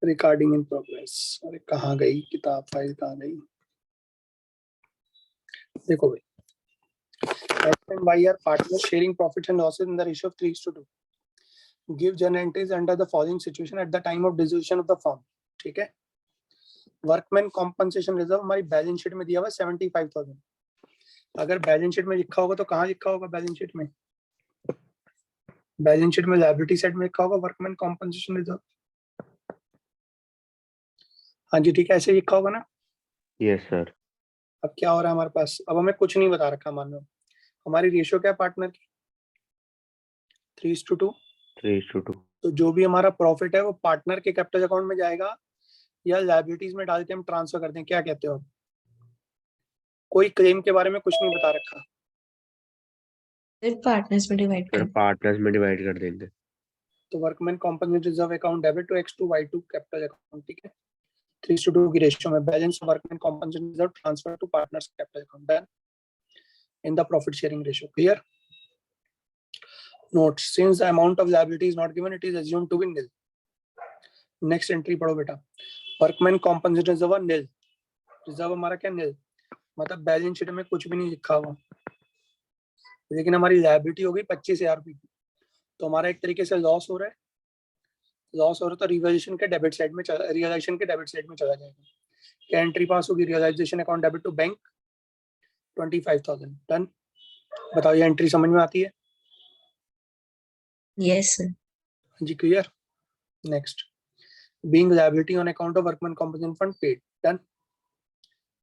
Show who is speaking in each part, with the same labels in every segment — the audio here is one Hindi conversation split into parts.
Speaker 1: Recording in progress. अरे कहाँ गई किताब, फाइल कहाँ गई? देखो भाई, X and Y are partners sharing profits and losses in the ratio of 3:2. Give journal entries under the following situation at the time of dissolution of the firm. ठीक है। वर्कमैन कॉम्पनसेशन रिजर्व हमारी बैलेंस शीट में दिया हुआ 75,000। अगर बैलेंस शीट में लिखा होगा तो कहाँ लिखा होगा? बैलेंस शीट में, बैलेंस शीट में लायबिलिटी साइड में लिखा होगा वर्कमैन कॉम्पनसेशन रिजर्व। हाँ जी ठीक है, ऐसे लिखा होगा ना?
Speaker 2: Yes sir.
Speaker 1: अब क्या हो रहा है हमारे पास? अब हमें कुछ नहीं बता रखा। मान लो हमारी रेशियो क्या है पार्टनर की? 3:2।
Speaker 2: 3:2।
Speaker 1: तो जो भी हमारा प्रॉफिट है वो पार्टनर के कैपिटल अकाउंट में जाएगा या लायबिलिटीज में डाल के हम ट्रांसफर कर दें? क्या कहते हो? कोई क्लेम के बारे में कुछ नहीं बता रखा।
Speaker 3: फिर पार्टनर्स में डिवाइड
Speaker 2: फिर
Speaker 3: कर
Speaker 2: पार्टनर्स में डिवाइड कर देंगे।
Speaker 1: तो workman compensation reserve account debit to X2 Y2 capital account. ठीक है, 3:2 की रेशियो में balance workman compensation reserve transfer to partners capital account done in the profit sharing ratio. Clear? Note, since the amount of liability is not given, it is assumed to be nil. Next entry पढ़ो बेटा। Workman compensation reserve nil. Reserve हमारा क्या? निल, मतलब बैलेंस शीट में कुछ भी नहीं लिखा हुआ, लेकिन हमारी लायबिलिटी हो गई 25,000 रुपये की। तो हमारा एक तरीके से लॉस हो रहा है। लॉस हो रहा है तो रियलाइजेशन के डेबिट साइड में चला जाएगा। क्या एंट्री पास होगी? Realisation account debit to bank 25,000 done. बताओ ये एंट्री समझ में आती है?
Speaker 3: Yes sir.
Speaker 1: जी clear. Next, being liability on account of workman compensation fund paid done.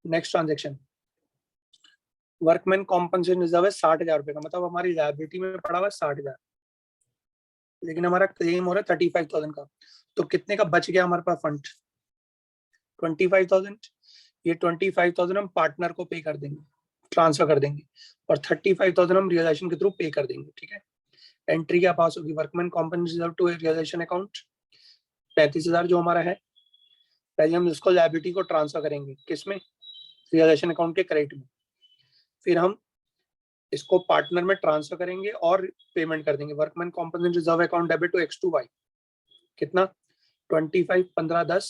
Speaker 1: Next transaction, workman compensation reserve है 60,000 रुपए का, मतलब हमारी लायबिलिटी में पड़ा हुआ 60,000, लेकिन हमारा क्लेम हो रहा है 35,000 का। तो कितने का बच गया हमारे पास फंड? 25,000। ये 25,000 हम पार्टनर को पे कर देंगे, ट्रांसफर कर देंगे, और 35,000 हम रियलाइजेशन के थ्रू पे कर देंगे। ठीक है, एंट्री क्या पास होगी? Workman compensation reserve to realisation account 35,000 जो हमारा है। पहले हम इसको लायबिलिटी को ट्रांसफर करेंगे, किसमें? रियलाइजेशन अकाउंट के क्रेडिट में। फिर हम इसको पार्टनर में ट्रांसफर करेंगे और पेमेंट कर देंगे। Workman compensation reserve account debit to X2 Y कितना? 25, 15, 10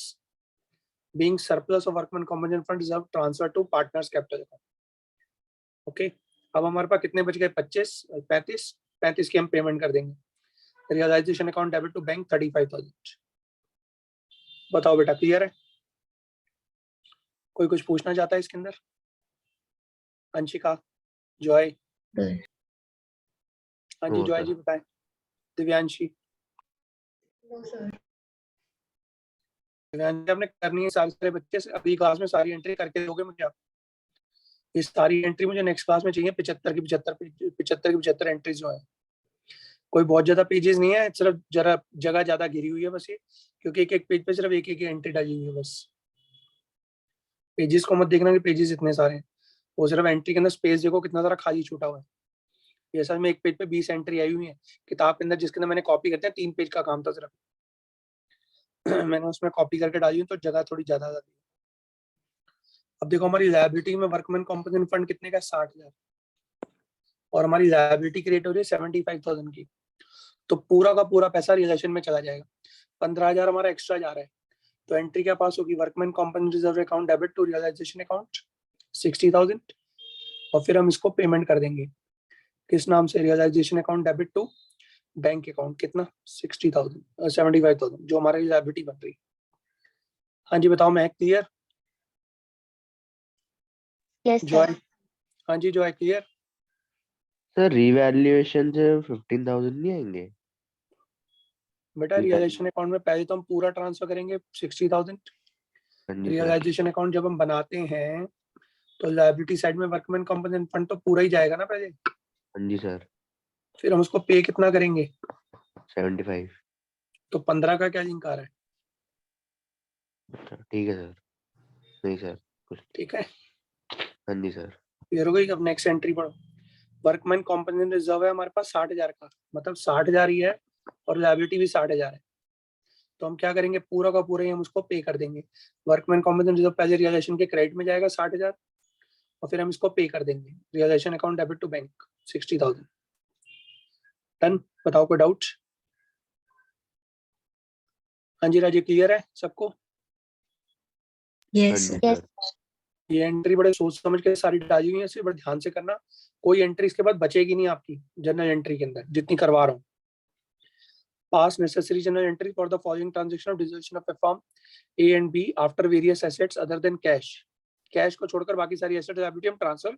Speaker 1: being surplus of workman compensation fund reserve transfer to partners capital account. Okay, अब हमारे पास कितने बच गए? 25, 35 की हम पेमेंट कर देंगे। Realisation account debit to bank 35,000। बताओ बेटा, क्लियर है? कोई कुछ पूछना चाहता है इसके अंदर? अंशिका, जॉय? हाँ जी जॉय जी बताएं। दिव्यांशी? दिव्यांशी आपने करनी है सारे बच्चे से अभी क्लास में सारी एंट्री करके दोगे मुझे आप? ये सारी एंट्री मुझे नेक्स्ट क्लास में चाहिए, 75 एंट्रीज जो है। कोई बहुत ज्यादा पेजेस नहीं है, सिर्फ जरा जगह ज्यादा घिरी हुई है बस ये, क्योंकि एक एक पेज पे सिर्फ एक एंट्री डाली हुई है बस। पेजेस को मत देखना कि पेजेस इतने सारे हैं, वो सिर्फ एंट्री के अंदर स्पेस देखो कितना सारा खाली छूटा हुआ है। ये असल में एक पेज पे 20 एंट्री आई हुई है किताब के अंदर, जिसके अंदर मैंने कॉपी करते हैं 3 पेज का काम था सिर्फ मैंने उसमें कॉपी करके डाली हूँ, तो जगह थोड़ी ज्यादा लगी। अब देखो हमारी लायबिलिटी में वर्कमैन कॉम्पनसेशन फंड कितने का? 60,000, और हमारी लायबिलिटी की रेट हो रही है 75,000 की। तो पूरा का पूरा पैसा रियलाइजेशन में चला जाएगा। 15,000 हमारा एक्स्ट्रा जा रहा है, तो एंट्री क्या पास होगी? Workman compensation reserve account debit to realisation account 60,000, और फिर हम इसको पेमेंट कर देंगे किस नाम से? Realisation account debit to bank account कितना? 75,000 जो हमारी लायबिलिटी बन रही। हाँ जी बताओ, मैं क्लियर?
Speaker 4: Yes
Speaker 1: Joy?
Speaker 4: सर।
Speaker 1: हाँ जी जॉय क्लियर?
Speaker 2: सर रिवैल्यूएशन से 15,000 नहीं आएंगे?
Speaker 1: बेटा रियलाइजेशन अकाउंट में पहले तो हम पूरा ट्रांसफर करेंगे 60,000। रियलाइजेशन अकाउंट जब हम बनाते हैं तो लायबिलिटी साइड में वर्कमैन कॉम्पनसेशन फंड तो पूरा ही जाएगा ना पहले।
Speaker 2: हाँ जी सर।
Speaker 1: फिर हम उसको पे कितना करेंगे?
Speaker 2: 75।
Speaker 1: तो 15 का क्या लिंक आ रहा है?
Speaker 2: ठीक है सर। नहीं सर कुछ।
Speaker 1: ठीक है,
Speaker 2: हाँ जी सर।
Speaker 1: क्लियर हो गई? अब नेक्स्ट एंट्री पढ़ो। वर्कमैन कॉम्पनसेशन रिजर्व है हमारे पास 60,000 का, मतलब 60,000 ही है, और लायबिलिटी भी 60,000 है। तो हम क्या करेंगे? पूरा का पूरा ही हम उसको पे कर देंगे। वर्कमैन कॉम्पनसेशन रिजर्व पहले रियलाइजेशन के क्रेडिट में जाएगा 60,000, और फिर हम इसको पे कर देंगे। Realisation account debit to bank 60,000 done. बताओ कोई डाउट? हाँ जी राजीव, क्लियर है सबको?
Speaker 2: हाँ
Speaker 3: Yes,
Speaker 2: जी
Speaker 3: sir.
Speaker 2: सर।
Speaker 1: ये एंट्री बड़े सोच समझ के सारी डाली हुई है, इसे बड़े ध्यान से करना। कोई एंट्री इसके बाद बचेगी नहीं आपकी जनरल एंट्री के अंदर, जितनी करवा रहा हूँ। पास necessary journal entry for the following transaction of dissolution of a firm A and B after various assets other than cash. Cash को छोड़कर बाकी सारी एसेट लायबिलिटी हम ट्रांसफर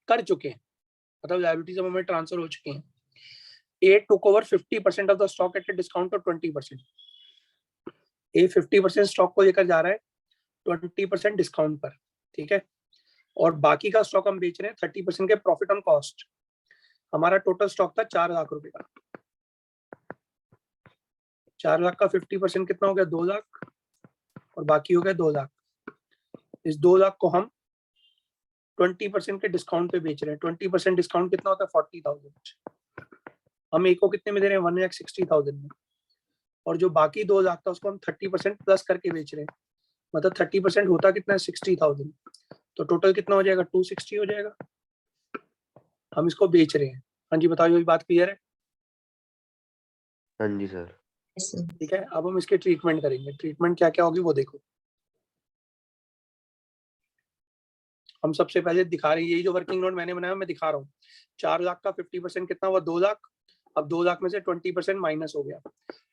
Speaker 1: कर चुके हैं, मतलब लायबिलिटी जब हमें ट्रांसफर हो चुकी हैं। A took over 50% of the stock at a discount of 20%। A 50% stock को लेकर जा रहा है 20% डिस्काउंट पर, ठीक है। और बाकी का स्टॉक हम बेच रहे हैं 30% के प्रॉफिट ऑन कॉस्ट। हमारा टोटल स्टॉक था 4 लाख रुपए का। 4 लाख का 50% कितना हो गया? 2 लाख, और बाकी हो गया 2 लाख। इस 2 लाख को हम 20% के डिस्काउंट पे बेच रहे हैं। 20% डिस्काउंट कितना होता है? 40,000। हम एक को कितने में दे रहे हैं? 1,60,000 में। और जो बाकी 2 लाख था उसको हम 30% प्लस करके बेच रहे हैं, मतलब 30% होता कितना है? 60,000। तो टोटल कितना हो जाएगा? 260 हो जाएगा। हम इसको बेच रहे हैं। हाँ जी बताओ, ये बात क्लियर है?
Speaker 2: हाँ जी सर।
Speaker 3: Yes, sir.
Speaker 1: ठीक है, अब हम इसके ट्रीटमेंट करेंगे। ट्रीटमेंट क्या क्या होगी वो देखो। हम सबसे पहले दिखा रहे हैं, यही जो वर्किंग नोट मैंने बनाया मैं दिखा रहा हूँ। 4 लाख का 50% कितना हुआ? 2 लाख। अब 2 लाख में से 20% माइनस हो गया,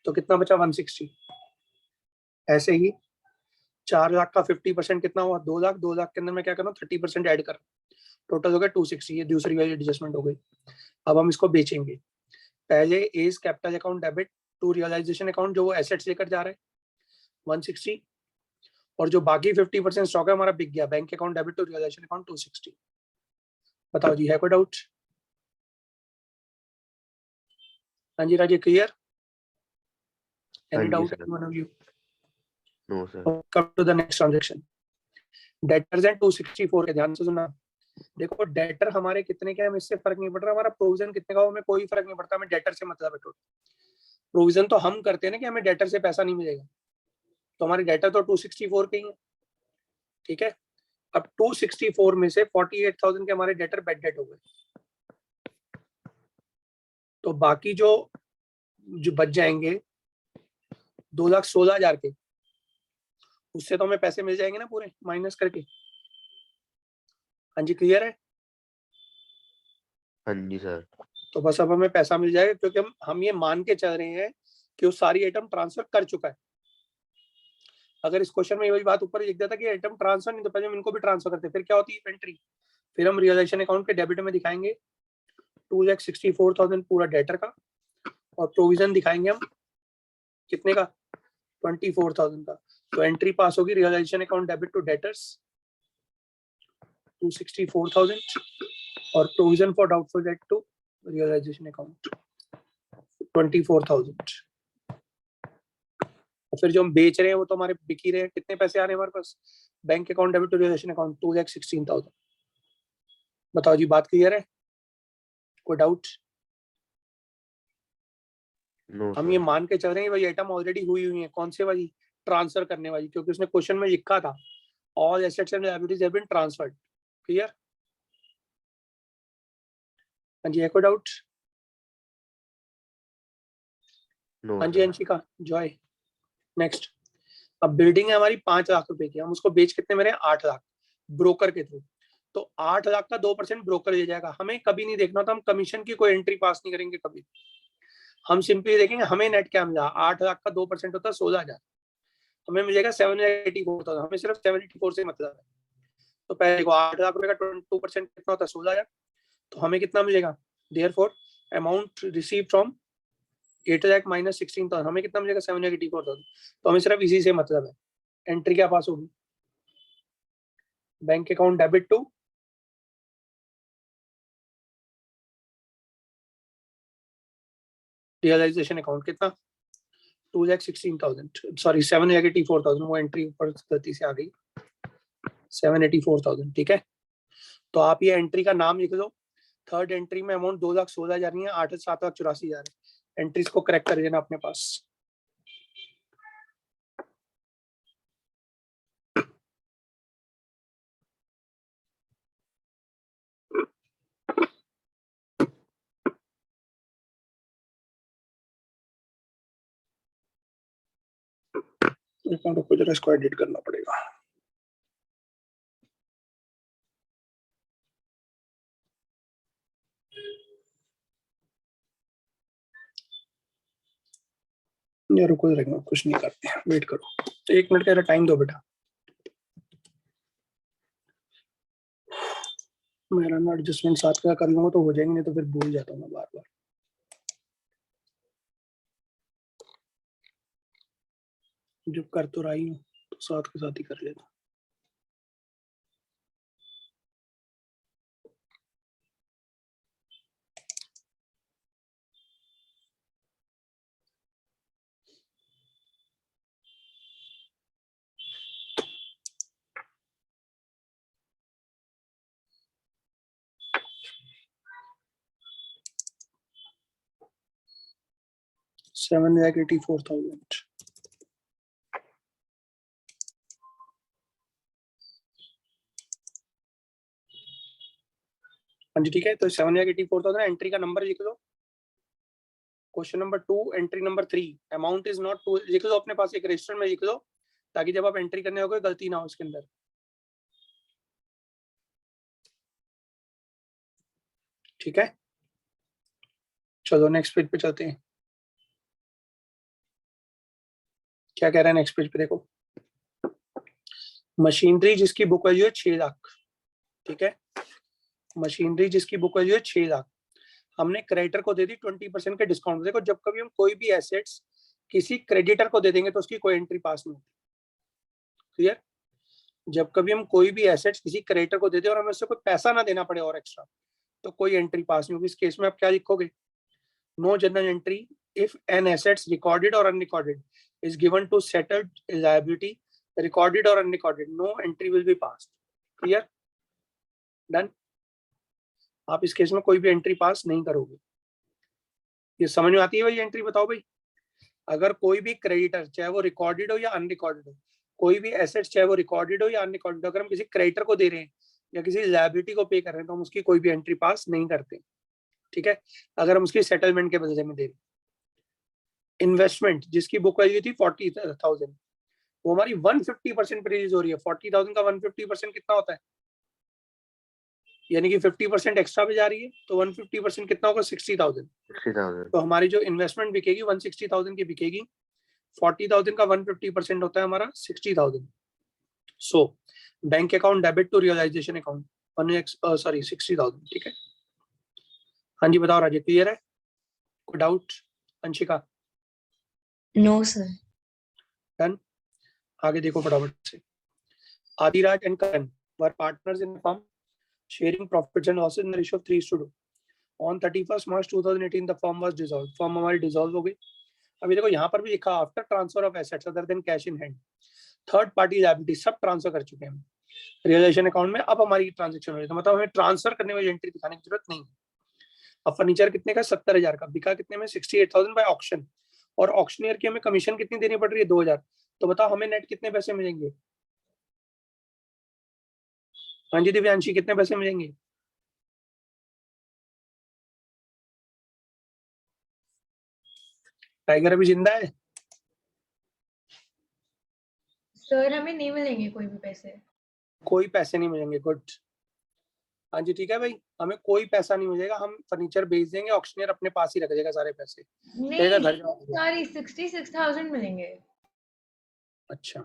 Speaker 1: तो कितना बचा? 160। ऐसे ही 4 लाख का 50% कितना हुआ? 2 लाख। 2 लाख के अंदर मैं क्या कर रहा हूँ? 30% ऐड कर, टोटल हो गया 260। ये दूसरी वाली एडजस्टमेंट हो गई। अब हम इसको बेचेंगे। पहले A's capital account debit to realisation account, जो वो एसेट्स लेकर जा रहे हैं 160, और जो बाकी 50% स्टॉक है हमारा बिक गया, bank account debit to realisation account 260। बताओ जी, है कोई डाउट? हाँ जी राजीव, क्लियर?
Speaker 2: हाँ
Speaker 1: एनी
Speaker 2: जी
Speaker 1: doubt
Speaker 2: sir.
Speaker 1: One of you?
Speaker 2: No sir.
Speaker 1: Come to the next transaction. Debtors and 264 के ध्यान से सुनना। देखो डेटर हमारे कितने के हैं, हमें इससे फर्क नहीं पड़ रहा। हमारा प्रोविजन कितने का हो, हमें कोई फर्क नहीं पड़ता। हमें डेटर से मतलब है। टोटल प्रोविजन तो हम करते हैं ना कि हमें डेटर से पैसा नहीं मिलेगा, तो हमारे डेटर तो 264 के ही है, ठीक है। अब 264 में से 48,000 के हमारे डेटर बेड डेट हो गए, तो बाकी जो जो बच जाएंगे 2,16,000 के, उससे तो हमें पैसे मिल जाएंगे ना पूरे माइनस करके। हाँ जी, क्लियर है?
Speaker 2: हाँ जी सर।
Speaker 1: तो बस अब हमें पैसा मिल जाएगा, क्योंकि हम ये मान के चल रहे हैं कि वो सारी आइटम ट्रांसफर कर चुका है। अगर इस क्वेश्चन में ये वही बात ऊपर लिख देता कि आइटम ट्रांसफर नहीं, तो पहले हम इनको भी ट्रांसफर करते, फिर क्या होती है इन्वेंट्री। फिर हम रियलाइजेशन अकाउंट के डेबिट में दिखाएंगे 2,64,000 पूरा डेटर का, और प्रोविजन दिखाएंगे हम कितने का? 24,000 का। तो एंट्री पास होगी realisation account debit to debtors 264,000, और provision for doubtful debt to realisation account 24,000। और फिर जो हम बेच रहे हैं वो तो हमारे बिक ही रहे हैं। कितने पैसे आ रहे हैं हमारे पास? Bank account debit to realisation account 2,16,000। बताओ जी, बात क्लियर है? कोई डाउट?
Speaker 2: नो
Speaker 1: हम ये
Speaker 2: सर।
Speaker 1: मान के चल रहे हैं भाई आइटम ऑलरेडी हुई हुई है। कौन से वाली? ट्रांसफर करने वाली, क्योंकि उसने क्वेश्चन में लिखा था all assets and liabilities have been transferred. Clear? हाँ जी, है कोई डाउट?
Speaker 2: नो
Speaker 1: हाँ जी
Speaker 2: सर।
Speaker 1: अंशिका, जॉय। नेक्स्ट। अब बिल्डिंग है हमारी 5 लाख रुपए की, हम उसको बेच कितने में रहे? 8 लाख, ब्रोकर के थ्रू। तो 8 लाख का 2% ब्रोकर ले जाएगा। हमें कभी नहीं देखना था, हम कमीशन की कोई एंट्री पास नहीं करेंगे कभी। हम सिंपली देखेंगे हमें नेट क्या मिला। 8 लाख का 2% होता है 16,000, हमें मिलेगा 784,000। हमें सिर्फ 784 से मतलब है। तो पहले देखो 8 लाख रुपए का 2% कितना होता है? 16,000। तो हमें कितना मिलेगा? Therefore amount receive from 8 lakh minus 16,000, हमें कितना मिलेगा? 784,000। तो हमें सिर्फ इसी से मतलब है। एंट्री क्या पास होगी? Bank account debit to realisation account कितना? 2,16,000, सॉरी 784,000। वो एंट्री ऊपर गलती से आ गई, 784,000, ठीक है। तो आप ये एंट्री का नाम लिख दो। थर्ड एंट्री में अमाउंट 2,16,000 नहीं है, 7,84,000 है। एंट्रीज को करेक्ट कर देना अपने पास। अकाउंट को जरा इसको एडिट करना पड़ेगा। यार रुको जरा, कुछ नहीं करते हैं, वेट करो 1 मिनट का टाइम दो बेटा। मेरा ना एडजस्टमेंट साथ का कर लूंगा तो हो जाएंगे, नहीं तो फिर भूल जाता हूँ मैं बार बार। जब कर तो रही हूँ तो साथ के साथ ही कर लेता हूँ। $7,84,000। हाँ जी ठीक है, तो 7,84,000 एंट्री का नंबर लिख लो। Question number 2 entry number 3 amount is not to, लिख लो अपने पास एक रजिस्टर में लिख लो, ताकि जब आप एंट्री करने होगे गलती ना हो इसके अंदर। ठीक है, चलो नेक्स्ट पेज पे चलते हैं। क्या कह रहा है नेक्स्ट पेज पे, देखो मशीनरी जिसकी बुक वैल्यू है 6 लाख। ठीक है, मशीनरी जिसकी बुक वैल्यू है 6 लाख, हमने क्रेडिटर को दे दी 20% के डिस्काउंट। देखो जब कभी हम कोई भी एसेट्स किसी क्रेडिटर को दे देंगे तो उसकी कोई एंट्री पास नहीं होती। क्लियर, जब कभी हम कोई भी एसेट्स किसी क्रेडिटर को दे दें और हमें उससे कोई पैसा ना देना पड़े और एक्स्ट्रा, तो कोई एंट्री पास नहीं होगी। इस केस में आप क्या लिखोगे, no general entry if an assets recorded और unrecorded is given to settled liability recorded और unrecorded, no entry will be passed. Clear, done. आप इस केस में कोई भी एंट्री पास नहीं करोगे। ये समझ में आती है भाई एंट्री, बताओ भाई। अगर कोई भी क्रेडिटर चाहे वो रिकॉर्डेड हो या अनरिकॉर्डेड हो, कोई भी एसेट्स चाहे वो रिकॉर्डेड हो या अनरिकॉर्डेड, अगर हम किसी क्रेडिटर को दे रहे हैं या किसी लायबिलिटी को पे कर रहे हैं तो हम उसकी कोई भी एंट्री पास नहीं करते। ठीक है, अगर हम उसकी सेटलमेंट के बदले में दे रहे हैं। इन्वेस्टमेंट जिसकी बुक वैल्यू थी 40,000, वो हमारी 150% पे रिलीज हो रही है। 40,000 का 150% कितना होता है, यानी कि 50% एक्स्ट्रा पे जा रही है, तो 150% कितना होगा 60,000।
Speaker 2: 60,000।
Speaker 1: तो हमारी जो इन्वेस्टमेंट बिकेगी 160,000 की बिकेगी। 40,000 का 150% होता है हमारा 60,000। So bank account debit to realisation account sorry 60,000। ठीक है, हाँ जी बताओ राजे, क्लियर है, कोई doubt? Anshika
Speaker 3: No, sir.
Speaker 1: Done. आगे देखो फटाफट से। Adiraj and Karan were partners in firm sharing profits and losses in the ratio of 3:2। On 31 March 2018 the firm was dissolved, firm हमारी डिसॉल्व हो गई। अभी देखो यहाँ पर भी लिखा after transfer of assets other than cash in hand, third party liability सब ट्रांसफर कर चुके हैं हम रियलाइजेशन अकाउंट में। अब हमारी ट्रांजेक्शन हो रही है, तो मतलब हमें ट्रांसफर करने वाली एंट्री दिखाने की जरूरत नहीं है। अब फर्नीचर कितने का, 70,000 का, बिका कितने में, 68,000 बाय ऑक्शन, और ऑक्शनियर की हमें कमीशन कितनी देनी पड़ रही है, 2,000। तो बताओ हमें नेट कितने पैसे मिलेंगे? हाँ जी दिव्यांशी, कितने पैसे मिलेंगे? टाइगर अभी जिंदा है?
Speaker 4: सर हमें नहीं मिलेंगे कोई भी पैसे।
Speaker 1: कोई पैसे नहीं मिलेंगे, गुड। हाँ जी ठीक है भाई, हमें कोई पैसा नहीं मिलेगा, हम फर्नीचर बेच देंगे, ऑक्शनियर अपने पास ही रख देगा सारे पैसे, कहेगा घर जाओ।
Speaker 4: सॉरी 66,000 मिलेंगे।
Speaker 1: अच्छा,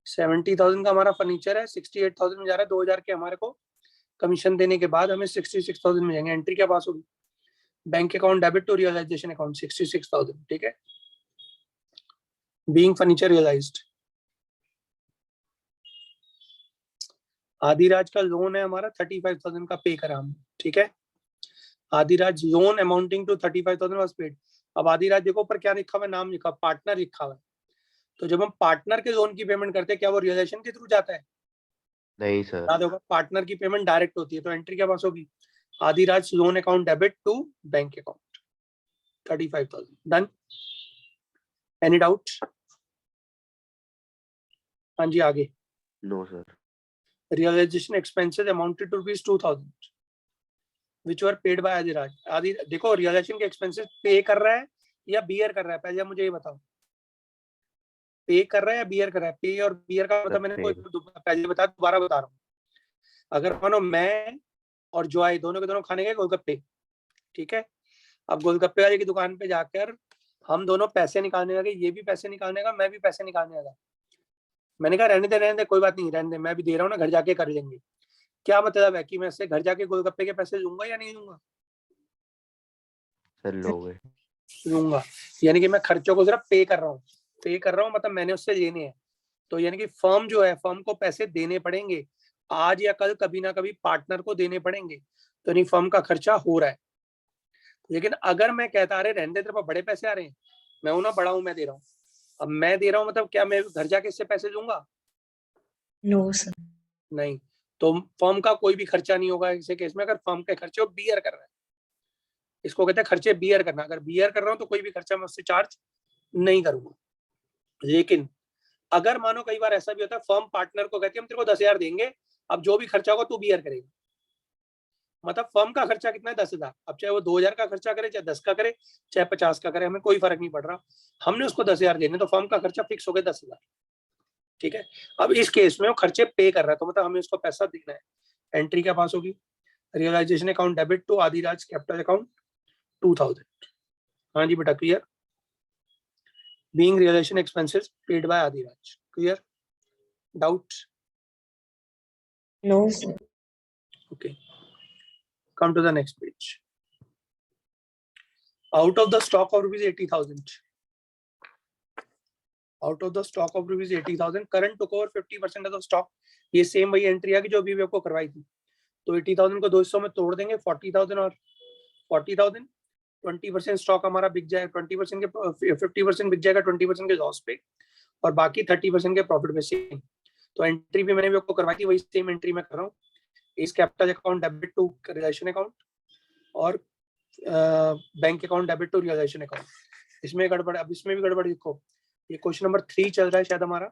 Speaker 1: 70,000 का हमारा फर्नीचर है, 68,000 में जा रहा है, 2,000 के हमारे को कमीशन देने के बाद हमें 66,000 मिलेंगे। एंट्री क्या पास होगी, bank account debit to realisation account 66,000। ठीक है, बीइंग फर्नीचर रियलाइज्ड। आदिराज का लोन है हमारा 35,000 का, पे करा हम। ठीक है, Adiraj loan amounting to 35,000 was paid. अब आदिराज देखो ऊपर क्या लिखा हुआ है, नाम लिखा, पार्टनर लिखा हुआ है। तो जब हम पार्टनर के लोन की पेमेंट करते हैं, क्या वो रियलाइजेशन के थ्रू जाता है?
Speaker 2: नहीं सर।
Speaker 1: याद होगा, पार्टनर की पेमेंट डायरेक्ट होती है। तो एंट्री क्या पास होगी, Adiraj loan account debit to bank account 35,000। Done, any doubt? हाँ जी आगे।
Speaker 2: No sir.
Speaker 1: Realisation expenses amounted to ₹2,000 which were paid by Adiraj. Adi देखो रियलाइजेशन के एक्सपेंसेस पे कर रहा है या बियर कर रहा है, पहले मुझे ये बताओ। पे कर रहा है या बियर कर रहा है? पे और बियर का मतलब मैंने कोई पहले बताया, दोबारा बता रहा हूँ। अगर मानो मैं और जॉय दोनों के दोनों खाने गए गोलगप्पे, ठीक है, अब गोलगप्पे वाले की दुकान पे जाकर हम दोनों पैसे निकालने लगे, ये भी पैसे निकालने लगा, मैं भी पैसे निकालने लगा। मैंने कहा रहने दे कोई बात नहीं, रहने दे, मैं भी दे रहा हूँ ना, घर जाके कर लेंगे। क्या मतलब है कि मैं इससे घर जाके गोलगप्पे के पैसे लूंगा या नहीं लूंगा?
Speaker 2: सर लोगे।
Speaker 1: लूंगा, यानी कि मैं खर्चों को सिर्फ पे कर रहा हूँ। पे कर रहा हूँ मतलब मैंने उससे लेने हैं, तो यानी कि फर्म जो है, फर्म को पैसे देने पड़ेंगे आज या कल, कभी ना कभी पार्टनर को देने पड़ेंगे, तो यानी फर्म का खर्चा हो रहा है। लेकिन अगर मैं कहता अरे रहने दे, तेरे पास बड़े पैसे आ रहे हैं, मैं हूं ना बड़ा हूं, मैं दे रहा हूँ, अब मैं दे रहा हूँ मतलब क्या मैं घर जाके इससे पैसे लूंगा?
Speaker 3: No, sir.
Speaker 1: नहीं, तो फर्म का कोई भी खर्चा नहीं होगा इस केस में, अगर फर्म के खर्चे वो बियर कर रहा है, इसको कहते हैं खर्चे बियर करना। अगर बियर कर रहा हूँ तो कोई भी खर्चा मैं उससे चार्ज नहीं करूंगा। लेकिन अगर मानो कई बार ऐसा भी होता है, फर्म पार्टनर को कहती है हम तेरे को 10,000 देंगे, अब जो भी खर्चा होगा तू बियर करेगा। मतलब फर्म का खर्चा कितना है? 10,000। अब चाहे वो 2,000 का खर्चा करे, चाहे 10 का करे, चाहे 50 का करे, हमें कोई फर्क नहीं पड़ रहा, हमने उसको 10,000 देने, तो फर्म का खर्चा फिक्स हो गया 10,000। ठीक है, अब इस केस में वो खर्चे पे कर रहा है, तो मतलब हमें उसको पैसा देना है। एंट्री क्या पास होगी? Realisation account debit to Adiraj capital account 2,000। हाँ जी बेटा, clear? Being realisation expenses paid by Adiraj. Clear? Doubt?
Speaker 3: No, sir.
Speaker 1: Okay, come to the next page. Out of the stock of rupees 80,000, out of the stock of rupees 80,000, current took over 50% of the stock। ये सेम वही एंट्री है कि जो अभी आपको करवाई थी। तो 80,000 को 200 में तोड़ देंगे, 40,000 और 40,000, 20% स्टॉक हमारा बिक जाए, 20% के 50% बिक जाएगा 20% के लॉस पे, और बाकी 30% के प्रॉफिट पे। सेम तो एंट्री भी मैंने भी आपको करवाई थी, वही सेम एंट्री मैं कर रहा हूँ। इस capital account debit to realisation account और bank account debit to realisation account. इसमें गड़बड़, अब इसमें भी गड़बड़ लिखो। ये क्वेश्चन नंबर 3 चल रहा है शायद हमारा।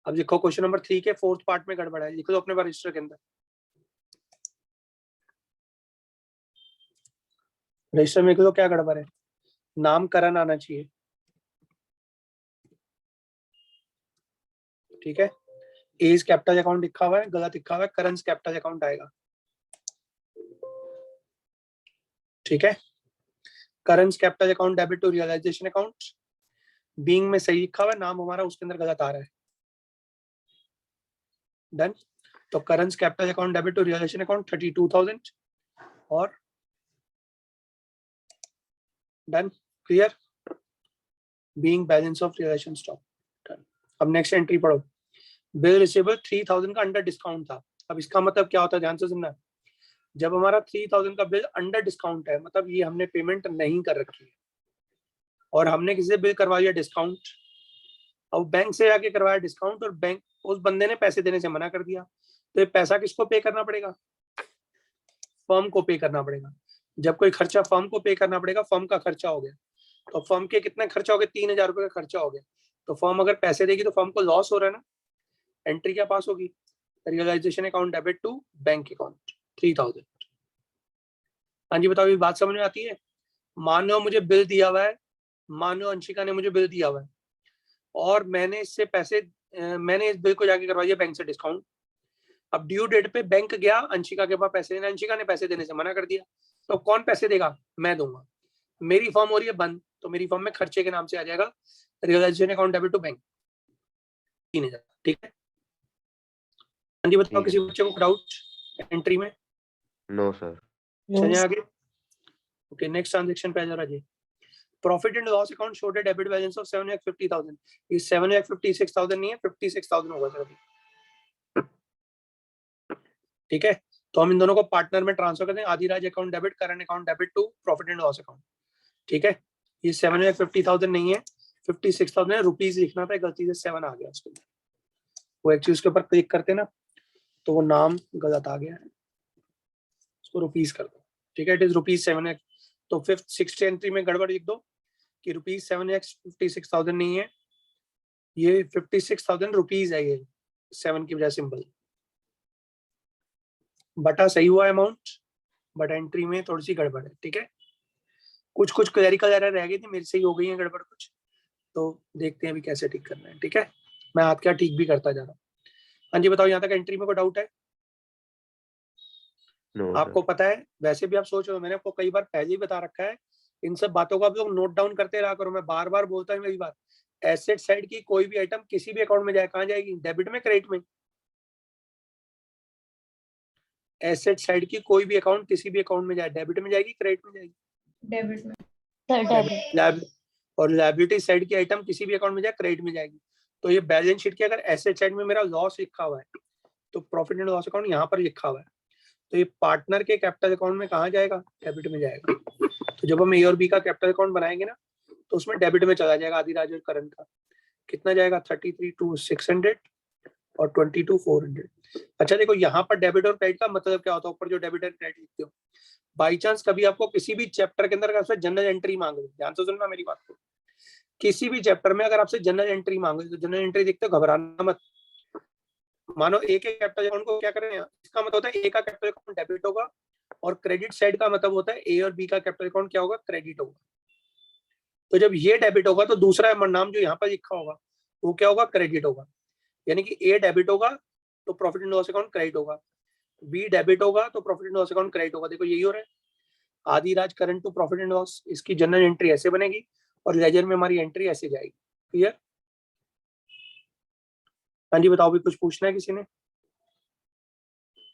Speaker 1: अब लिखो क्वेश्चन नंबर 3 के 4th पार्ट में गड़बड़ है, लिख लो अपने रजिस्टर के अंदर। रजिस्टर में लिख लो क्या गड़बड़ है। नाम करण आना चाहिए, ठीक है। एज कैपिटल अकाउंट लिखा हुआ है, गलत लिखा हुआ है, करंस कैपिटल अकाउंट आएगा, ठीक है। Karan's capital account debit to realisation account, being में सही लिखा हुआ है, नाम हमारा उसके अंदर गलत आ रहा है। डन। तो Karan's capital account debit to realisation account 32,000 और done. Clear? Being balance of realisation stock. Done. अब नेक्स्ट एंट्री पढ़ो। बिल रिसीवेबल 3,000 का अंडर डिस्काउंट था। अब इसका मतलब क्या होता है, ध्यान से सुनना। जब हमारा 3,000 का बिल अंडर डिस्काउंट है, मतलब ये हमने पेमेंट नहीं कर रखी है और हमने किसी से बिल करवा लिया डिस्काउंट। अब बैंक से जाके करवाया डिस्काउंट और बैंक, उस बंदे ने पैसे देने से मना कर दिया, तो ये पैसा किसको पे करना पड़ेगा? फर्म को पे करना पड़ेगा। जब कोई खर्चा फर्म को पे करना पड़ेगा, फर्म का खर्चा हो गया, तो फर्म के कितने खर्चा हो गए? 3,000 रुपए का खर्चा हो गया। तो फर्म अगर पैसे देगी तो फर्म को लॉस हो रहा है ना। एंट्री क्या पास होगी? Realisation account debit to bank account 3,000। हाँ जी बताओ, ये बात समझ में आती है? मानो मुझे बिल दिया हुआ है, मानो अंशिका ने मुझे बिल दिया हुआ है और मैंने इससे पैसे, मैंने इस बिल को जाके करवा दिया बैंक से डिस्काउंट। अब ड्यू डेट पे बैंक गया अंशिका के पास पैसे देने, अंशिका ने पैसे देने से मना कर दिया, तो कौन पैसे देगा? मैं दूंगा। मेरी फर्म हो रही है बंद, तो मेरी फर्म में खर्चे के नाम से आ जाएगा realisation account debit to bank 3,000। ठीक है। हाँ जी बताओ, किसी बच्चे को डाउट एंट्री में?
Speaker 2: No sir.
Speaker 3: No,
Speaker 1: चलिए
Speaker 3: sir.
Speaker 1: आगे। ओके, नेक्स्ट ट्रांजैक्शन पे जरा जी। Profit and loss account showed a debit balance of 7,50,000। ये 7,56,000 नहीं है, 56,000 होगा सर अभी। ठीक है, तो हम इन दोनों को पार्टनर में ट्रांसफर करते हैं। Adiraj account debit, current account debit to profit and loss account. ठीक है, ये 7,50,000 नहीं है, 56,000 है। रुपीज लिखना था, गलती से 7 आ गया उसके अंदर। वो एक्चुअली उसके ऊपर क्लिक करते ना, तो वो नाम गलत आ गया है, उसको रुपीज कर दो। ठीक है, इट इज रुपीज 7। तो 5th 6th एंट्री में गड़बड़ लिख दो कि रुपीज 7,56,000 नहीं है, ये 56,000 रुपीज है। ये 7 की वजह सिंबल बटा सही हुआ अमाउंट, बट एंट्री में थोड़ी सी गड़बड़ है। ठीक है, कुछ क्लैरिकल एरर रह गई थी, मेरे से ही हो गई है गड़बड़ कुछ, तो देखते हैं अभी कैसे ठीक करना है। ठीक है, मैं हाथ क्या ठीक भी करता जा रहा हूँ। हाँ जी बताओ, यहाँ तक एंट्री में कोई डाउट है?
Speaker 2: नो
Speaker 1: आपको
Speaker 2: सर।
Speaker 1: पता है, वैसे भी आप सोच रहे हो, मैंने आपको कई बार पहले ही बता रखा है, इन सब बातों को आप लोग नोट डाउन करते रहा करो। मैं बार बार बोलता हूँ मेरी बात, एसेट साइड की कोई भी आइटम किसी भी अकाउंट में जाए, कहाँ जाएगी? डेबिट में, क्रेडिट में? एसेट साइड की कोई भी अकाउंट किसी भी अकाउंट में जाए, डेबिट में जाएगी, क्रेडिट में जाएगी?
Speaker 4: डेबिट में।
Speaker 3: Sir debit.
Speaker 1: और लायबिलिटी साइड की आइटम किसी भी अकाउंट में जाए, क्रेडिट में जाएगी। तो ये बैलेंस शीट की अगर एसेट साइड में मेरा लॉस लिखा हुआ है, तो प्रॉफिट एंड लॉस अकाउंट यहाँ पर लिखा हुआ है, तो ये पार्टनर के कैपिटल अकाउंट में कहाँ जाएगा? डेबिट में जाएगा। तो जब हम ए और बी का कैपिटल अकाउंट बनाएंगे ना, तो उसमें डेबिट में चला जाएगा आदिराज और करण का। कितना जाएगा? 33,600 और 22,400। अच्छा देखो, यहाँ पर डेबिट और क्रेडिट का मतलब क्या होता है? ऊपर जो डेबिट और क्रेडिट लिखते हो, बाई चांस कभी आपको किसी भी चैप्टर के अंदर आपसे जनरल एंट्री मांगे, ध्यान से सुनना मेरी बात को, किसी भी चैप्टर में अगर आपसे जनरल एंट्री मांगे, तो जनरल एंट्री देखते हो, घबराना मत। मानो ए के कैपिटल अकाउंट को क्या करें, इसका मतलब होता है ए का कैपिटल अकाउंट डेबिट होगा, और क्रेडिट साइड का मतलब होता है ए और बी का कैपिटल अकाउंट क्या होगा? क्रेडिट होगा। तो जब ये डेबिट होगा, तो दूसरा नाम जो यहाँ पर लिखा होगा वो क्या होगा? क्रेडिट होगा। यानी कि ए डेबिट होगा तो profit and loss account credit होगा, बी डेबिट होगा तो profit and loss account credit होगा। देखो यही हो रहा है, Adiraj current to profit and loss, इसकी जनरल एंट्री ऐसे बनेगी और लेजर में हमारी एंट्री ऐसे जाएगी। क्लियर? हाँ जी बताओ, भी कुछ पूछना है किसी ने?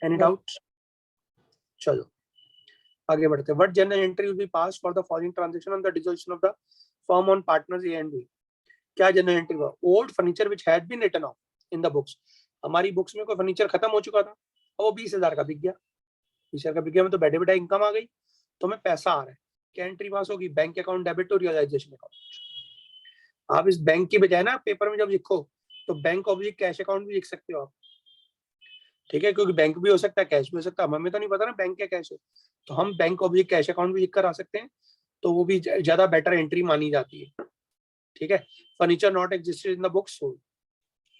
Speaker 1: Any doubt? चलो आगे बढ़ते हैं। What journal entry will be pass for the following transaction on the dissolution of the firm on partners A and B? क्या जनरल एंट्री हुआ? Old furniture which had been written off in the books. हमारी बुक्स में कोई फर्नीचर खत्म हो चुका था और वो 20,000 का बिक गया, 20,000 का बिक गया, में तो बैठे बैठे इनकम आ गई, तो हमें पैसा आ रहा है। क्या एंट्री पास होगी? Bank account debit to realisation account. आप इस बैंक की बजाय ना पेपर में जब लिखो, तो बैंक ऑब्लिक कैश अकाउंट भी लिख सकते हो आप। ठीक है, क्योंकि बैंक भी हो सकता है, कैश भी हो सकता है, हमें तो नहीं पता ना बैंक क्या कैश है, तो हम बैंक ऑब्लिक कैश अकाउंट भी लिख कर आ सकते हैं, तो वो भी ज्यादा बेटर एंट्री मानी जाती है। ठीक है, furniture not existed in the books sold.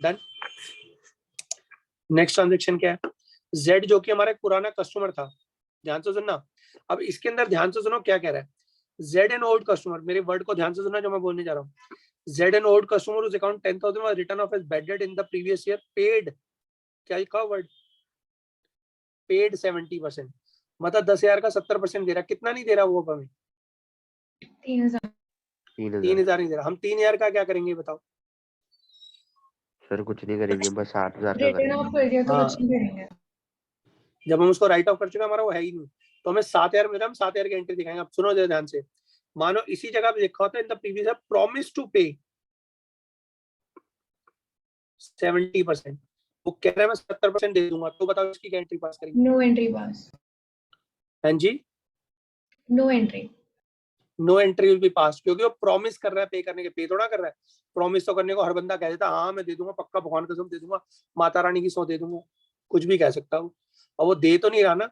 Speaker 1: Done. Next transaction क्या है? जेड जो कि हमारा एक पुराना कस्टमर था, ध्यान से सुनना। अब इसके अंदर ध्यान से सुनो क्या कह रहा है। जेड एन ओल्ड कस्टमर, मेरे वर्ड को ध्यान से सुनना जो मैं बोलने जा रहा हूँ। Z an old customer whose account 10,000 was written off as bad debt in the previous year, paid, क्या लिखा वर्ड? पेड 70%, मतलब 10,000 का 70% दे रहा। कितना नहीं दे रहा वो हमें?
Speaker 4: 3,000।
Speaker 1: 3,000 नहीं दे रहा। हम 3,000 का क्या करेंगे बताओ?
Speaker 2: सर कुछ नहीं करेंगे, बस 8,000 का
Speaker 4: रिटर्न ऑफ
Speaker 2: करेंगे।
Speaker 4: कर दिया तो
Speaker 1: हाँ,
Speaker 4: कुछ नहीं करेंगे।
Speaker 1: जब हम उसको राइट ऑफ कर चुके हमारा वो है ही नहीं, तो हमें 7,000 मिल रहा है, हम 7,000 की एंट्री दिखाएंगे। अब सुनो जरा ध्यान से, मानो इसी जगह पे लिखा होता है in the previous year promise to pay 70%, वो कह रहा है मैं 70% दे दूंगा, तो बताओ इसकी क्या एंट्री पास करेंगे?
Speaker 4: No entry pass.
Speaker 1: हाँ जी,
Speaker 4: no entry.
Speaker 1: No entry will be pass, क्योंकि वो प्रॉमिस कर रहा है पे करने के, पे थोड़ा कर रहा है। प्रॉमिस तो करने को हर बंदा कह देता है, हाँ मैं दे दूंगा, पक्का भगवान कसम दे दूंगा, माता रानी की सौ दे दूंगा, कुछ भी कह सकता हूँ। और वो दे तो नहीं रहा ना,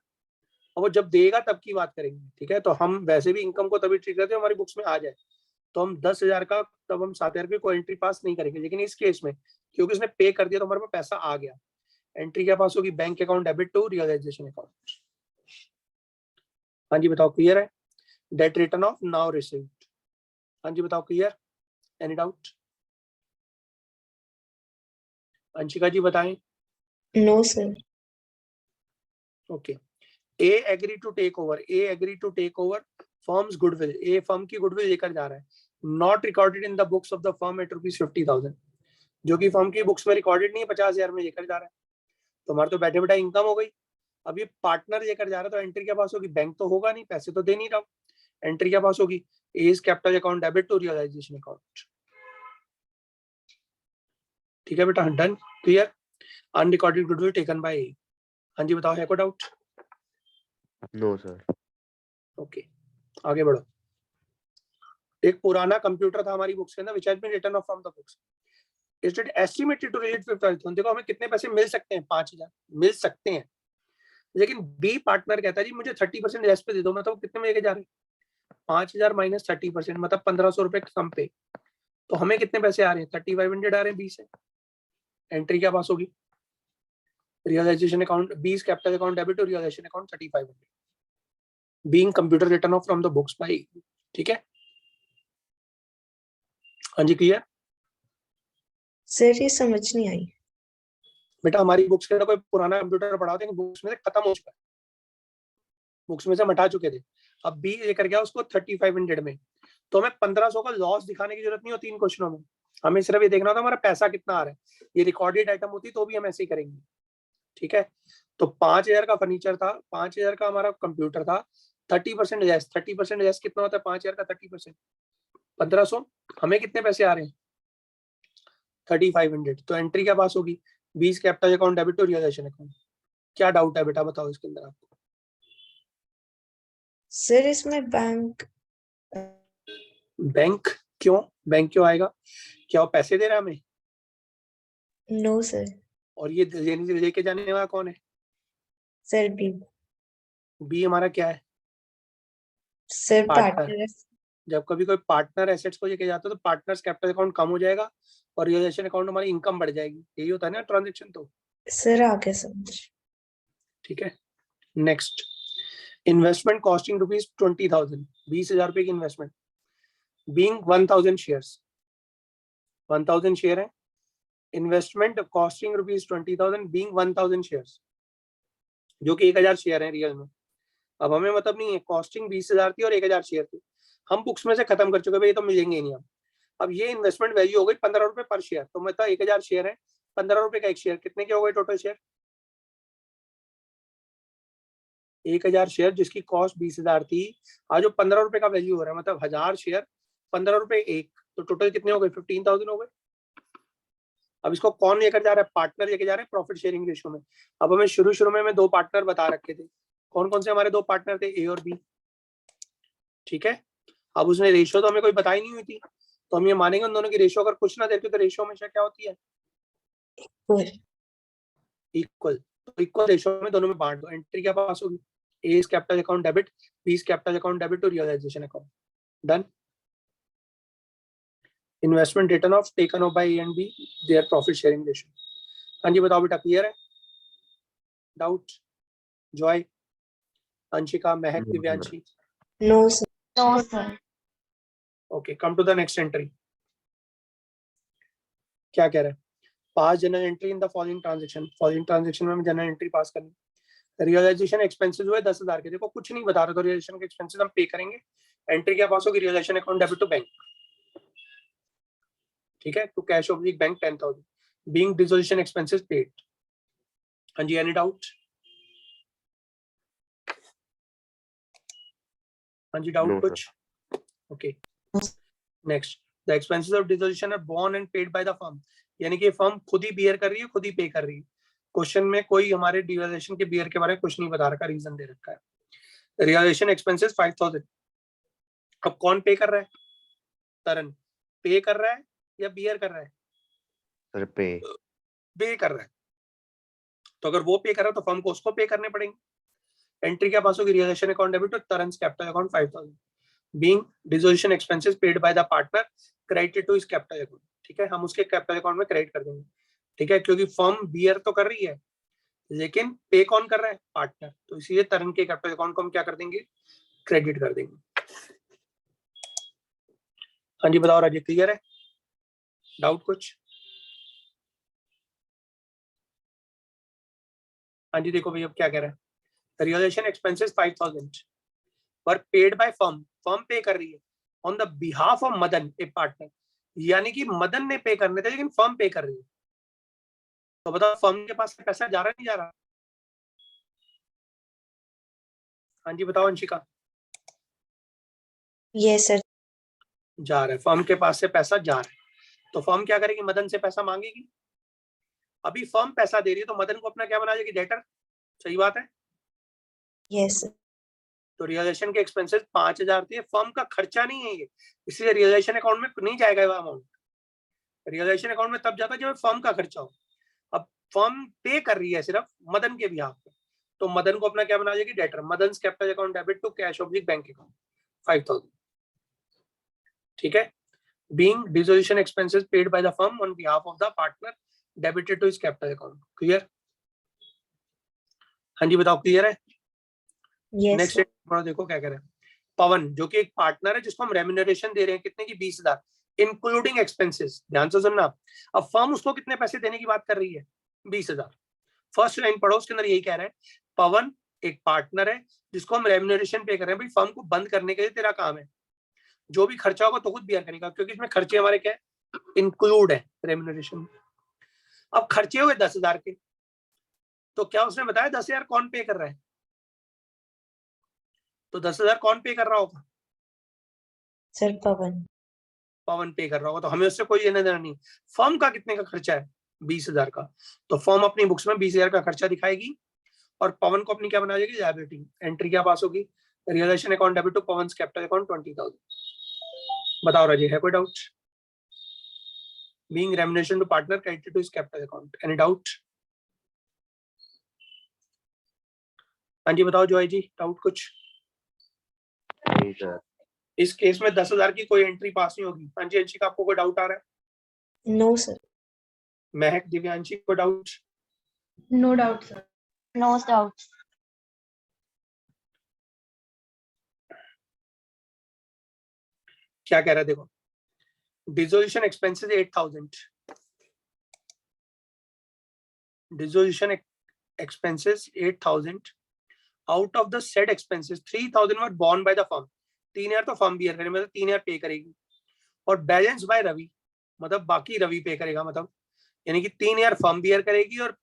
Speaker 1: और वो जब देगा तब की बात करेंगे। ठीक है, तो हम वैसे भी इनकम को तभी ट्रीट करते हैं हमारी बुक्स में आ जाए, तो हम 10,000 का, तब हम 7,000 की कोई एंट्री पास नहीं करेंगे। लेकिन इस केस में क्योंकि उसने पे कर दिया, तो हमारे पास पैसा आ गया, एंट्री क्या पास होगी? Bank account debit to realisation account. हाँ जी बताओ, क्लियर है? Debt return of now received. हाँ जी बताओ, clear? Any doubt? Anshika ji बताएं।
Speaker 3: No sir.
Speaker 1: Okay, A agree to take over, A agree to take over firms goodwill, A firm की गुडविल लेकर जा रहा है, not recorded in the books of the firm at ₹50,000, जो कि फर्म की बुक्स में रिकॉर्डेड नहीं है, 50,000 में लेकर जा रहा है, तो हमारे तो बैठे बैठे इनकम हो गई। अब ये पार्टनर लेकर जा रहा है, तो एंट्री क्या पास होगी? बैंक तो होगा नहीं, पैसे तो दे नहीं रहा, एंट्री क्या पास होगी? A's capital account debit to realisation account. ठीक है बेटा, done, clear? Unrecorded goodwill taken by A. हाँ जी बताओ, है कोई डाउट?
Speaker 2: No sir.
Speaker 1: ओके, आगे बढ़ो। एक पुराना कंप्यूटर था हमारी बुक्स के अंदर, which has been written off from the books, is it estimated to realise 5,000। देखो हमें कितने पैसे मिल सकते हैं? 5,000 मिल सकते हैं, लेकिन बी पार्टनर कहता है जी मुझे 30% लेस पे दे दो, मतलब कितने में लेके जा रहे हैं? 5,000 माइनस 30%, मतलब 1,500 रुपए कम पे, तो हमें कितने पैसे आ रहे हैं? 3,500 आ रहे हैं बी से। एंट्री क्या पास होगी? Realisation account, B capital account debit to realisation account 3,500, being computer written off from the books by. ठीक है, हाँ जी क्लियर।
Speaker 3: सर ये समझ नहीं आई।
Speaker 1: बेटा हमारी बुक्स के अंदर कोई पुराना कंप्यूटर पड़ा होता है, बुक्स में से खत्म हो चुका है, बुक्स में से हम हटा चुके थे, अब बी लेकर गया उसको 3500 में, तो हमें 1500 का लॉस दिखाने की जरूरत नहीं होती इन क्वेश्चनों में, हमें सिर्फ ये देखना होता है हमारा पैसा कितना आ रहा है। ये रिकॉर्डेड आइटम होती तो भी हम ऐसे ही करेंगे, ठीक है। तो 5000 का फर्नीचर था, 5000 का हमारा कंप्यूटर था, 30% लेस, 30% लेस कितना होता है 5000 का 30%, 1500, हमें कितने पैसे आ रहे हैं 3500, तो एंट्री क्या पास होगी 20 capital account debit to realisation account. क्या डाउट है बेटा बताओ इसके अंदर आपको।
Speaker 3: सर इसमें बैंक
Speaker 1: बैंक क्यों, बैंक क्यों आएगा, क्या वो पैसे दे रहा है हमें,
Speaker 3: नो सर।
Speaker 1: और ये लेके जाने वाला कौन है,
Speaker 3: सर बी।
Speaker 1: बी हमारा क्या है
Speaker 3: सर
Speaker 1: पार्टनर।
Speaker 3: पार्टनर।
Speaker 1: जब कभी कोई पार्टनर एसेट्स को लेके जाता है तो पार्टनर्स कैपिटल अकाउंट कम हो जाएगा और रियलाइजेशन अकाउंट हमारी इनकम बढ़ जाएगी, यही होता है ना ट्रांजेक्शन। तो
Speaker 3: सर आगे समझ।
Speaker 1: ठीक है नेक्स्ट, इन्वेस्टमेंट कॉस्टिंग रुपीज 20,000, 20,000 रुपए की इन्वेस्टमेंट, बीइंग 1000 शेयर्स, 1000 शेयर है, investment costing rupees 20,000 being 1000 shares, जो कि 1000 शेयर है रियल में। अब हमें मतलब नहीं है, कॉस्टिंग 20,000 थी और 1000 शेयर थी, हम बुक्स में से खत्म कर चुके, भाई ये तो मिलेंगे ही नहीं। अब ये इन्वेस्टमेंट वैल्यू हो गई 15 रुपए पर शेयर, तो मतलब 1000 शेयर है, 15 रुपए का एक शेयर, कितने के हो गए टोटल शेयर 1000 शेयर, जिसकी कॉस्ट 20,000 थी, आज जो 15 रुपए का वैल्यू हो रहा है, मतलब 1000 शेयर 15 रुपए एक, तो टोटल कितने हो गए 15,000 हो गए। अब इसको कौन लेकर जा रहा है, पार्टनर लेके जा रहे हैं प्रॉफिट शेयरिंग रेशियो में। अब हमें शुरू में हमें 2 पार्टनर बता रखे थे, कौन कौन से हमारे 2 पार्टनर थे, ए और बी, ठीक है। अब उसने रेशियो तो हमें कोई बताई नहीं हुई थी, तो हम ये मानेंगे उन दोनों की रेशियो अगर कुछ ना देते तो रेशियो हमेशा क्या होती है इक्वल, तो इक्वल रेशियो में दोनों में बांट दो, एंट्री क्या पास होगी, A is capital account debit, B is capital account debit to realisation account, done. Investment return of taken of by A and B, their profit sharing ratio. हाँ जी बताओ बेटा क्लियर है, doubt, Joy, Anshika, Mahak, Divyanshi,
Speaker 3: no sir.
Speaker 4: No, sir.
Speaker 1: Okay come to the next entry. क्या कह रहा है, pass general entry in the following transaction, following transaction में जनरल एंट्री पास करनी, रियलाइजेशन एक्सपेंसेस हुए 10,000 के, देखो कुछ नहीं बता रहा तो रियलाइजेशन के एक्सपेंसेस हम पे करेंगे, एंट्री क्या पास होगी realisation account debit to bank, ठीक है, to cash of the bank 10,000 being dissolution expenses paid. हाँ जी एनी डाउट, हाँ जी डाउट
Speaker 2: No,
Speaker 1: कुछ, okay next, the expenses of dissolution are borne and paid by the firm, यानी कि फर्म खुद ही बियर कर रही है, खुद ही पे कर रही है। क्वेश्चन में कोई हमारे डिसोल्यूशन के बियर के बारे में कुछ नहीं बता रखा, रीजन दे रखा है। रियलाइजेशन एक्सपेंसेस 5,000, अब कौन पे कर रहा है, तरन पे कर रहा है या बियर कर रहा है,
Speaker 2: sir, pay.
Speaker 1: पे कर रहा है, तो अगर वो पे कर रहा है तो फर्म को उसको पे करने पड़ेंगे। एंट्री क्या पास होगी रियलाइजेशन अकाउंट डेबिट टू तरन्स capital account 5,000 being dissolution expenses paid by the partner credited to his capital account, ठीक है, हम उसके कैपिटल अकाउंट में क्रेडिट कर देंगे, ठीक है, क्योंकि फर्म बियर तो कर रही है लेकिन पे कौन कर रहा है, पार्टनर, तो इसीलिए तरन के कैपिटल अकाउंट को हम क्या कर देंगे, क्रेडिट कर देंगे। हाँ जी बताओ राजे क्लियर है, डाउट कुछ। हाँ जी देखो भैया क्या कह रहा है, realization expenses 5,000 were paid by firm, firm pay कर रही है on the behalf of Madan a partner, यानी कि मदन ने पे करने थे लेकिन फर्म पे कर रही है, तो बताओ फर्म के पास पैसा जा रहा है नहीं जा रहा। हाँ जी बताओ अंशिका।
Speaker 3: Yes sir.
Speaker 1: जा रहा है, फर्म के पास से पैसा जा रहा है, तो फर्म क्या करेगी, मदन से पैसा मांगेगी। अभी फर्म पैसा दे रही है तो मदन को अपना क्या बना देगी, डेटर, सही बात है।
Speaker 3: Yes sir.
Speaker 1: तो रियलाइजेशन के एक्सपेंसेस 5,000 थे, फर्म का खर्चा नहीं है ये, इसलिए रियलाइजेशन अकाउंट में नहीं जाएगा वो अमाउंट, रियलाइजेशन अकाउंट में तब जाता है जब फर्म का खर्चा हो। अब फर्म पे कर रही है सिर्फ मदन के बिहाफ पे, तो मदन को अपना क्या बना देगी, debtor, Madan capital account debit to cash of the bank account 5,000, ठीक है, being dissolution expenses paid by the firm on behalf of the partner debited to his capital account, clear. हाँ जी बताओ क्लियर है।
Speaker 3: Yes
Speaker 1: next
Speaker 3: sir.
Speaker 1: देखो क्या कह रहे हैं, पवन जो कि एक पार्टनर है जिसको हम रेम्यूनरेशन दे रहे हैं कितने की, 20,000, इंक्लूडिंग एक्सपेंसेस। ध्यान से सुनना, अब फर्म उसको कितने पैसे देने की बात कर रही है? 20,000। फर्स्ट लाइन पढ़ो, उसके अंदर यही कह रहा है, पवन एक पार्टनर है जिसको हम रेम्यूनरेशन पे कर रहे हैं। भाई फर्म को बंद करने के लिए तेरा काम है, जो भी खर्चा होगा तो खुद बियर करेगा, क्योंकि इसमें खर्चे हमारे क्या है, इंक्लूड है रेम्यूनरेशन। अब खर्चे हुए 10,000 के, तो क्या उसने बताया 10,000 कौन पे कर रहा है? तो 10,000 कौन पे कर रहा होगा?
Speaker 3: सर पवन।
Speaker 1: पवन पे कर रहा होगा, तो हमें उससे कोई लेना देना नहीं। फर्म का कितने का खर्चा है? 20,000 का। तो फर्म अपनी बुक्स में 20,000 का खर्चा दिखाएगी और पवन को अपनी क्या बना देगी, लायबिलिटी। एंट्री क्या पास होगी? Realisation account debit to Pawan capital account 20,000। बताओ राजी, है कोई doubt? Being remuneration to partner credited to his capital account, any doubt? हाँ जी बताओ जॉय जी, डाउट कुछ?
Speaker 2: नहीं सर।
Speaker 1: इस केस में 10,000 की कोई एंट्री पास नहीं होगी। हाँ जी अंशिका, आपको कोई डाउट आ रहा है?
Speaker 3: No sir.
Speaker 1: महक, दिव्यांशी, को doubt?
Speaker 4: No doubt, sir.
Speaker 5: No doubts.
Speaker 1: क्या कह रहा है देखो, dissolution expenses 8,000, dissolution expenses 8,000, out of the said expenses 3,000 were borne by the firm। 3,000 तो फर्म बियर करेगी, मतलब 3,000 पे करेगी, और बैलेंस बाय रवि, मतलब बाकी रवि पे करेगा, मतलब यानी कि 3,000 फर्म बियर करेगी और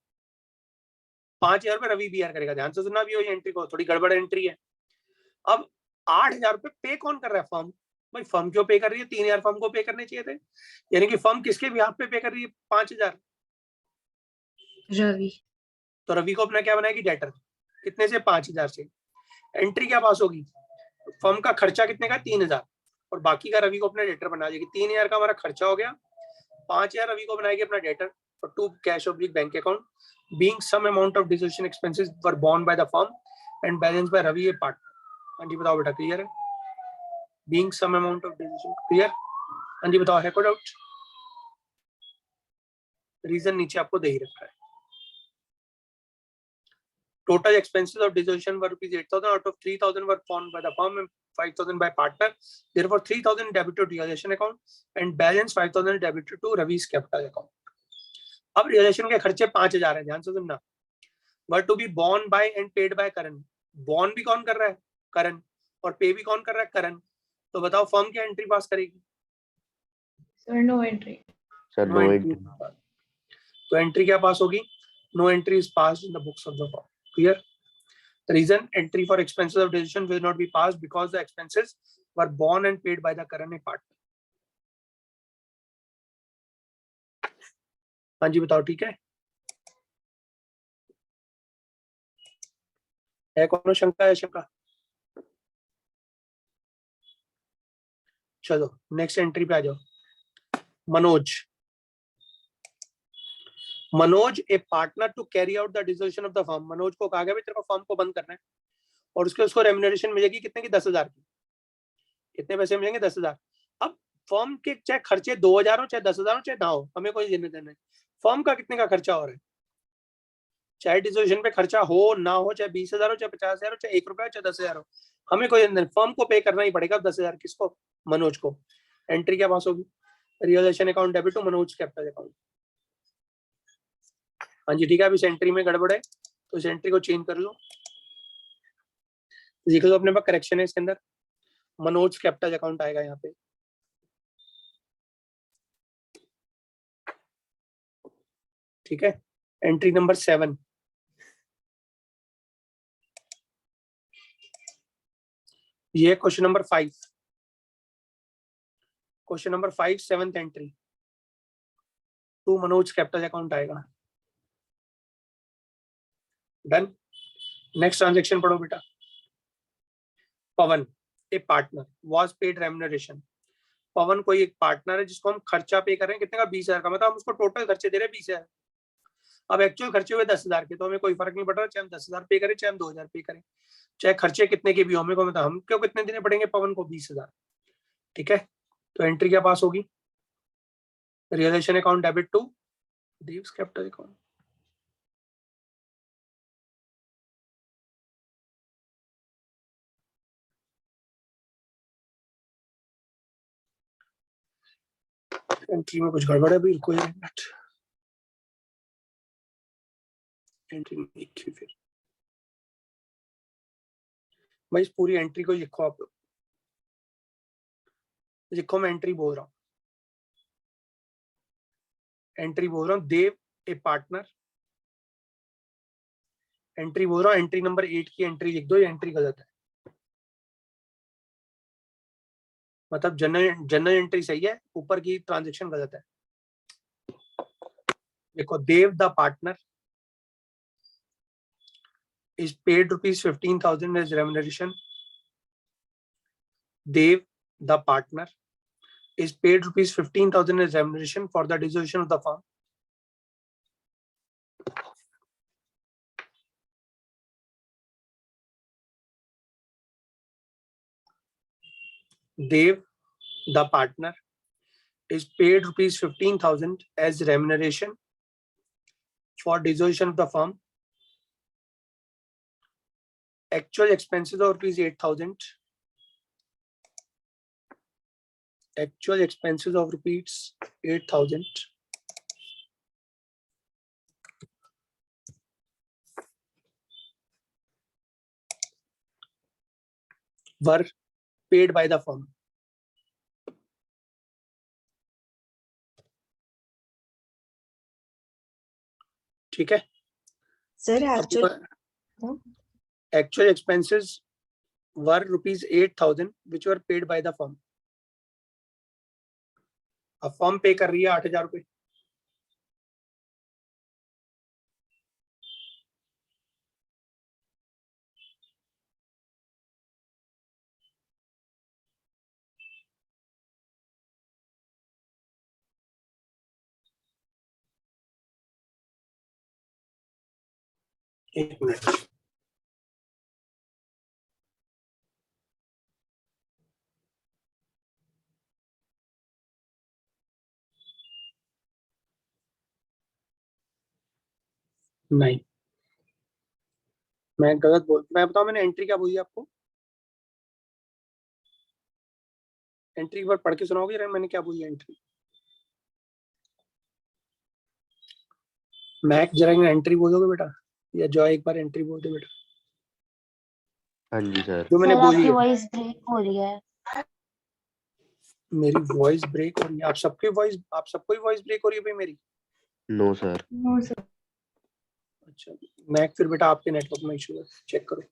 Speaker 1: 5,000 रुपए रवि बियर करेगा। ध्यान से सुनना भी हो एंट्री को, थोड़ी गड़बड़ एंट्री है। अब 8,000 रुपए पे कौन कर रहा है? फर्म। भाई फर्म क्यों पे कर रही है? 3,000 फर्म को पे करने चाहिए थे, यानी कि फर्म किसके बिहाफ पे कर रही है 5,000?
Speaker 3: रवि।
Speaker 1: तो रवि को अपना क्या बनाएगी, डेटर। कितने से? 5,000 से। एंट्री क्या पास होगी? फर्म का खर्चा कितने का? 3,000, और बाकी का रवि को अपना डेटर बना देगी। 3,000 का हमारा खर्चा हो गया, 5,000 रवि को बनाएगी अपना डेटर, और 2 cash oblique bank account. Being sum amount of dissolution expenses were borne by the firm and balance by Ravi a part. हाँ जी बताओ बेटा, क्लियर है? Being sum amount of dissolution, clear? हाँ जी बताओ, है कोई डाउट? रीजन नीचे आपको दे ही रखा है। Total expenses of dissolution were rupees 8,000, out of 3,000 were borne by the firm and 5,000 by partner. Therefore, 3,000 debited to realization account and balance 5,000 debited to Ravi's capital account. अब रियलाइजेशन के खर्चे 5,000 है, ध्यान से सुनना। Were to be borne by and paid by Karan। Born भी कौन कर रहा है? करण। और पे भी कौन कर रहा है? करण। तो बताओ फर्म क्या एंट्री पास करेगी?
Speaker 4: Sir, no entry.
Speaker 2: Sir
Speaker 1: no
Speaker 2: no
Speaker 1: entry. तो एंट्री क्या पास होगी? No entry is passed in the books of the firm. Clear? The reason entry for expenses of decision will not be passed because the expenses were borne and paid by the current partner। हाँ जी बताओ, ठीक है कौन शंका? है शंका? चलो नेक्स्ट एंट्री पे आ जाओ। Manoj, Manoj a partner to carry out the dissolution of the firm. Manoj को कहा गया भाई तेरे को फर्म को बंद करना है, और उसको रेम्यूनरेशन मिलेगी कितने की? 10,000 की। कितने पैसे मिलेंगे? 10,000। अब फर्म के चाहे खर्चे 2,000 हो, चाहे 10,000 हो, चाहे ना हो, हमें कोई लेने देना है। फर्म का कितने का खर्चा हो रहा है? चाहे डिसोल्यूशन पे खर्चा हो ना हो, चाहे 20,000 हो, चाहे 50,000 हो, चाहे 1 रुपया हो, चाहे 10,000 हो, हमें कोई लेने देना। फर्म को पे करना ही पड़ेगा 10,000। किसको? मनोज को। एंट्री क्या पास होगी? Realisation account debit to Manoj capital account. हाँ जी ठीक है। अब इस एंट्री में गड़बड़ है, तो इस एंट्री को चेंज कर लो, लिख लो अपने पास, करेक्शन है इसके अंदर। मनोज कैपिटल अकाउंट आएगा यहाँ पे। ठीक है, एंट्री नंबर 7। ये question number 5, question number 5 7th entry to Manoj capital account आएगा। डन। नेक्स्ट ट्रांजेक्शन पढ़ो बेटा। Pawan a partner was paid remuneration. Pawan कोई एक पार्टनर है जिसको हम खर्चा पे कर रहे हैं, कितने का? 20,000 का। मतलब हम उसको टोटल खर्चे दे रहे हैं 20,000। अब एक्चुअल खर्चे हुए 10,000 के, तो हमें कोई फर्क नहीं पड़ रहा चाहे हम 10,000 पे करें, चाहे हम 2,000 पे करें, चाहे खर्चे कितने के भी हो, हमें को मतलब हम क्यों कितने देने पड़ेंगे पवन को? 20,000। ठीक है, तो एंट्री क्या पास होगी? Realisation account debit to Dev's capital account. Entry में कुछ गड़बड़ है भी, कोई मिनट, एंट्री में लिखी फिर भाई, इस पूरी एंट्री को लिखो आप लोग, लिखो, मैं एंट्री बोल रहा हूँ, एंट्री बोल रहा हूँ, देव ए पार्टनर, एंट्री बोल रहा हूँ, एंट्री नंबर 8 की एंट्री लिख दो, ये एंट्री गलत है, मतलब जनरल एंट्री सही है, ऊपर की ट्रांजैक्शन गलत है। देखो, Dev the partner is paid rupees 15,000 as remuneration. Dev, the partner, is paid rupees 15,000 as remuneration for the dissolution of the firm. Dev, the partner, is paid rupees 15,000 as remuneration for dissolution of the firm. Actual expenses of rupees 8,000. Actual expenses of rupees 8,000 were paid by the firm. ठीक है,
Speaker 3: sir actual
Speaker 1: actual expenses were rupees 8,000 which were paid by the firm. अब फर्म पे कर रही है 8,000 रुपए, एक मिनट, नहीं, मैं गलत बोल, मैं बताऊं मैंने एंट्री क्या बोली आपको, एंट्री एक बार पढ़ के सुनाओगे जरा, मैंने क्या बोली एंट्री, मैक जरा एंट्री बोलोगे बेटा, या जॉय एक बार एंट्री बोल दे बेटा,
Speaker 2: हाँ जी सर।
Speaker 1: जो मैंने
Speaker 5: सर
Speaker 1: बोली
Speaker 5: आपकी
Speaker 1: है।
Speaker 5: वॉइस ब्रेक हो रही है।
Speaker 1: मेरी वॉइस ब्रेक हो रही है, आप सबकी वॉइस, आप सबको ही वॉइस ब्रेक हो रही है भाई मेरी।
Speaker 2: No sir.
Speaker 4: No, sir.
Speaker 1: अच्छा, मैक फिर बेटा आपके नेटवर्क में इशू है, चेक करो।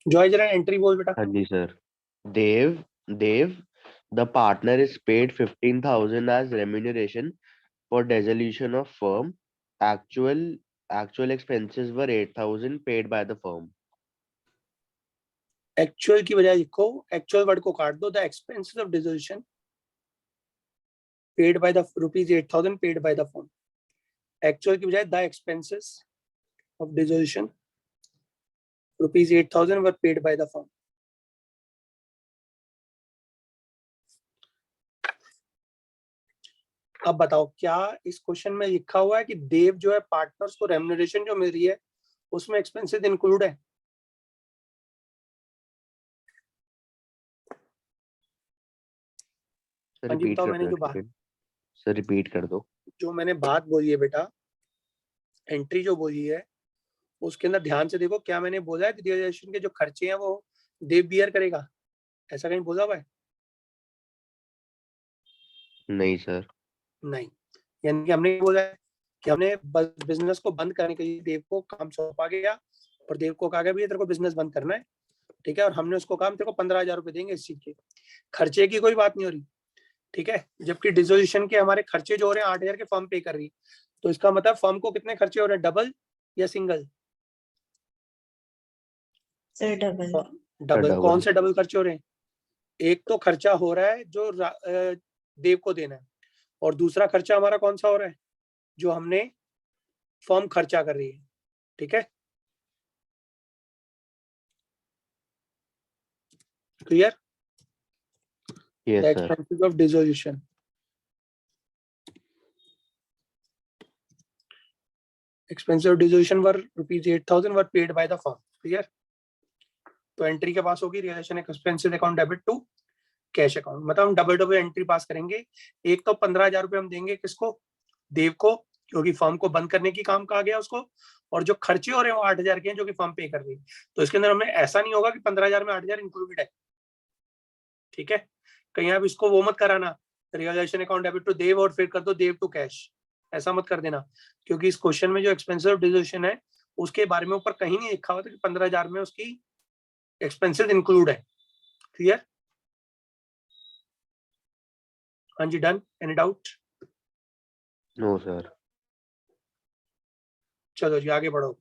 Speaker 1: जॉय जरा एंट्री बोल बेटा।
Speaker 2: हाँ जी सर। Dev the partner is paid 15,000 as remuneration for dissolution of firm. Actual expenses were 8,000 paid by the firm.
Speaker 1: Actual की बजाय लिखो, एक्चुअल वर्ड को काट दो, the expenses of dissolution paid by the rupees 8,000 paid by the firm. Actual की बजाय the expenses of dissolution rupees 8,000 were paid by the firm. अब बताओ, क्या इस क्वेश्चन में लिखा हुआ है कि देव जो है पार्टनर्स को रेम्यूनरेशन जो मिल रही है उसमें एक्सपेंसेस इंक्लूड है?
Speaker 2: सर
Speaker 1: हाँ जी,
Speaker 2: रिपीट
Speaker 1: बताओ,
Speaker 2: कर
Speaker 1: मैंने
Speaker 2: दो
Speaker 1: जो
Speaker 2: एक
Speaker 1: बात,
Speaker 2: सेकंड। सर रिपीट कर दो।
Speaker 1: जो मैंने बात बोली है बेटा, एंट्री जो बोली है उसके अंदर ध्यान से देखो, क्या मैंने बोला है कि रियलाइजेशन के जो खर्चे हैं वो देव बियर करेगा, ऐसा कहीं बोला हुआ है?
Speaker 2: नहीं सर।
Speaker 1: नहीं, यानी कि हमने बोला है कि हमने बिजनेस को बंद करने के लिए देव को काम सौंपा गया और देव को कहा गया भैया तेरे को बिजनेस बंद करना है, ठीक है, और हमने उसको काम तेरे को 15,000 रुपए देंगे इस चीज के, खर्चे की कोई बात नहीं हो रही, ठीक है, जबकि डिसोल्यूशन के हमारे खर्चे जो हो रहे हैं 8,000 के फर्म पे कर रही है, तो इसका मतलब फर्म को कितने खर्चे हो रहे हैं, डबल या सिंगल?
Speaker 3: Sir double.
Speaker 1: डबल। कौन
Speaker 2: डबल।
Speaker 1: से डबल खर्चे हो रहे हैं? एक तो खर्चा हो रहा है जो देव को देना है, और दूसरा खर्चा हमारा कौन सा हो रहा है, जो हमने फर्म खर्चा कर रही है, ठीक है, clear?
Speaker 2: Yes
Speaker 1: The
Speaker 2: sir.
Speaker 1: expenses of dissolution. Expenses of dissolution were rupees 8,000 were paid by the firm. Clear? तो एंट्री के पास होगी realization expenses account debit to cash account. मतलब हम डबल डबल एंट्री पास करेंगे। एक तो 15,000 रुपये हम देंगे किसको, देव को, क्योंकि फर्म को बंद करने की काम कहा गया उसको, और जो खर्चे हो रहे हैं वो 8,000 के हैं जो कि फर्म पे कर रही है। तो इसके अंदर हमें ऐसा नहीं होगा कि 15,000 में 8,000 इंक्लूडेड है, ठीक है। कहीं आप इसको वो मत कराना, रियलाइजेशन अकाउंट डेबिट टू देव और फिर कर दो देव टू कैश, ऐसा मत कर देना, क्योंकि इस क्वेश्चन में जो एक्सपेंसिव डिस्पोजिशन है उसके बारे में ऊपर कहीं नहीं लिखा हुआ था कि 15,000 में उसकी एक्सपेंसेस इंक्लूड है। क्लियर? हाँ जी, done. Any doubt?
Speaker 2: No sir.
Speaker 1: चलो जी आगे बढ़ो।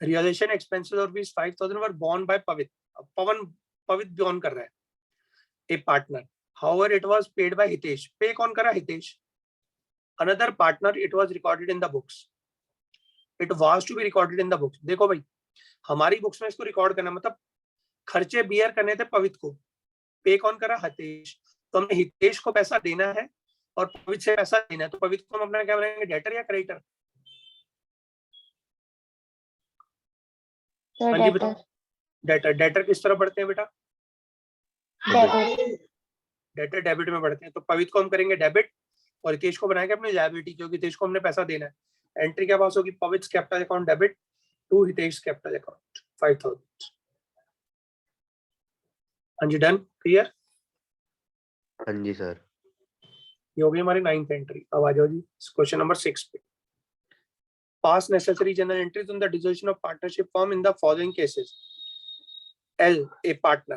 Speaker 1: रियलाइजेशन एक्सपेंसेस और rupees 5,000 were borne by Pavit. Pavit borne कर रहा है, a partner. However it was paid by Hitesh. Pay कौन करा? Hitesh. Another partner, it was recorded in the books. It was to be recorded in the books. देखो भाई, हमारी बुक्स में इसको रिकॉर्ड करना, मतलब खर्चे बियर करने थे पवित को, पे कौन करा? हितेश। तो हमें हितेश को पैसा देना है और पवित से पैसा लेना है, तो पवित को हम अपना क्या बनाएंगे, डेटर या क्रेडिटर? हाँ जी बताओ। डेटर। डेटर किस तरह बढ़ते हैं बेटा? डेटर डेबिट में बढ़ते हैं। तो पवित को हम करेंगे डेबिट और हितेश को बनाएंगे अपनी लायबिलिटी, क्योंकि हितेश को हमने पैसा देना है। एंट्री क्या पास होगी? Pavit capital account debit to Hitesh capital account 5,000। हाँ जी, डन। क्लियर?
Speaker 2: हाँ जी सर।
Speaker 1: ये हो गई हमारी 9th एंट्री। अब आ जाओ जी क्वेश्चन नंबर 6 पे। पास necessary general entries on the dissolution of partnership form in the following cases. L, a partner,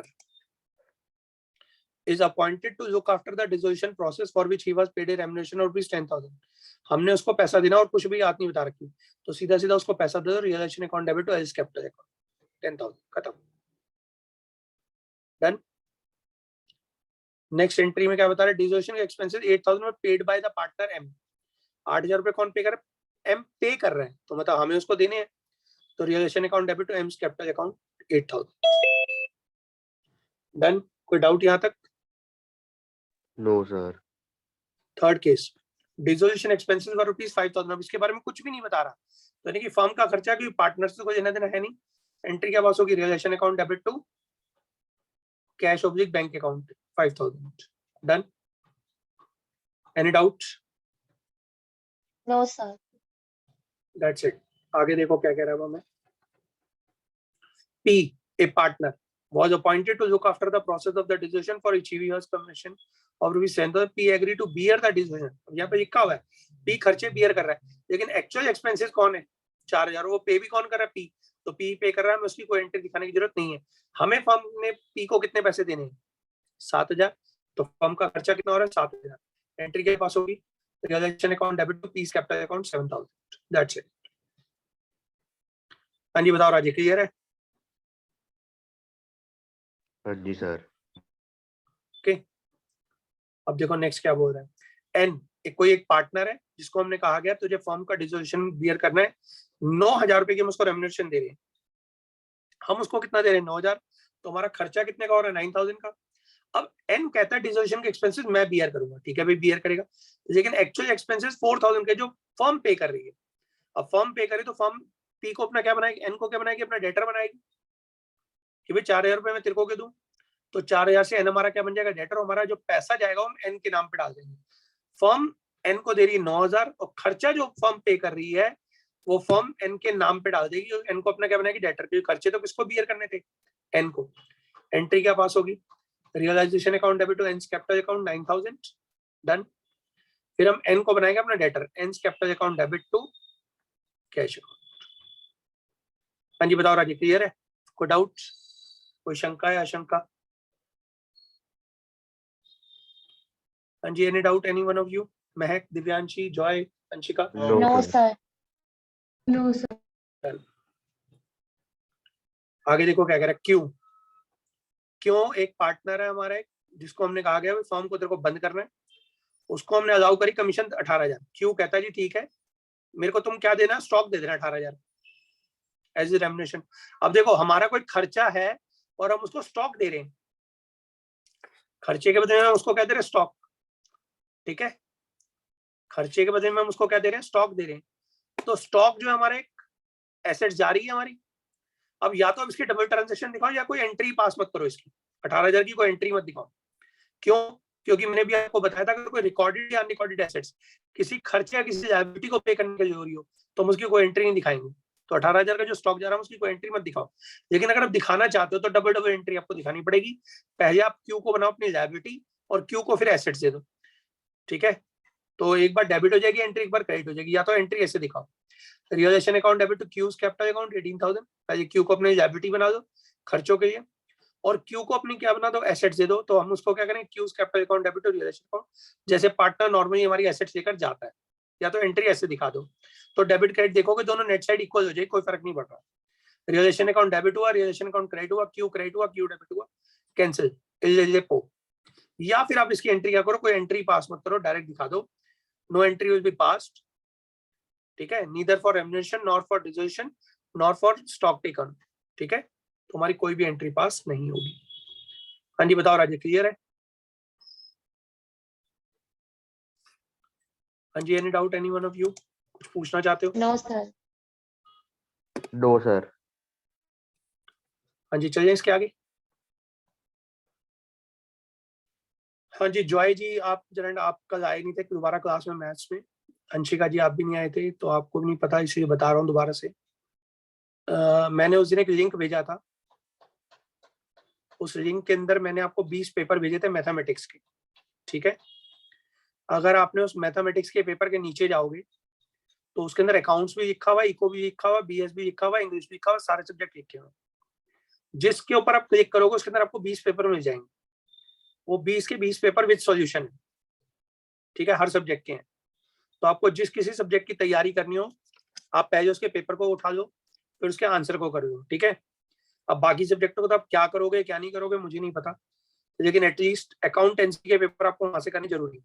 Speaker 1: is appointed to look after the dissolution process for which he was paid a remuneration of ₹10,000। हमने उसको पैसा देना और कुछ भी बात नहीं बता रखी, तो सीधा सीधा उसको पैसा दे दो, realization account debit to L's capital account 10,000, खत्म। डन। नेक्स्ट एंट्री में क्या बता रहे हैं? डिसोल्यूशन के एक्सपेंसेस 8,000 में paid by the partner M। 8,000 रुपए कौन पे कर रहा है? M पे कर रहा है, तो मतलब हमें उसको देने हैं, तो realization account debit to M's capital account 8,000। Done. कोई डाउट यहाँ तक?
Speaker 2: No sir.
Speaker 1: Third case, dissolution expenses for ₹5,000। अब इसके बारे में कुछ भी नहीं बता रहा, तो यानी कि फर्म का खर्चा, क्योंकि पार्टनर्स को लेना देना है नहीं। एंट्री क्या पास होगी? Realisation account debit to cash oblique bank account 5,000। Done. Any doubt?
Speaker 3: No sir.
Speaker 1: That's it. आगे देखो क्या कह रहा है हमें। P, a partner, was appointed to look after the process of the dissolution for achieving his commission of ₹7,000। P agreed to bear the dissolution। यहाँ पे लिखा हुआ है P खर्चे बियर कर रहा है, लेकिन एक्चुअल एक्सपेंसेस कौन है? 4,000। वो पे भी कौन कर रहा है? P। तो P पे कर रहा है, उसकी कोई एंट्री दिखाने की जरूरत नहीं है। हमें फर्म ने P को कितने पैसे देने हैं? 7,000। तो फर्म का खर्चा कितना हो रहा है? 7,000। एंट्री के पास होगी realisation account debit to P's capital account 7,000। That's it. हाँ जी बताओ राजी, क्लियर है?
Speaker 2: हाँ जी सर।
Speaker 1: ओके। अब देखो नेक्स्ट क्या बोल रहा है। एन, कोई एक पार्टनर है जिसको हमने कहा गया तुझे फर्म का डिसोल्यूशन बियर करना है, 9,000 रुपए की हम उसको रेम्युनरेशन दे रहे हैं। हम उसको कितना दे रहे हैं? 9,000। तो हमारा खर्चा कितने का हो रहा है? 9,000 का। अब एन कहता है डिसोल्यूशन के एक्सपेंसेस मैं बियर करूंगा, ठीक है भाई, बियर करेगा, लेकिन एक्चुअल एक्सपेंसेस 4,000 के जो फर्म पे कर रही है। अब फर्म पे करे तो फर्म पी को अपना क्या बनाएगी? एन को क्या बनाएगी? अपना डेटर बनाएगी कि भाई 4,000 रुपए मैं तेरे को दूं, तो 4,000 से एन हमारा क्या बन जाएगा? डेटर। हमारा जो पैसा जाएगा हम एन के नाम पे डाल देंगे। फर्म एन को दे रही है 9,000 और खर्चा जो फर्म पे कर रही है वो फर्म एन के नाम पे डाल देगी, और एन को अपना क्या बनाएगी? डेटर। क्योंकि खर्चे तो किसको बियर करने थे? एन को। एंट्री क्या पास होगी? Realisation account debit to N's capital account 9,000। Done. फिर हम एन को बनाएंगे अपना debtor, N's capital account debit to cash account. हाँ जी बताओ राजी, क्लियर है? कोई डाउट, कोई शंका या आशंका? हाँ जी, any doubt any one of you? Mahak, Divyanshi, Joy, Anshika?
Speaker 2: No sir.
Speaker 4: No, sir.
Speaker 1: आगे देखो क्या कह रहा है। क्यों एक पार्टनर है हमारा एक, जिसको हमने कहा गया फर्म को तेरे को बंद करना है, उसको हमने अलाउ करी कमीशन 18,000। क्यों कहता है जी ठीक है, मेरे को तुम क्या देना? स्टॉक दे देना 18,000 एज ए रेम्युनरेशन। अब देखो हमारा कोई खर्चा है और हम उसको स्टॉक दे रहे हैं, खर्चे के बदले में हम उसको क्या दे रहे हैं? स्टॉक। ठीक है, खर्चे के बदले में हम उसको क्या दे रहे हैं? स्टॉक दे रहे हैं। तो स्टॉक जो हमारे एक एसेट जारी है हमारी, अब या तो अब इसकी डबल ट्रांजेक्शन दिखाओ या कोई एंट्री पास मत करो इसकी, 18,000 की कोई एंट्री मत दिखाओ। क्यों? क्योंकि मैंने भी आपको बताया था कि कोई रिकॉर्डेड या अनरिकॉर्डेड एसेट्स किसी खर्चे या किसी लायबिलिटी को पे करने की जरूरी हो तो हम उसकी कोई एंट्री नहीं दिखाएंगे। तो 18,000 का जो स्टॉक जा रहा है उसकी कोई एंट्री मत दिखाओ। लेकिन अगर आप दिखाना चाहते हो तो डबल डबल एंट्री आपको दिखानी पड़ेगी। पहले आप क्यू को बनाओ अपनी लायबिलिटी और क्यू को फिर एसेट्स दे दो, ठीक है। तो एक बार डेबिट हो जाएगी एंट्री, एक बार क्रेडिट हो जाएगी। या तो एंट्री ऐसे दिखाओ, realization account debit to Q's capital account 18,000, पहले क्यू को अपनी लायबिलिटी बना दो खर्चों के लिए, और क्यू को अपनी क्या बना दो, एसेट्स दे दो। तो हम उसको क्या करें, Q's capital account debit to realisation account, जैसे पार्टनर नॉर्मली हमारी एसेट्स लेकर जाता है। या तो एंट्री ऐसे दिखा दो, तो डेबिट क्रेडिट देखोगे दोनों नेट साइड इक्वल हो जाएगी, कोई फर्क नहीं पड़ रहा। रियलाइजेशन अकाउंट डेबिट हुआ, रियलाइजेशन अकाउंट क्रेडिट हुआ, क्यू क्रेडिट हुआ, क्यू डेबिट हुआ, कैंसिल एलिजिबल। या फिर आप इसकी एंट्री क्या करो, कोई एंट्री पास मत करो, डायरेक्ट दिखा दो, no entry will be passed, ठीक है, neither for remuneration nor for dissolution nor for stock taken, ठीक है। तो हमारी कोई भी एंट्री पास नहीं होगी। हाँ जी बताओ राजे, क्लियर है? हाँ जी, any doubt, any one of you कुछ पूछना चाहते हो?
Speaker 3: No, sir.
Speaker 2: No, sir.
Speaker 1: हाँ जी चलिए इसके आगे। हाँ जी जॉय जी, आप जरा आप कल आए नहीं थे दोबारा क्लास में मैथ्स में। अंशिका जी आप भी नहीं आए थे, तो आपको भी नहीं पता, इसलिए बता रहा हूँ दोबारा से। मैंने उस दिन एक लिंक भेजा था, उस लिंक के अंदर मैंने आपको 20 पेपर भेजे थे मैथमेटिक्स के, ठीक है। अगर आपने उस मैथमेटिक्स के पेपर के नीचे जाओगे तो उसके अंदर अकाउंट्स भी लिखा हुआ, इको भी लिखा हुआ, बीएस भी लिखा हुआ, इंग्लिश भी लिखा हुआ, सारे सब्जेक्ट लिखे हुए। जिसके ऊपर आप क्लिक करोगे उसके अंदर आपको 20 पेपर मिल जाएंगे। वो 20 के 20 पेपर विद सॉल्यूशन है, ठीक है, हर सब्जेक्ट के हैं। तो आपको जिस किसी सब्जेक्ट की तैयारी करनी हो, आप पहले उसके पेपर को उठा लो, फिर उसके आंसर को कर लो, ठीक है। अब बाकी सब्जेक्टों को तो आप क्या करोगे क्या नहीं करोगे मुझे नहीं पता, लेकिन एटलीस्ट अकाउंटेंसी के पेपर आपको वहां से करने जरूरी है,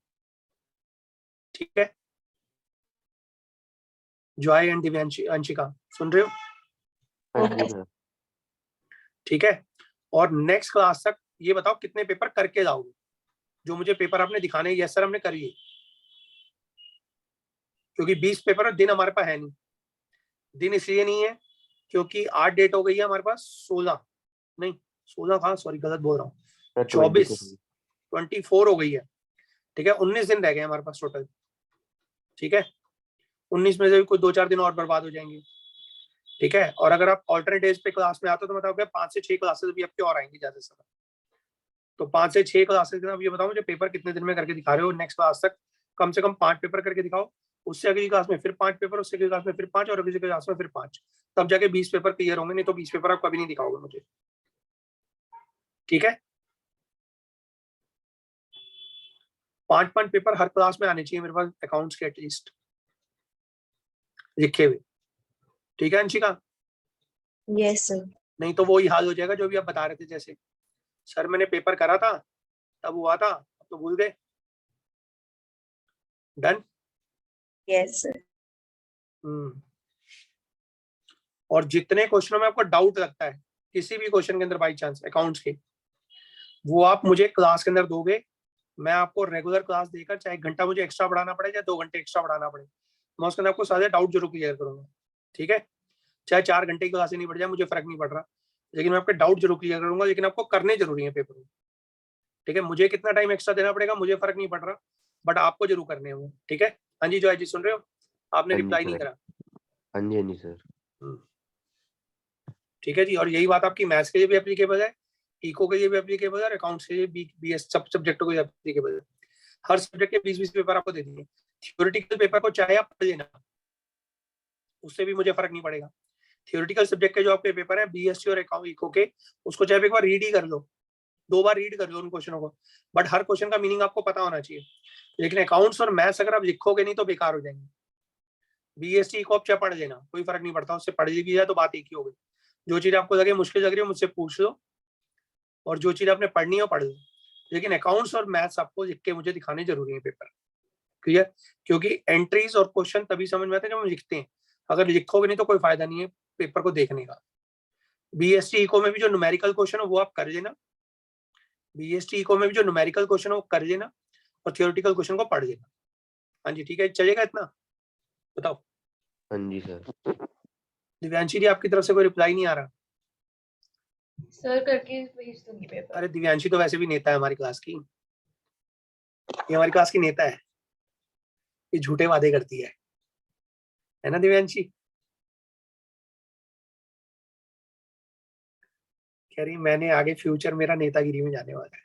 Speaker 1: ठीक है। जॉय एंड दिव्यांशी, अंशिका सुन रहे हो?
Speaker 2: हाँ जी सर।
Speaker 1: ठीक है। और नेक्स्ट क्लास तक ये बताओ कितने पेपर करके जाओगे, जो मुझे पेपर आपने दिखाने, यस सर हमने करिए, क्योंकि 20 पेपर दिन हमारे पास है नहीं। दिन इसलिए नहीं है क्योंकि 8 डेट हो गई है हमारे पास, 16 नहीं 16 कहाँ, सॉरी गलत बोल रहा हूँ, 24 हो गई है, ठीक है। 19 दिन रह गए हमारे पास टोटल, ठीक है। 19 में से भी कोई 2-4 दिन और बर्बाद हो जाएंगे, ठीक है। और अगर आप ऑल्टरनेट डेज पे क्लास में आते हो तो मतलब 5 से 6 क्लासेस भी आपके और आएंगी ज्यादा से ज्यादा। तो 5 से 6 क्लासेस के, अब ये बताओ मुझे पेपर कितने दिन में करके दिखा रहे हो? नेक्स्ट क्लास तक कम से कम 5 पेपर करके दिखाओ, उससे अगली क्लास में फिर 5 पेपर, उससे अगली क्लास में फिर 5, और अगली क्लास में फिर 5, तब जाके 20 पेपर क्लियर होंगे, नहीं तो 20 पेपर आप कभी नहीं दिखाओगे मुझे, ठीक है। 5-5 पेपर हर क्लास में आने चाहिए मेरे पास अकाउंट्स के एटलीस्ट लिखे हुए, ठीक है अंशिका?
Speaker 3: Yes, sir.
Speaker 1: नहीं तो वही हाल हो जाएगा जो भी आप बता रहे थे, जैसे सर मैंने पेपर करा था तब हुआ था, अब तो भूल गए। डन?
Speaker 3: Yes, sir.
Speaker 1: और जितने क्वेश्चनों में आपको डाउट लगता है किसी भी क्वेश्चन के अंदर बाई चांस अकाउंट्स के, वो आप मुझे क्लास के अंदर दोगे। मैं आपको रेगुलर क्लास देकर, चाहे 1 घंटा मुझे एक्स्ट्रा पढ़ाना पड़े या 2 घंटे एक्स्ट्रा पढ़ाना पड़े, मैं उसके अंदर आपको सारे डाउट जरूर क्लियर करूंगा, ठीक है। चाहे 4 घंटे की क्लास नहीं पड़ जाए, मुझे फर्क नहीं पड़ रहा, लेकिन मैं आपके डाउट जरूर क्लियर करूंगा। लेकिन आपको करने जरूरी है पेपर, ठीक है। मुझे कितना टाइम एक्स्ट्रा देना पड़ेगा मुझे फर्क नहीं पड़ रहा, बट आपको जरूर करने हैं वो, ठीक है। हाँ जी जॉय जी सुन रहे हो? आपने रिप्लाई नहीं करा।
Speaker 2: हाँ जी सर।
Speaker 1: ठीक है जी। और यही बात आपकी मैथ्स के लिए भी एप्लीकेबल है, इको के लिए भी एप्लीकेबल है, और अकाउंट्स के लिए बीएस सब सब्जेक्टों के लिए एप्लीकेबल है। हर सब्जेक्ट के 20-20 पेपर आपको दे दिए। थ्योरेटिकल पेपर को चाहे आप पढ़ लेना, उससे भी मुझे फर्क नहीं पड़ेगा। थ्योरेटिकल सब्जेक्ट के जो आपके पेपर है बीएससी और इको के, उसको चाहे एक बार रीड ही कर लो, 2 बार रीड कर लो उन क्वेश्चनों को, बट हर क्वेश्चन का मीनिंग आपको पता होना चाहिए। लेकिन अकाउंट्स और मैथ्स अगर आप लिखोगे नहीं तो बेकार हो जाएंगे। बीएससी को आप चाहे पढ़ लेना, कोई फर्क नहीं पड़ता, उससे पढ़ ली भी है तो बात एक ही हो गई। जो चीज आपको लगे मुश्किल लग रही है मुझसे पूछ लो, और जो चीज आपने पढ़नी है पढ़ लो, लेकिन अकाउंट्स और मैथ्स आपको लिख के मुझे दिखाने जरूरी है पेपर, क्लियर? क्योंकि एंट्रीज और क्वेश्चन तभी समझ में आते हैं जब हम लिखते हैं, अगर लिखोगे नहीं तो कोई फायदा नहीं है पेपर को देखने का। बीएसटी इको में भी जो न्यूमेरिकल क्वेश्चन है वो आप कर लेना, बीएसटी इको में भी जो न्यूमेरिकल क्वेश्चन है वो कर लेना, और थियोरेटिकल क्वेश्चन को पढ़ लेना। हाँ जी ठीक है, चलेगा इतना? बताओ।
Speaker 2: हाँ जी सर।
Speaker 1: दिव्यांशी जी आपकी तरफ से कोई रिप्लाई नहीं आ रहा?
Speaker 4: सर करके भेज दूंगी पेपर।
Speaker 1: अरे दिव्यांशी तो वैसे भी नेता है हमारी क्लास की, ये हमारी क्लास की नेता है, ये झूठे वादे करती है ना दिव्यांशी? कह रही मैंने आगे फ्यूचर मेरा नेतागिरी में जाने वाला है,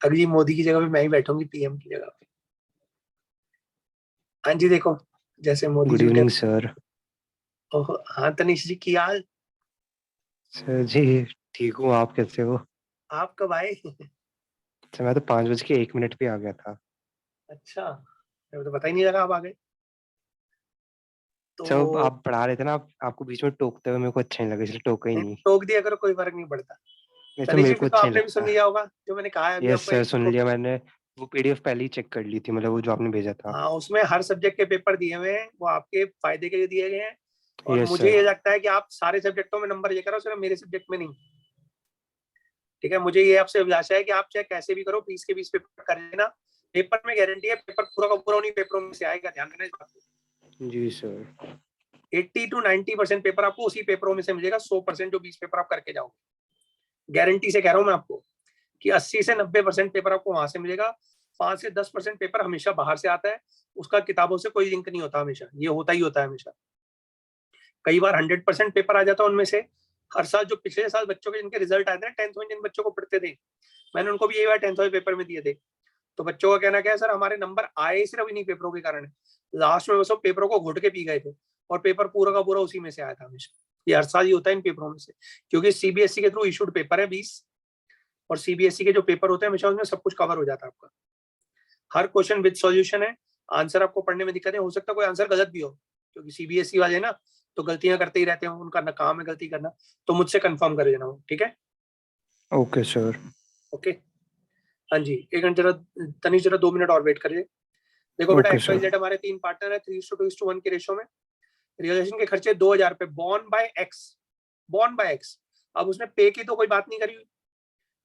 Speaker 1: अगली मोदी की जगह पे मैं ही बैठूंगी पीएम की जगह पे। हाँ जी देखो, जैसे मोदी
Speaker 5: गुड
Speaker 1: जी
Speaker 5: इवनिंग सर।
Speaker 1: ओह हाँ तनिष जी की हाल?
Speaker 5: सर जी ठीक हूँ, आप कैसे हो?
Speaker 1: आप कब आए?
Speaker 5: सर मैं तो 5:01 पे आ गया था।
Speaker 1: अच्छा, मेरे को तो पता ही नहीं लगा आप आ गए।
Speaker 5: सर
Speaker 1: तो
Speaker 5: आप पढ़ा रहे थे ना, आपको बीच में टोकते हुए मेरे को अच्छा नहीं लगा, इसलिए टोका ही नहीं।
Speaker 1: टोक दिया करो, कोई फर्क नहीं पड़ता।
Speaker 5: नहीं सर
Speaker 1: तनिष जी
Speaker 5: मेरे को
Speaker 1: फिर तो
Speaker 5: अच्छा नहीं
Speaker 1: आपने भी सुन
Speaker 5: लगता।
Speaker 1: लिया होगा जो मैंने कहा है अभी
Speaker 5: यस
Speaker 1: आपको
Speaker 5: सर,
Speaker 1: एंट्री
Speaker 5: सुन
Speaker 1: को।
Speaker 5: लिया मैंने। वो पीडीएफ पहले ही चेक कर ली थी, मतलब वो जो आपने भेजा था।
Speaker 1: हाँ उसमें हर सब्जेक्ट के पेपर दिए हुए हैं, वो आपके फायदे के लिए दिए गए हैं। और
Speaker 5: यस
Speaker 1: मुझे
Speaker 5: सर।
Speaker 1: ये लगता है कि आप सारे सब्जेक्टों में नंबर लेकर आओ, सिर्फ मेरे सब्जेक्ट में नहीं। ठीक है, मुझे ये आपसे अभिलाषा है कि आप चाहे कैसे भी करो 20 के 20 पेपर कर लेना। पेपर में गारंटी है, पेपर पूरा का पूरा उन्हीं पेपरों में से आएगा, ध्यान रखना इस बात को।
Speaker 5: जी सर।
Speaker 1: 80 to 90% पेपर आपको उसी पेपरों में से मिलेगा, 100% जो 20 पेपर आप करके जाओगे। गारंटी से कह रहा हूं मैं आपको कि 80 से 90% पेपर आपको वहां से मिलेगा। 5 से 10% पेपर हमेशा बाहर से आता है, उसका किताबों से कोई लिंक नहीं होता, हमेशा ये होता ही होता है हमेशा। कई बार 100% पेपर आ जाता है उनमें से। हर साल जो पिछले साल बच्चों के जिनके रिजल्ट आए थे ना 10th में, जिन बच्चों को पढ़ते थे, मैंने उनको भी यही बार 10th वाले पेपर में दिए थे। तो बच्चों का कहना क्या है, सर हमारे नंबर आए सिर्फ इन्हीं पेपरों के कारण, लास्ट में वो सब पेपरों को घुट के पी गए थे और पेपर पूरा का पूरा उसी में से आया था हमेशा। ये हर साल ही होता है इन पेपरों में से, क्योंकि सीबीएसई के थ्रू इशूड पेपर है 20, और सीबीएसई के जो पेपर होते हैं हमेशा उसमें सब कुछ कवर हो जाता है आपका। हर क्वेश्चन विद सॉल्यूशन है, आंसर आपको पढ़ने में दिक्कत है, हो सकता है कोई आंसर गलत भी हो, क्योंकि सीबीएसई वाले ना तो गलतियां करते ही रहते हैं, उनका ना काम है गलती करना। तो मुझसे कंफर्म कर देना वो, ठीक है?
Speaker 5: Okay sir.
Speaker 1: ओके हाँ जी, एक घंटे जरा तनिष जरा 2 मिनट और वेट करिए। देखो बेटा,
Speaker 5: ओके
Speaker 1: XYZ
Speaker 5: सर।
Speaker 1: हमारे 3 पार्टनर है, 3:2:1 के रेशो में। रियलाइजेशन के खर्चे 2000 रुपए, borne by X, borne by X. अब उसने पे की तो कोई बात नहीं करी हुई,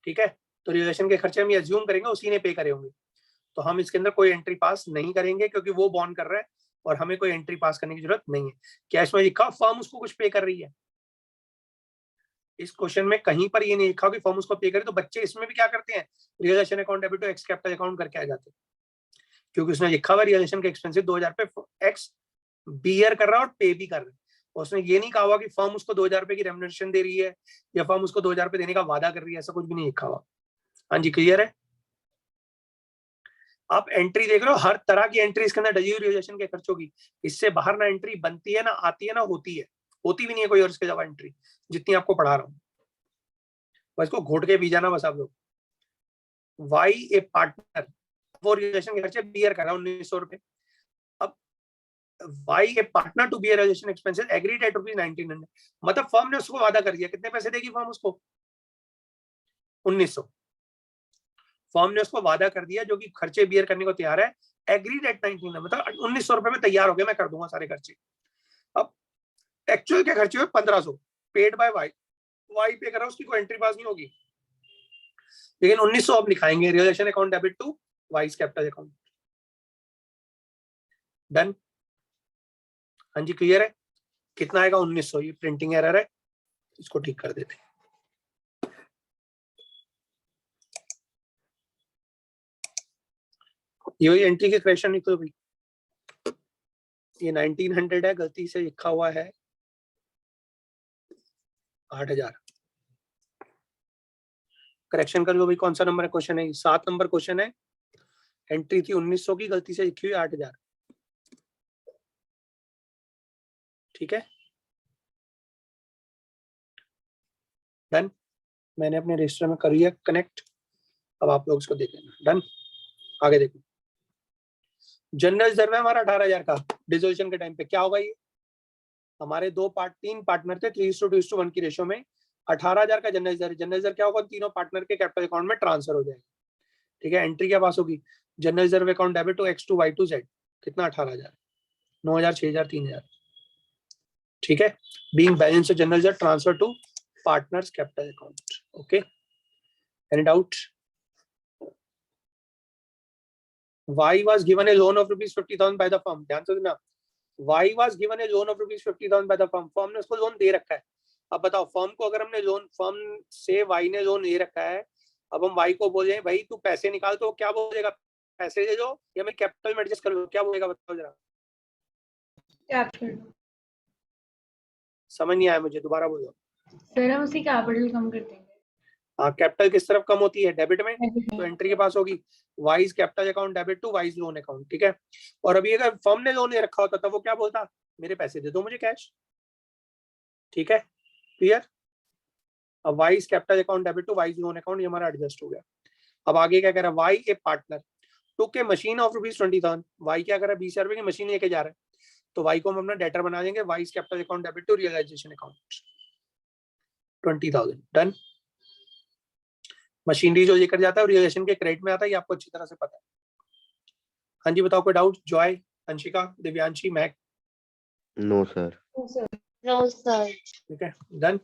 Speaker 1: ठीक है? तो रियलाइजेशन के खर्चे हम ये अज्यूम करेंगे उसी ने पे करे होंगे, तो हम इसके अंदर कोई एंट्री पास नहीं करेंगे, क्योंकि वो बॉर्न कर रहा है और हमें कोई एंट्री पास करने की जरूरत नहीं है। क्या इसमें लिखा फर्म उसको कुछ पे कर रही है? इस क्वेश्चन में कहीं पर ये नहीं लिखा कि फर्म उसको पे करे। तो बच्चे इसमें भी क्या करते हैं, realization account debit to X capital account करके आ जाते हैं, क्योंकि उसने लिखा हुआ रियलाइजेशन के एक्सपेंसिव 2000 रुपए एक्स बियर कर रहा है और पे भी कर रहा है। उसने ये नहीं कहा हुआ कि फर्म उसको 2000 रुपए की रेम्युनरेशन दे रही है या फर्म उसको 2000 रुपए देने का वादा कर रही है, ऐसा कुछ भी नहीं लिखा हुआ। हाँ जी क्लियर है? आप एंट्री देख रहे हो, हर तरह की एंट्री इसके अंदर डली हुई रियलाइजेशन के खर्चों की। इससे बाहर ना एंट्री बनती है, ना आती है, ना होती है, होती भी नहीं है कोई और इसके अलावा एंट्री, जितनी आपको पढ़ा रहा हूँ। बस को घोट के पी जाना बस आप लोग। वाई ए पार्टनर, वो रियलाइजेशन के खर्चे बियर कर रहा है 1900 रुपए। अब Y a partner to bear realization expenses agreed at ₹1900, मतलब फर्म ने उसको वादा कर दिया, कितने पैसे देगी फर्म उसको? 1900। फर्म ने उसको वादा कर दिया जो कि खर्चे बियर करने को तैयार है, एग्रीड एट 1900, मतलब 1900 रुपए में तैयार हो गया, मैं कर दूंगा सारे खर्चे। अब एक्चुअल के खर्चे हुए 1500, पेड बाय वाई, वाई पे कर रहा है, उसकी कोई एंट्री पास नहीं होगी, लेकिन 1900 अब लिखाएंगे realisation account debit to Y's capital account. Done? हाँ जी क्लियर है? कितना आएगा? 1900। ये प्रिंटिंग एरर है, इसको ठीक कर देते हैं। ये वही एंट्री के क्वेश्चन निकलो भाई। ये 1900 है, गलती से लिखा हुआ है 8000। करेक्शन कर लो भाई, कौन सा नंबर क्वेश्चन है? 7 नंबर क्वेश्चन है, एंट्री थी 1900 की, गलती से लिखी हुई 8000। ठीक है डन? मैंने अपने रजिस्टर में कर लिया कनेक्ट, अब आप लोग इसको देख लेना। डन? आगे देखो, जनरल रिजर्व है हमारा 18000 का। डिसोल्यूशन के टाइम पे क्या होगा? ये हमारे 3 पार्टनर थे, 3:2:1 की रेशो में। 18000 का जनरल रिजर्व। जनरल रिजर्व क्या होगा? तीनों पार्टनर के कैपिटल अकाउंट में ट्रांसफर हो जाएगा। ठीक है, एंट्री क्या पास होगी? General reserve account debit to X to Y to Z, कितना? 18000, 9000, 6000, 3000। ठीक है, being balance of general reserve transfer to partners capital account. Okay, any doubt? Y was given a loan of ₹50,000 by the firm, ध्यान से सुनना। Y was given a loan of ₹50,000 by the firm, firm ने उसको लोन दे रखा है, अब बताओ फर्म को अगर हमने लोन, फर्म से वाई ने लोन ले रखा है, अब हम वाई को बोले भाई तू पैसे निकाल, तो क्या बोलेगा, पैसे दे दो या मैं कैपिटल में एडजस्ट कर लूं, क्या बोलेगा बताओ जरा,
Speaker 4: कैपिटल।
Speaker 1: समझ नहीं आया मुझे, दोबारा बोलो।
Speaker 4: सर हम उसकी कैपिटल कम कर देंगे।
Speaker 1: हाँ, कैपिटल किस तरफ कम होती है, डेबिट में,
Speaker 4: Debit
Speaker 1: तो
Speaker 4: में।
Speaker 1: एंट्री के पास होगी Y's capital account debit to Y's loan account, ठीक है। और अभी अगर फर्म ने लोन ले रखा होता तब वो क्या बोलता, मेरे पैसे दे दो मुझे कैश, ठीक है, क्लियर। अब Y's capital account debit to Y's loan account, ये हमारा एडजस्ट हो गया। अब आगे क्या कह रहा है, Y a partner took a machine of ₹20,000, Y क्या कर रहा है, 20,000 रुपए की मशीन लेके जा रहा है, तो वाई को हम अपना डेटर बना देंगे, Y's capital account debit to realisation account 20,000, done. Machinery जो लेकर जाता है रियलाइजेशन के क्रेडिट में आता है, ये आपको अच्छी तरह से पता है। हाँ जी बताओ, कोई डाउट, जॉय, अंशिका, दिव्यांशी, महक,
Speaker 2: नो सर।
Speaker 3: No, sir.
Speaker 1: ठीक है, डन।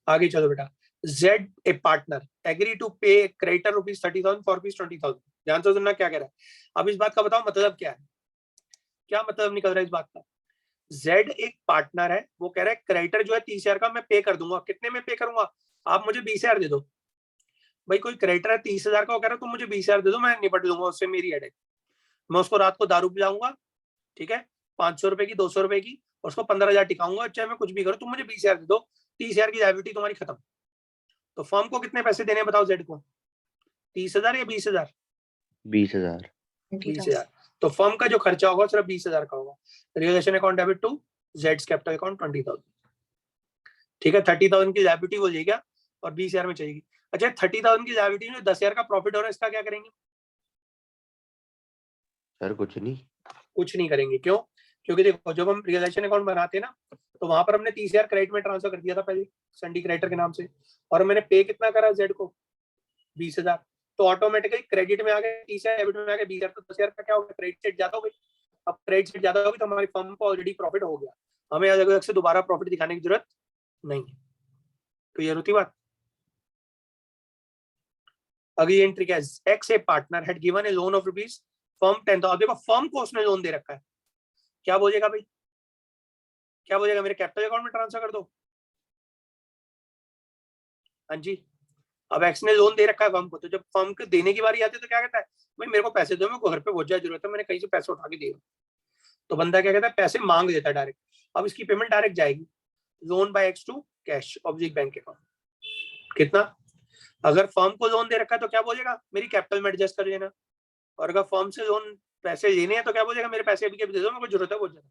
Speaker 1: आगे चलो बेटा, Z a partner agree to pay creditor ₹30,000 for ₹20,000, ध्यान से सुनना क्या कह रहा है। अब इस बात का बताओ मतलब क्या है, क्या मतलब निकल रहा है इस बात का। Z एक पार्टनर है, वो कह रहा है क्रेडिटर जो है 30,000 का मैं पे कर दूंगा, कितने में पे करूंगा, आप मुझे 20,000 दे दो। भाई कोई क्रेडिटर है 30,000 का, वो कह रहा है तुम मुझे 20,000 दे दो, मैं निपट लूंगा उससे, मेरी हेडेक, मैं उसको रात को दारू पिलाऊंगा, ठीक है, 500 रुपए की, 200 रुपए की, और उसको 15,000 टिकाऊंगा, चाहे मैं कुछ भी करूं, तुम मुझे 20,000 दे दो, 30,000 की लायबिलिटी तुम्हारी खत्म। तो फर्म को कितने पैसे देने बताओ जेड को, 30,000 या 20,000,
Speaker 2: 20,000।
Speaker 1: 20,000। तो फर्म का जो खर्चा होगा सिर्फ 20,000 का होगा। रियलाइजेशन अकाउंट डेबिट टू जेड्स कैपिटल अकाउंट 20,000, ठीक है। 30,000 की लायबिलिटी हो जाएगी और 20,000 में चाहिए। अच्छा, 30,000 की लायबिलिटी में 10,000 का प्रॉफिट हो रहा है, इसका क्या करेंगे,
Speaker 2: सर कुछ नहीं।
Speaker 1: कुछ नहीं करेंगे, क्यों, क्योंकि देखो जब हम रियलाइजेशन अकाउंट बनाते हैं ना, तो वहां पर हमने 30,000 क्रेडिट में ट्रांसफर कर दिया था पहले संडी क्रेडिटर के नाम से, और मैंने पे कितना करा जेड को, 20,000, तो ऑटोमेटिकली क्रेडिट में आ गए 30,000, डेबिट में आ गए 20,000, तो 10,000 का क्या होगा, क्रेडिट सेट ज्यादा हो गई। अब क्रेडिट सेट ज्यादा होगी तो हमारी फर्म को ऑलरेडी प्रॉफिट हो गया, हमें अलग अलग से दोबारा प्रॉफिट दिखाने की जरूरत नहीं है। क्लियर होती बात। अगली एंट्री क्या है, x A partner had given A loan of rupees firm 10,000, देखो फर्म को उसने लोन दे रखा है, क्या बोलेगा भाई, क्या बोलेगा, मेरे कैपिटल अकाउंट में ट्रांसफर कर दो। हाँ जी, अब एक्स ने लोन दे रखा है फर्म को, तो जब फर्म को देने की बारी आती है तो क्या कहता है, भाई मेरे को पैसे दो, मेरे को घर पे बहुत ज्यादा जरूरत है, मैंने कहीं से पैसे उठा के दिए। तो बंदा क्या कहता है, पैसे मांग लेता है डायरेक्ट। अब इसकी पेमेंट डायरेक्ट जाएगी, loan by X to cash object bank account, कितना। अगर फर्म को लोन दे रखा है तो क्या बोलेगा, मेरी कैपिटल में एडजस्ट कर लेना, और अगर फर्म से लोन पैसे लेने हैं तो क्या बोलेगा, मेरे पैसे अभी के अभी दे दो, मेरे को जरूरत है बहुत ज्यादा,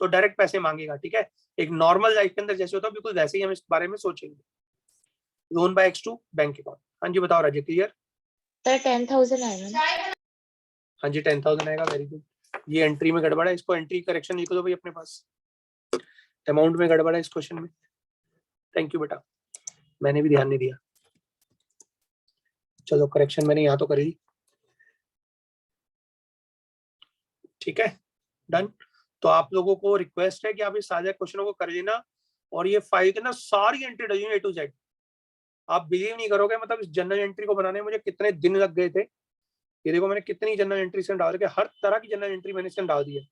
Speaker 1: तो डायरेक्ट पैसे मांगेगा, ठीक है। एक नॉर्मल लाइफ के अंदर जैसे होता है बिल्कुल वैसे ही हम इस बारे में सोचेंगे। Loan by X to bank account, हाँ जी बताओ राजे, क्लियर।
Speaker 3: Sir, 10,000 आएगा।
Speaker 1: हाँ जी 10,000 आएगा, वेरी गुड। ये एंट्री में गड़बड़ है, इसको एंट्री करेक्शन लिख दो भाई अपने पास, अमाउंट में गड़बड़ है इस क्वेश्चन में। थैंक यू बेटा, मैंने भी ध्यान नहीं दिया, चलो करेक्शन मैंने यहाँ तो कर ली, ठीक है, डन। तो आप लोगों को रिक्वेस्ट है कि आप इस सारे क्वेश्चनों को कर लेना, और ये फाइल के ना सारी एंट्री डालिए A to Z। आप बिलीव नहीं करोगे, मतलब इस जनरल एंट्री को बनाने में मुझे कितने दिन लग गए थे। ये देखो मैंने कितनी जनरल एंट्री से डाल के, हर तरह की जनरल एंट्री मैंने इसमें डाल दी है।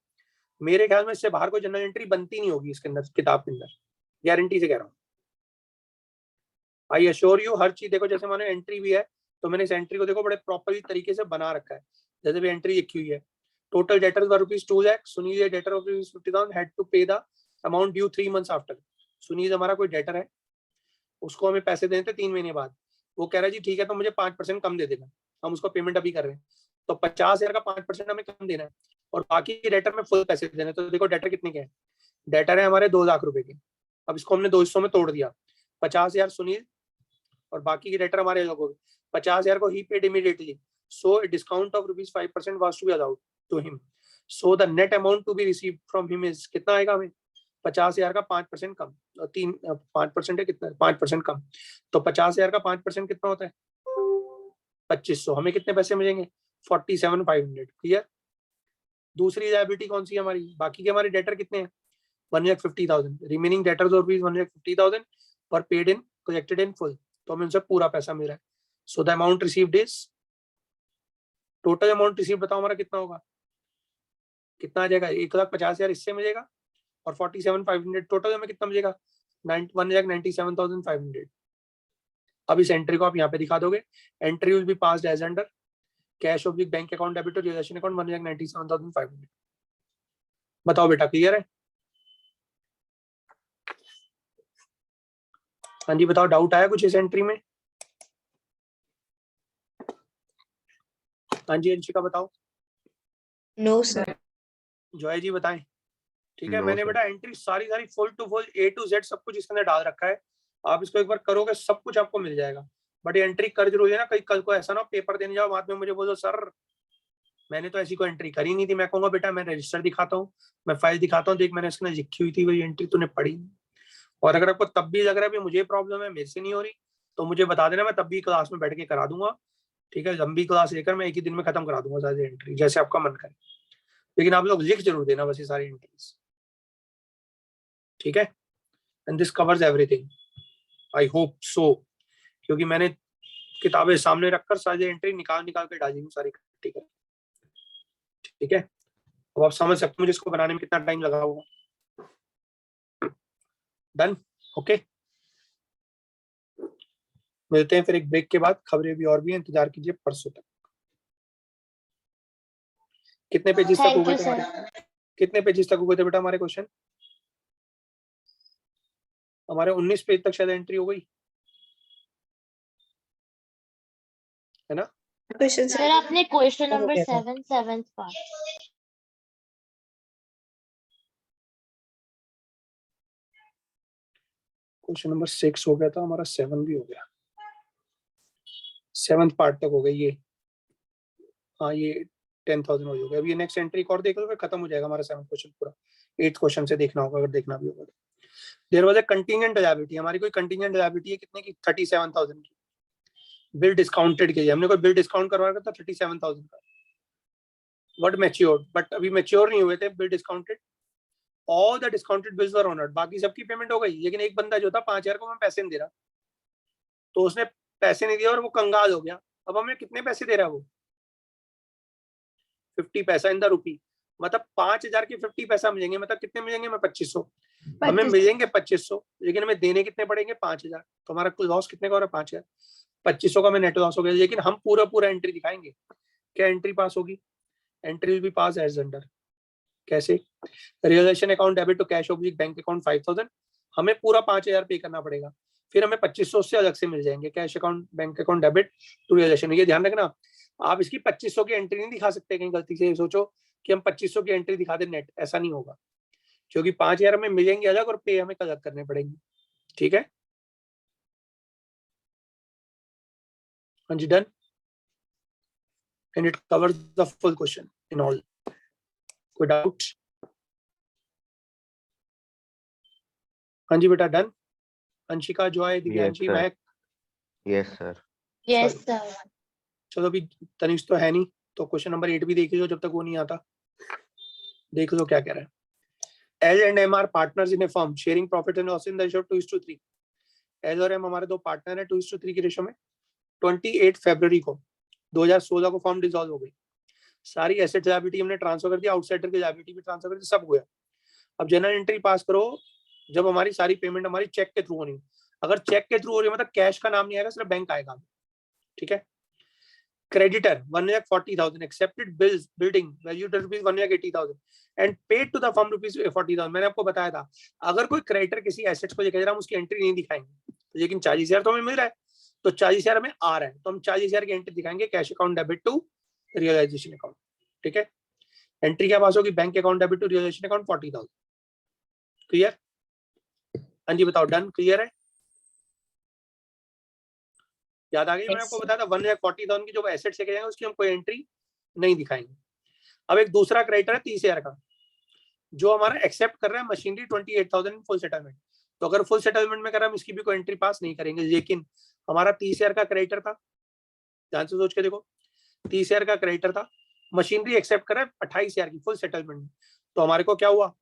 Speaker 1: मेरे ख्याल में इससे बाहर कोई जनरल एंट्री बनती नहीं होगी इसके अंदर, किताब के अंदर, गारंटी से कह रहा हूँ। आई अश्योर यू, हर चीज देखो, जैसे मानो एंट्री भी है तो मैंने इस एंट्री को देखो बड़े प्रॉपरली तरीके से बना रखा है, जैसे भी एंट्री लिखी हुई है। Total debtors were ₹2 lakh, Sunil debtor of ₹50,000 had to pay the amount due 3 months after. Sunil हमारा कोई डेटर है, उसको हमें पैसे देने थे 3 महीने बाद, वो कह रहा है जी ठीक है तो मुझे 5% कम दे देना, हम उसको पेमेंट अभी कर रहे हैं, तो 50,000 का 5% हमें कम देना है, और बाकी डेटर में फुल पैसे देने। तो देखो डेटर कितने के हैं, डेटर है हमारे 2 लाख रुपए के। अब इसको हमने 2 हिस्सों में तोड़ दिया, 50,000 सुनील और बाकी के डेटर हमारे लोगों के। 50,000 को ही paid immediately, so discount of ₹5% was to be allowed to him, so the net amount to be received from him is, कितना आएगा हमें, 50,000 का 5% कम, 5% है कितना, 5% कम, तो 50,000 का 5% कितना होता है, 2,500। हमें कितने पैसे मिलेंगे, 47,500, क्लियर। दूसरी लायबिलिटी कौन सी है हमारी, बाकी के हमारे डेटर कितने हैं, 1,50,000, रिमेनिंग डेटर्स ऑफ 1,50,000 पर paid in collected in full, तो हमें उनसे पूरा पैसा मिल रहा है। So the amount received is, total amount receive बताओ हमारा कितना होगा, कितना आ जाएगा, 1,50,000 इससे मिलेगा और 47,500 टोटल हमें कितना मिलेगा, 1,97,500। अब इस एंट्री को आप यहाँ पे दिखा दोगे, entry will be passed as under cash oblique bank account debit to realisation account 1,97,500। बताओ बेटा, क्लियर है? हाँ जी बताओ, डाउट आया कुछ इस एंट्री में? हाँ जी अंशिका बताओ।
Speaker 3: No sir.
Speaker 1: जॉय जी बताएं। ठीक है,
Speaker 2: No,
Speaker 1: मैंने
Speaker 2: sir.
Speaker 1: बेटा एंट्री सारी full to full A to Z सब कुछ इसके अंदर डाल रखा है। आप इसको एक बार करोगे सब कुछ आपको मिल जाएगा। बट ये एंट्री कर जरूर है ना, कहीं कल को ऐसा ना हो पेपर देने जाओ बाद में मुझे बोलो सर मैंने तो ऐसी कोई एंट्री करी नहीं थी। मैं कहूंगा बेटा मैं रजिस्टर दिखाता हूँ, मैं फाइल दिखाता हूँ, देख मैंने इसके अंदर लिखी हुई थी वही एंट्री तूने पढ़ी। और अगर आपको तब भी लग रहा है मुझे प्रॉब्लम है मेरे से नहीं हो रही तो मुझे बता देना, मैं तब भी क्लास में बैठ के करा दूंगा। ठीक है, लंबी क्लास लेकर मैं एक ही दिन में खत्म करा दूंगा सारी एंट्री, जैसे आपका मन करे। लेकिन आप लोग लिख जरूर देना बस ये सारी एंट्रीज। ठीक है, and this covers everything, I hope so, क्योंकि मैंने किताबें सामने रखकर सारी एंट्री निकाल के डाली हूँ सारी। ठीक है, ठीक है, अब आप समझ सकते हो मुझे इसको बनाने में कितना टाइम लगा होगा। Done, okay. मिलते हैं फिर एक ब्रेक के बाद, खबरें भी और भी हैं, इंतजार कीजिए परसों तक। कितने पेजेस तक हो
Speaker 3: थैंक
Speaker 1: गए
Speaker 3: यू
Speaker 1: थे
Speaker 3: सर।
Speaker 1: हमारे? कितने पेजेस तक हो गए थे बेटा हमारे क्वेश्चन? हमारे 19 पेज तक शायद एंट्री हो गई है ना?
Speaker 3: क्वेश्चन सर आपने question number 7 7th part.
Speaker 1: Question number 6 हो गया था हमारा, 7 भी हो गया, 7th पार्ट तक हो गई ये। हाँ ये 10,000 हो गया। अब ये नेक्स्ट एंट्री और देख लो फिर खत्म हो जाएगा हमारा 7th क्वेश्चन पूरा। 8th क्वेश्चन से देखना होगा अगर देखना भी होगा। There was a contingent liability, हमारी कोई कंटिजेंट लायबिलिटी है कितने की? 37,000 की। बिल डिस्काउंटेड के लिए हमने कोई बिल डिस्काउंट करवा रखा था 37,000 का, बट मैच्योर्ड, बट अभी मैच्योर नहीं हुए थे bill discounted. All the discounted bills were honoured, बाकी सबकी पेमेंट हो गई, लेकिन एक बंदा जो था 5,000 को मैं पैसे नहीं दे रहा, तो उसने पैसे नहीं दिया और वो कंगाल हो गया। अब हमें कितने पैसे दे रहा है वो? 50 पैसा इन द रूपी, मतलब 5,000 के 50 पैसा मिलेंगे, मतलब कितने मिलेंगे? मैं 2500। हमें मिलेंगे 2500, लेकिन हमें देने कितने पड़ेंगे? 5,000। तो हमारा कुल लॉस कितने का हो रहा है? 5,000। 2500 का हमें नेट लॉस हो गया, लेकिन हम पूरा एंट्री दिखाएंगे। क्या एंट्री पास होगी? Entry will be pass as under. कैसे? Realisation account debit to cash oblique bank account 5,000, हमें पूरा 5,000 पे करना पड़ेगा, फिर हमें 2500 से अलग से मिल जाएंगे cash account bank account debit to realization. ये ध्यान रखना, आप इसकी 2500 की एंट्री नहीं दिखा सकते कहीं गलती से सोचो कि हम 2500 की एंट्री दिखा दें नेट, ऐसा नहीं होगा, क्योंकि 5,000 हमें मिलेंगे अलग और पे हमें अलग करने पड़ेंगे। ठीक है, हाँ जी done, and it covers the full question in all. कोई डाउट? हाँ जी बेटा done. Anshika, Joy, Divyanshi,
Speaker 2: sir.
Speaker 1: Mahak.
Speaker 2: Yes, sir.
Speaker 3: Yes sir.
Speaker 1: चलो अभी तनिष्क तो है नहीं, तो क्वेश्चन नंबर 8 भी देख लो जब तक वो नहीं आता। देख लो क्या कह रहा है। L and M are partners in a firm sharing profit and loss in the ratio of 2:3। L और M हमारे दो पार्टनर हैं 2:3 की रेशो में। 28 फरवरी को 2016 को फर्म डिसॉल्व हो गई, सारी एसेट लायबिलिटी हमने ट्रांसफर कर दिया, आउटसाइडर की लायबिलिटी भी ट्रांसफर कर दी, सब हो गया। अब जनरल एंट्री पास करो जब हमारी सारी पेमेंट हमारी चेक के थ्रू होनी। अगर चेक के थ्रू हो रही है मतलब कैश का नाम नहीं आएगा, सिर्फ बैंक आएगा। ठीक है, creditor 1,40,000 accepted bills building valued at rupees 1,80,000 and paid to the firm rupees 40,000। मैंने आपको बताया था अगर कोई क्रेडिटर किसी एसेट्स को लेकर जा रहा है हम उसकी एंट्री नहीं दिखाएंगे, लेकिन 40,000 तो हमें मिल रहा है, तो 40,000 हमें आ रहा है, तो हम 40,000 की एंट्री दिखाएंगे cash account debit to realisation account. ठीक है, एंट्री क्या पास होगी? Bank account debit to realisation account 40,000। Clear? हाँ जी बताओ, डन, क्लियर है? याद आ गई? मैंने आपको बताया था 1,40,000 की जो एसेट से जाएंगे उसकी हम कोई एंट्री नहीं दिखाएंगे। अब एक दूसरा क्राइटेरिया 30,000 का, जो हमारा एक्सेप्ट कर रहा है मशीनरी 28,000 फुल सेटलमेंट, तो अगर फुल सेटलमेंट में कर रहा है हम इसकी भी कोई एंट्री पास नहीं करेंगे। लेकिन हमारा 30,000 का क्राइटेरिया था, ध्यान से सोच के देखो, 30,000 का क्राइटेरिया था, मशीनरी एक्सेप्ट कर रहा है 28,000 की फुल सेटलमेंट में, तो हमारे को क्या हुआ?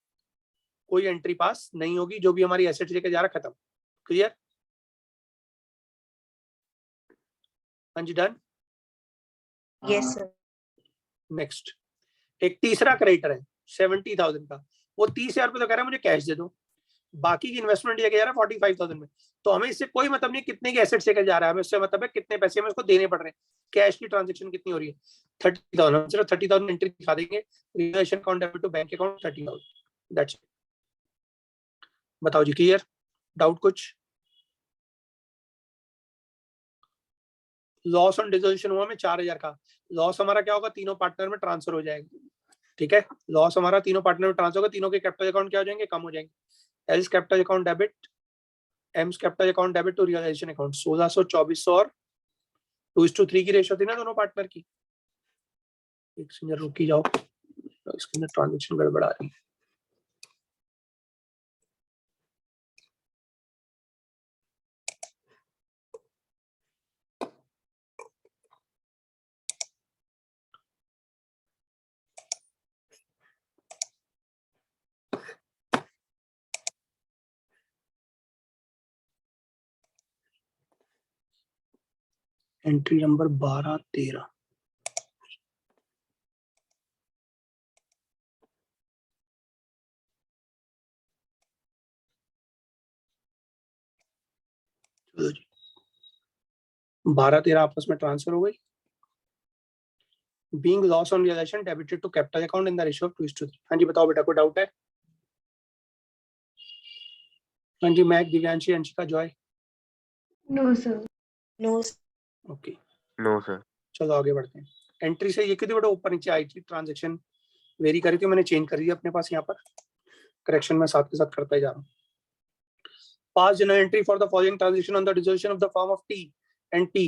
Speaker 1: कोई एंट्री पास नहीं होगी, जो भी हमारी एसेट लेके जा रहा खत्म। क्लियर? हाँ जी डन।
Speaker 3: Yes sir.
Speaker 1: नेक्स्ट एक तीसरा क्रेडिटर है 70,000 का, वो 30,000 रुपये तो कह रहा है मुझे कैश दे दो, बाकी की इन्वेस्टमेंट ये जा रहा है 45,000 में, तो हमें इससे कोई मतलब नहीं कितने के एसेट्स लेकर जा रहा है, हमें इससे मतलब है कितने पैसे हमें उसको देने पड़ रहे हैं, कैश की ट्रांजेक्शन कितनी हो रही है 30,000, हम सिर्फ 30,000 एंट्री दिखा देंगे, realisation account debit to bank account 30,000, that's it. बताओ जी, क्लियर? डाउट कुछ? लॉस ऑन डिसोल्यूशन हुआ हमें 4,000 का, लॉस हमारा क्या होगा, तीनों पार्टनर में ट्रांसफर हो जाएगा, ठीक है, लॉस हमारा तीनों पार्टनर में ट्रांसफर होगा, तीनों के कैपिटल अकाउंट क्या हो जाएंगे, कम हो जाएंगे। L's capital account debit, M's capital account debit to realisation account 1600 2400 और 2:3 की रेशियो थी ना दोनों पार्टनर की। एक सेकंड रुक जाओ, इसके अंदर ट्रांजेक्शन गड़बड़ा रही है। एंट्री नंबर 12 13 चलो जी, 12-13 आपस में ट्रांसफर हो गई। Being loss on realisation debited to capital account in the ratio of 2:3। हाँ जी बताओ बेटा, कोई डाउट है? हाँ जी, मैक, Divyanshi, Anshika, Joy.
Speaker 4: No sir.
Speaker 3: No.
Speaker 1: Okay,
Speaker 2: no sir.
Speaker 1: चलो आगे बढ़ते हैं। एंट्री से ये कितनी बेटा ऊपर नीचे आई थी, ट्रांजेक्शन वेरी करी थी, मैंने चेंज कर दिया अपने पास, यहाँ पर करेक्शन में साथ के साथ करता ही जा रहा हूँ। Pass general entry for the following transaction on the dissolution of the firm of T and T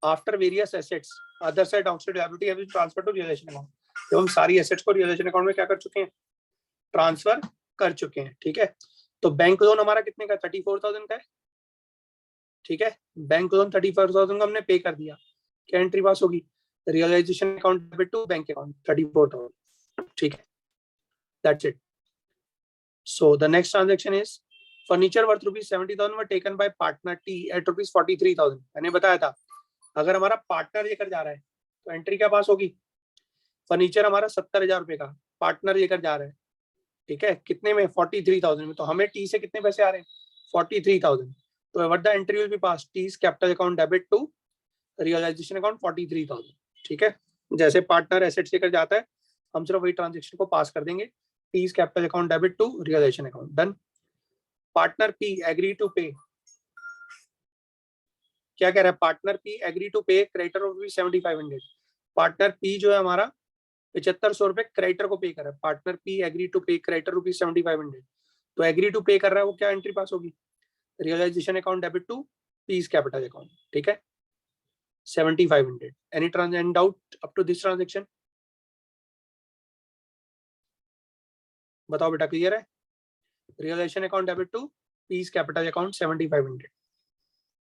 Speaker 1: after various assets other side outside liability have been transferred to realisation account. जब हम सारी एसेट्स को रियलाइजेशन अकाउंट में क्या कर चुके हैं, ट्रांसफर कर चुके हैं, ठीक है। तो बैंक लोन हमारा कितने का, 34,000 का है, ठीक है। बैंक लोन 34,000 का हमने पे कर दिया, क्या एंट्री पास होगी, realisation account debit to bank account 34,000, ठीक है, that's it. So the next transaction is furniture worth ₹70,000 were taken by partner T at ₹43,000। मैंने बताया था अगर हमारा पार्टनर लेकर जा रहा है तो एंट्री क्या पास होगी, फर्नीचर हमारा 70,000 रुपए का पार्टनर लेकर जा रहा है, ठीक है, कितने में, 43,000 में, तो हमें टी से कितने पैसे आ रहे हैं, 43,000, तो what the entry will be pass, T's capital account debit to realisation account 43,000, ठीक है। जैसे पार्टनर एसेट्स लेकर जाता है हम सिर्फ वही ट्रांजेक्शन को पास कर देंगे, T's capital account debit to realisation account, done. Partner P agree to pay, क्या कह रहा है, partner P agree to pay creditor of ₹7,500। Partner P जो है हमारा 7,500 रुपए क्रेडिटर को पे कर रहा है, partner P agree to pay creditor ₹7,500, तो एग्री टू पे कर रहा है वो, क्या एंट्री पास होगी, realisation account debit to P's capital account, ठीक है, 7,500। Any transaction doubt up to this transaction? बताओ बेटा, क्लियर है? Realization account debit to P's capital account 7,500,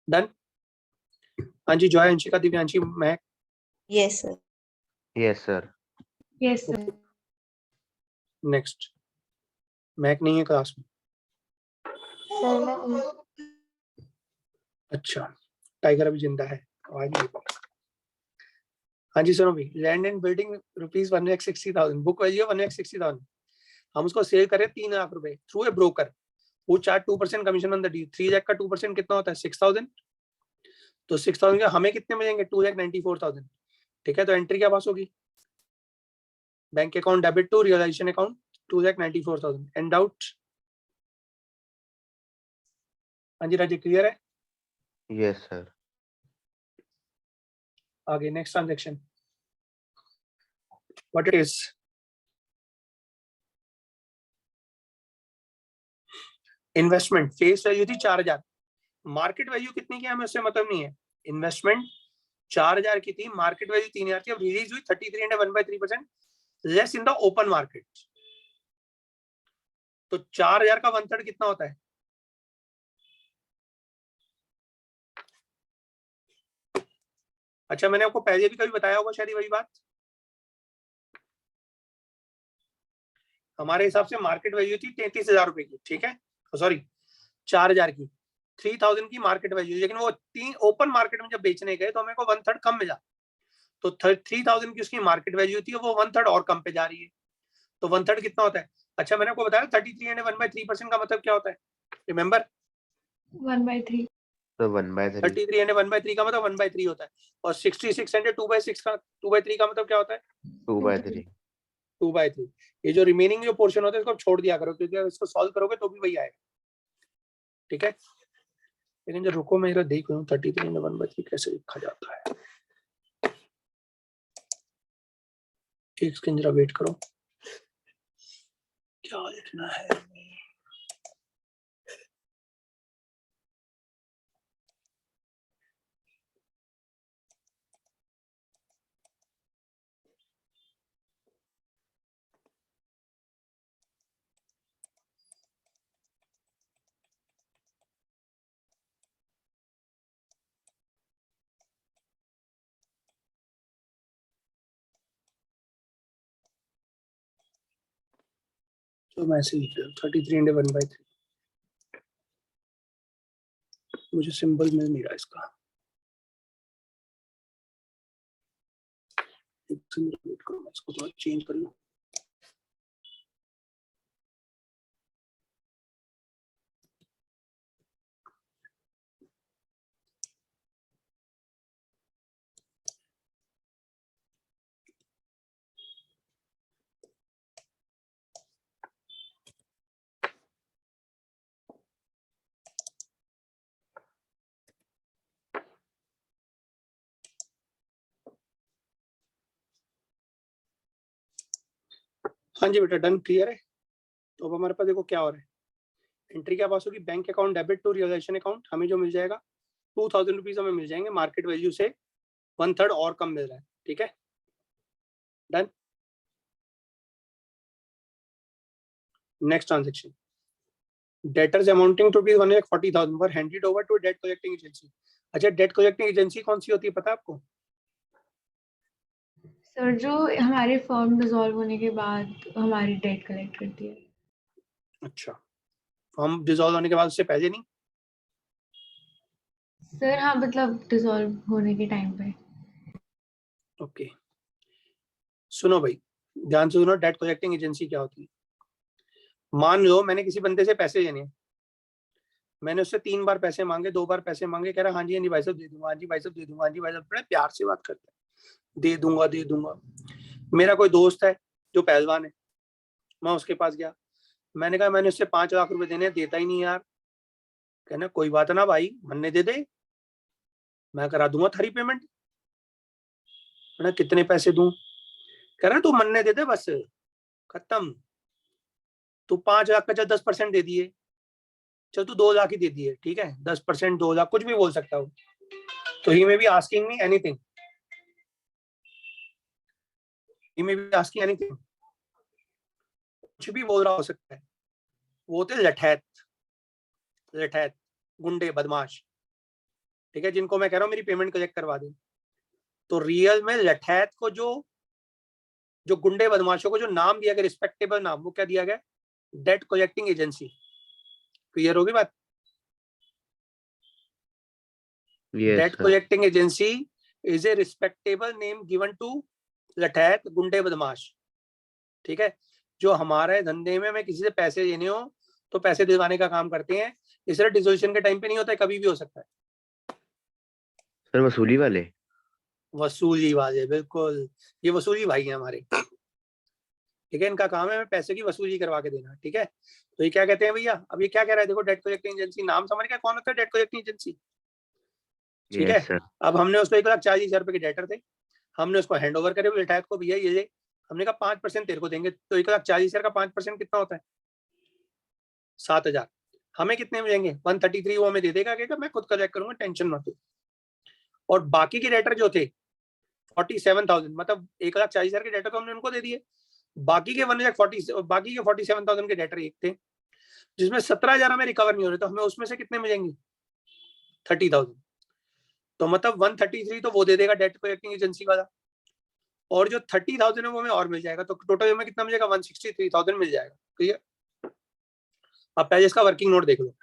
Speaker 1: done. हाँ जी, जॉय, अंशिका, दिव्यांशी, मैं।
Speaker 3: Yes, sir.
Speaker 2: Yes sir.
Speaker 4: Yes sir.
Speaker 1: Next, मैक नहीं है क्लास में,
Speaker 3: Sir, मैं
Speaker 1: अच्छा, टाइगर अभी जिंदा है, आवाज नहीं आ रही। हाँ जी सुनो भी, land and building ₹1,60,000, book value 1,60,000, हम उसको सेल करें 3 लाख रुपए थ्रू ए ब्रोकर, वो charge 2% commission on the deal, 3 lakh का 2% कितना होता है, 6,000, तो 6,000 के हमें कितने मिलेंगे, 2,94,000, ठीक है। तो एंट्री क्या पास होगी, bank account debit to realisation account 2,94,000, and doubt? हाँ जी राजी, क्लियर है?
Speaker 2: Yes sir.
Speaker 1: आगे next transaction, what it is, investment face value थी 4,000, मार्केट वैल्यू कितनी की हमें उससे मतलब नहीं है, इन्वेस्टमेंट 4,000 की थी, मार्केट वैल्यू 3,000 थी, अब रिलीज हुई 33 and 1/3% less in the open market, तो 4,000 का 1/3 कितना होता है, अच्छा मैंने आपको पहले भी कभी बताया होगा शायद वही बात, हमारे हिसाब से मार्केट वैल्यू थी 33,000 रुपए की, ठीक है, सॉरी 4,000 की, 3,000 की मार्केट वैल्यू, लेकिन वो ओपन मार्केट में जब बेचने गए तो हमें को 1/3 कम मिला, तो 3,000 की उसकी मार्केट वैल्यू थी, वो 1/3 और कम पे जा रही है, तो 1/3 कितना होता है, अच्छा मैंने आपको बताया 33 एंड 1/3% का मतलब क्या होता है, रिमेंबर?
Speaker 4: 1/3.
Speaker 2: तो 1/3
Speaker 1: 33 एंड 1/3 का मतलब 1/3 होता है, और 66 एंड 2/6 का 2/3 का मतलब क्या होता है,
Speaker 2: 2/3
Speaker 1: 2/3। ये जो रिमेनिंग जो पोर्शन होता है इसको आप छोड़ दिया करो, क्योंकि अगर इसको सॉल्व करोगे तो भी वही आएगा, ठीक है। लेकिन जो रुको मैं इधर देख रहा हूँ 33 एंड 1/3 कैसे लिखा जाता है, एक सेकंड जरा वेट करो, क्या लिखना है। तो मैं ऐसे लिख रहा हूँ 33 एंड 1/3, मुझे सिंबल मिल नहीं रहा इसका, एक सेकंड वेट करो, मैं इसको थोड़ा चेंज कर लूँ। हाँ जी बेटा, डन, क्लियर है। तो अब हमारे पास देखो क्या हो रहा है, एंट्री क्या पास होगी, bank account debit to realisation account, हमें जो मिल जाएगा 2000 रुपीज हमें मिल जाएंगे, मार्केट वैल्यू से 1/3 और कम मिल रहा है, ठीक है, done. Next transaction, debtors amounting to rupees 1,40,000 were handed over to debt collecting agency. अच्छा, डेट कलेक्टिंग एजेंसी कौन सी होती है पता है आपको?
Speaker 4: सर जो हमारे फर्म डिसॉल्व होने के बाद हमारी डेट कलेक्ट करती है.
Speaker 1: अच्छा, हम डिसॉल्व होने के बाद उससे पहले नहीं?
Speaker 4: सर हाँ, मतलब डिसॉल्व होने के टाइम पे.
Speaker 1: ओके, सुनो भाई, ध्यान से सुनो, डेट कलेक्टिंग एजेंसी क्या होती है। मान लो मैंने किसी बंदे से पैसे लेने, मैंने उससे 3 बार पैसे मांगे, 2 बार पैसे मांगे, कह रहा हाँ जी भाई साहब दे दूंगा, हाँ जी भाई साहब दे दूंगा, हाँ जी भाई साहब, बड़े प्यार से बात करते हैं, दे दूंगा दे दूंगा। मेरा कोई दोस्त है जो पहलवान है, मैं उसके पास गया, मैंने कहा मैंने उससे 5 लाख रुपए देने, देता ही नहीं यार। कहना कोई बात ना भाई, मन्ने दे दे, मैं करा दूंगा थारी पेमेंट। मैंने कितने पैसे दूं? कह रहा तू मन्ने दे दे बस, खत्म। तू 5 लाख का चल 10% दे दिए, चल तू 2 लाख ही दे दिए, ठीक है, 10%, 2 लाख, कुछ भी बोल सकता हूँ। तो he may be asking me anything, he may be asking anything, कुछ भी बोल रहा हो सकता है। वो होते लठैत, लठैत, गुंडे, बदमाश, ठीक है, जिनको मैं कह रहा हूँ मेरी पेमेंट कलेक्ट करवा दे। तो रियल में लठैत को जो गुंडे बदमाशों को जो नाम दिया गया, रिस्पेक्टेबल नाम, वो क्या दिया गया, डेट कलेक्टिंग एजेंसी। क्लियर होगी बात?
Speaker 2: yes
Speaker 1: debt
Speaker 2: sir
Speaker 1: collecting agency is a respectable name given to लठैत, गुंडे, बदमाश, ठीक है, जो हमारे धंधे में हमें किसी से पैसे लेने हो तो पैसे दिलवाने का काम करते हैं। इसलिए डिसोल्यूशन के टाइम पे नहीं होता है, कभी भी हो सकता है।
Speaker 2: सर वसूली वाले
Speaker 1: वसूली वाले, बिल्कुल, ये वसूली भाई है हमारे, ठीक है, इनका काम है हमें पैसे की वसूली करवा के देना, ठीक है। तो ये क्या कहते हैं भैया, अब ये क्या कह रहा है, देखो डेट कलेक्टिंग एजेंसी, नाम समझ गया कौन होता है डेट कलेक्टिंग एजेंसी, ठीक है।
Speaker 2: yes sir
Speaker 1: अब हमने उसको 1,40,000 रुपए के डेटर थे, हमने उसको हैंड ओवर करे विधायक को, भैया ये ले, हमने कहा 5% तेरे को देंगे, तो 1,40,000 का 5% कितना होता है, 7,000। हमें कितने मिलेंगे, 133, वो हमें दे देगा, कहेगा मैं खुद कलेक्ट करूंगा, टेंशन मत लो। और बाकी के डेटर जो थे 47,000, मतलब 1,40,000 के डेटर तो हमने उनको दे दिए, बाकी के 47,000 के डेटर एक थे, जिसमें 17,000 हमें रिकवर नहीं हो रहे, तो हमें उसमें से कितने मिलेंगे, 30,000। तो मतलब 133 तो वो दे देगा डेट कलेक्टिंग एजेंसी वाला, और जो 30,000 है वो हमें और मिल जाएगा, तो टोटल हमें कितना मिलेगा, 163,000 मिल जाएगा, क्लियर। अब पहले इसका वर्किंग नोट देख लो,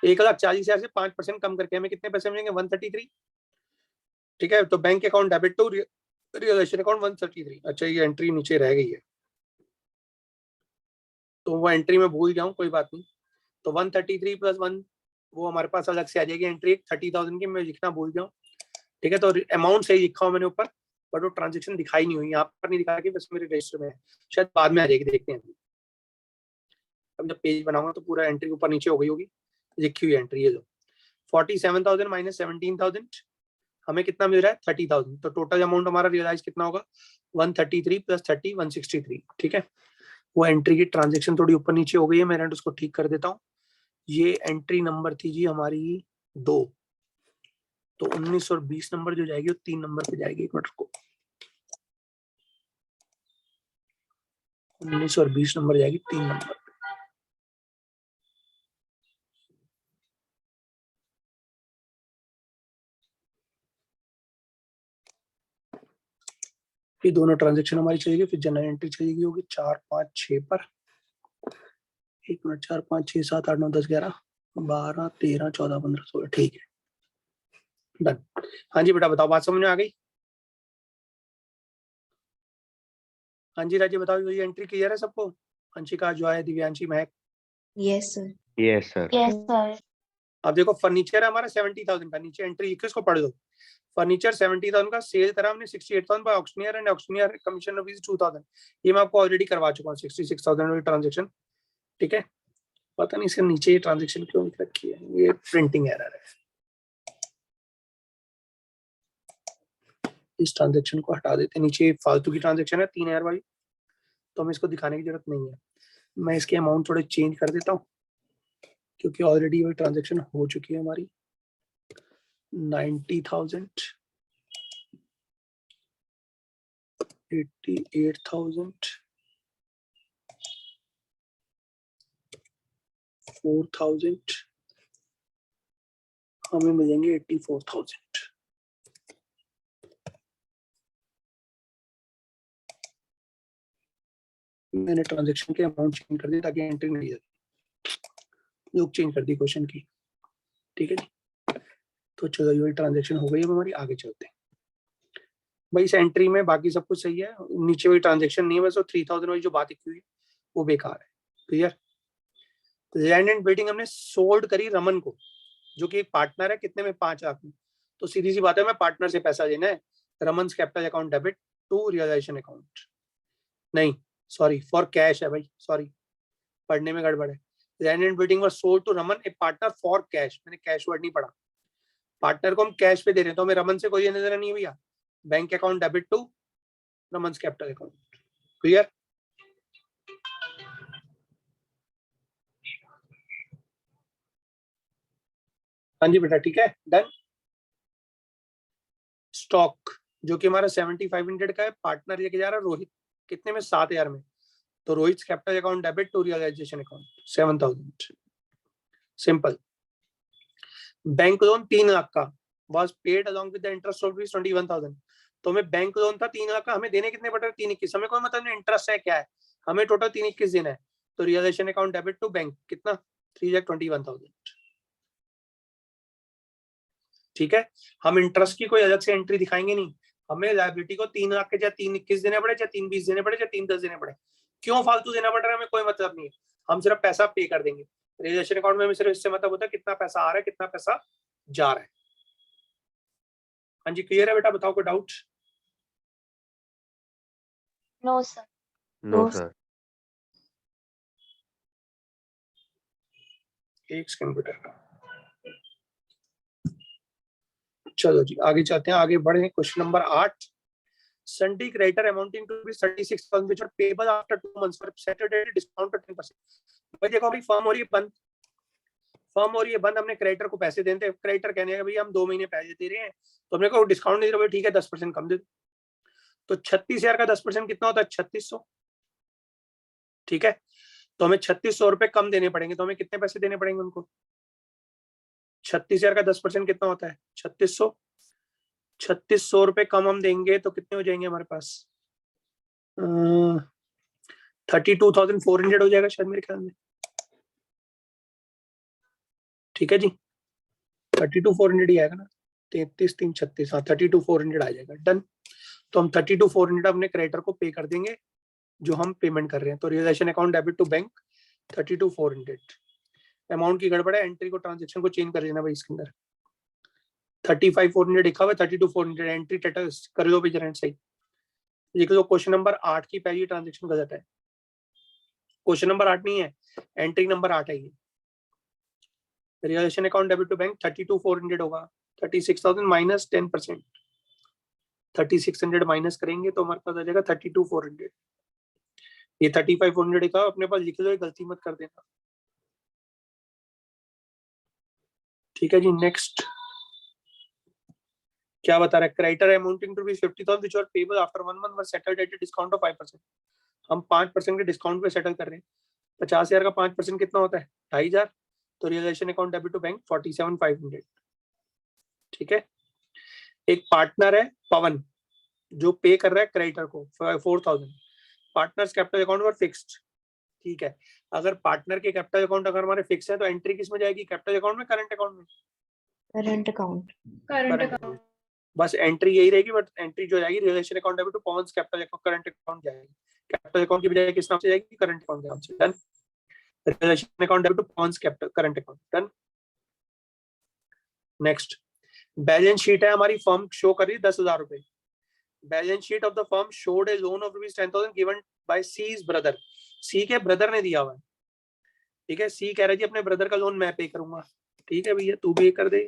Speaker 1: 1,40,000 से 5% कम करके हमें कितने पैसे मिलेंगे, 133, ठीक है। तो bank account debit to realisation account 133। अच्छा, ये एंट्री नीचे रह गई है, तो वो एंट्री में भूल जाऊं, कोई बात नहीं। तो 133 + 1 वो हमारे पास अलग से आ जाएगी एंट्री 30,000 की, मैं लिखना भूल जाऊं, ठीक है। तो अमाउंट सही लिखा हुआ मैंने ऊपर, बट वो ट्रांजेक्शन दिखाई नहीं हुई, यहाँ पर नहीं दिखा कि बस मेरे रजिस्टर में है, शायद बाद में आ जाएगी, देखते हैं। अब जब पेज बनाऊंगा तो पूरा एंट्री ऊपर नीचे हो गई होगी, लिखी हुई एंट्री है जो 47,000 - 17,000 हमें कितना मिल रहा है 30,000। तो टोटल अमाउंट हमारा रियलाइज कितना होगा 133 + 30 163, ठीक है। वो एंट्री की ट्रांजेक्शन थोड़ी ऊपर नीचे हो गई है, मैं उसको ठीक कर देता हूँ। ये एंट्री नंबर थी जी हमारी 2, तो 19 और 20 नंबर जो जाएगी वो 3 नंबर पे जाएगी। एक मिनट को 19 और 20 नंबर जाएगी 3 नंबर पे। ये दोनों ट्रांजेक्शन हमारी चाहिए, फिर जनरल एंट्री चाहिए होगी 4 5 6 पर। 1 मिनट 4 5 6 7 8 9 10 11 12 13 14 15 16, ठीक है, डन। हाँ जी बेटा बताओ, बात समझ में आ गई? हाँ जी राजी बताओ, ये एंट्री क्लियर है सबको? अंशिका, जॉय, दिव्यांशी, महक?
Speaker 6: Yes, sir.
Speaker 2: Yes, sir.
Speaker 3: Yes, sir.
Speaker 1: अब देखो फर्नीचर है हमारा 70,000 का, नीचे एंट्री लिखी, इसको पढ़ दो। फर्नीचर 70,000 का, सेल करा हमने 68,000 by auctioneer and auctioneer commission rupees 2,000। ये मैं आपको ऑलरेडी करवा चुका हूँ 66,000 वाली ट्रांजेक्शन, ठीक है। पता नहीं इसके नीचे ये ट्रांजेक्शन क्यों लिख रखी है, ये प्रिंटिंग एरर है। इस ट्रांजेक्शन को हटा देते, नीचे फालतू की ट्रांजेक्शन है 3,000 वाली, तो हमें इसको दिखाने की जरूरत नहीं है। मैं इसके अमाउंट थोड़े चेंज कर देता हूँ, क्योंकि ऑलरेडी वो ट्रांजेक्शन हो चुकी है हमारी 90,000 88,000 4,000 हमें मिलेंगे 84,000। मैंने ट्रांजेक्शन के अमाउंट चेंज कर दिए ताकि एंट्री नहीं जाए, लोग चेंज कर दी क्वेश्चन की, ठीक है जी। तो चलो ये ट्रांजेक्शन हो गई, अब हमारी आगे चलते हैं। भाई इस एंट्री में बाकी सब कुछ सही है, नीचे वही ट्रांजेक्शन नहीं है, बस वो 3,000 वाली जो बात की हुई वो बेकार है, क्लियर। लैंड एंड बिल्डिंग हमने सोल्ड करी रमन को, जो कि एक पार्टनर है, कितने में 5 लाख में। तो सीधी सी बात है, मैं पार्टनर से पैसा लेना है, Raman capital account debit to realisation account, नहीं सॉरी फॉर कैश है भाई, सॉरी पढ़ने में गड़बड़ है। Land and building was sold to Raman a partner for cash, मैंने कैश वर्ड नहीं पढ़ा। पार्टनर को हम कैश पे दे रहे हैं, तो हमें रमन से कोई लेना देना नहीं है भैया। Bank account debit to Raman capital account, clear. हाँ जी बेटा ठीक है, डन। स्टॉक जो कि हमारा 7500 का है, पार्टनर लेके जा रहा है रोहित, कितने में 7,000 में। तो Rohit capital account debit to realisation account 7,000, simple. Bank loan 3 lakh का was paid along with the interest of 21,000। तो हमें बैंक लोन था 3 लाख का, हमें देने कितने पड़ रहे 321, हमें कोई मतलब नहीं इंटरेस्ट है क्या है, हमें टोटल 321 देना है। तो realization account debit to bank कितना 3,21,000, ठीक है। हम इंटरेस्ट की कोई अलग से एंट्री दिखाएंगे नहीं, हमें लायबिलिटी को 3 लाख के चाहे 321 देने पड़े, चाहे 320 देने पड़े, चाहे 310 देने पड़े, क्यों फालतू देना पड़ रहा है हमें कोई मतलब नहीं है, हम सिर्फ पैसा पे कर देंगे। रियलाइजेशन अकाउंट में हमें सिर्फ इससे मतलब होता है कितना पैसा आ रहा है कितना पैसा जा रहा है। हाँ जी क्लियर है बेटा, बताओ कोई doubt?
Speaker 3: No, sir.
Speaker 2: No,
Speaker 6: No,
Speaker 2: sir.
Speaker 1: एक कंप्यूटर का, चलो जी आगे चलते हैं, आगे बढ़े। Question number 8, Sunday creditor amounting to be 36,000 which are payable after 2 months for Saturday discount at 10%। भाई देखो अभी फर्म हो रही है बंद, फर्म हो रही है बंद, हमने क्रेडिटर को पैसे देते हैं, क्रेडिटर कहने का भैया हम 2 महीने पैसे दे रहे हैं, तो हमने कहा डिस्काउंट नहीं दे रहे, ठीक है 10% कम दे दो। तो 36,000 का 10% कितना होता है 3600, ठीक है। तो हमें 3600 रुपए कम देने पड़ेंगे, तो हमें कितने पैसे देने पड़ेंगे उनको। 36,000 का 10% कितना होता है 3600, 3600 रुपए कम हम देंगे तो कितने हो जाएंगे हमारे पास 32,400 हो जाएगा शायद मेरे ख्याल में, ठीक है जी 32,400 ही आएगा ना, 33 3 36, हाँ 32,400 आ जाएगा, डन। तो हम 32,400 अपने क्रेडिटर को पे कर देंगे जो हम पेमेंट कर रहे हैं। तो realization account debit to bank 32,400 amount की गड़बड़ है, एंट्री को ट्रांजेक्शन को चेंज कर लेना भाई इसके अंदर। 35,400 लिखा हुआ है, 32,400 एंट्री कर लो भाई जरा सही लिख लो। क्वेश्चन नंबर 8 की पहली ट्रांजेक्शन गलत है, क्वेश्चन नंबर 8 नहीं है, एंट्री नंबर 8 है ये। Realization account debit to bank 32,400 होगा, 36,000 माइनस 10%, 3600 माइनस करेंगे तो हमारे पास आ जाएगा 32,400। ये 35,400 का अपने पास लिख लो, गलती मत कर देना, ठीक है जी। नेक्स्ट क्या बता रहा है, creditor amounting to rupees 50,000 which were payable after 1 month were settled at a discount of 5%। हम 5% के डिस्काउंट पे सेटल कर रहे हैं। 50,000 का 5% कितना होता है, 2,500। तो realization account debit to bank 47,500, ठीक है। एक पार्टनर है पवन जो पे कर रहा है क्रेडिटर को 4,000। पार्टनर्स कैपिटल अकाउंट पर फिक्स्ड, ठीक है। अगर पार्टनर के कैपिटल अकाउंट अगर हमारे फिक्स है तो एंट्री किस में जाएगी, कैपिटल अकाउंट में, करंट अकाउंट में?
Speaker 3: Current account.
Speaker 4: Current
Speaker 1: Current
Speaker 4: account.
Speaker 1: बस एंट्री यही रहेगी, बट एंट्री जो जाएगी realisation account debit to Pawan's capital account current account जाएगी। कैपिटल अकाउंट की बजाय किस नाम से जाएगी, करंट अकाउंट के नाम से। Done. Realisation account debit to Pawan's capital current account, done. Next balance sheet है हमारी, फर्म शो कर रही है 10,000 रुपए। Balance sheet of the firm showed a loan of ₹10,000 given by C's brother. C के ब्रदर ने दिया हुआ है, ठीक है। सी कह रहा है जी अपने ब्रदर का लोन मैं पे करूंगा, ठीक है भैया तू पे कर दे,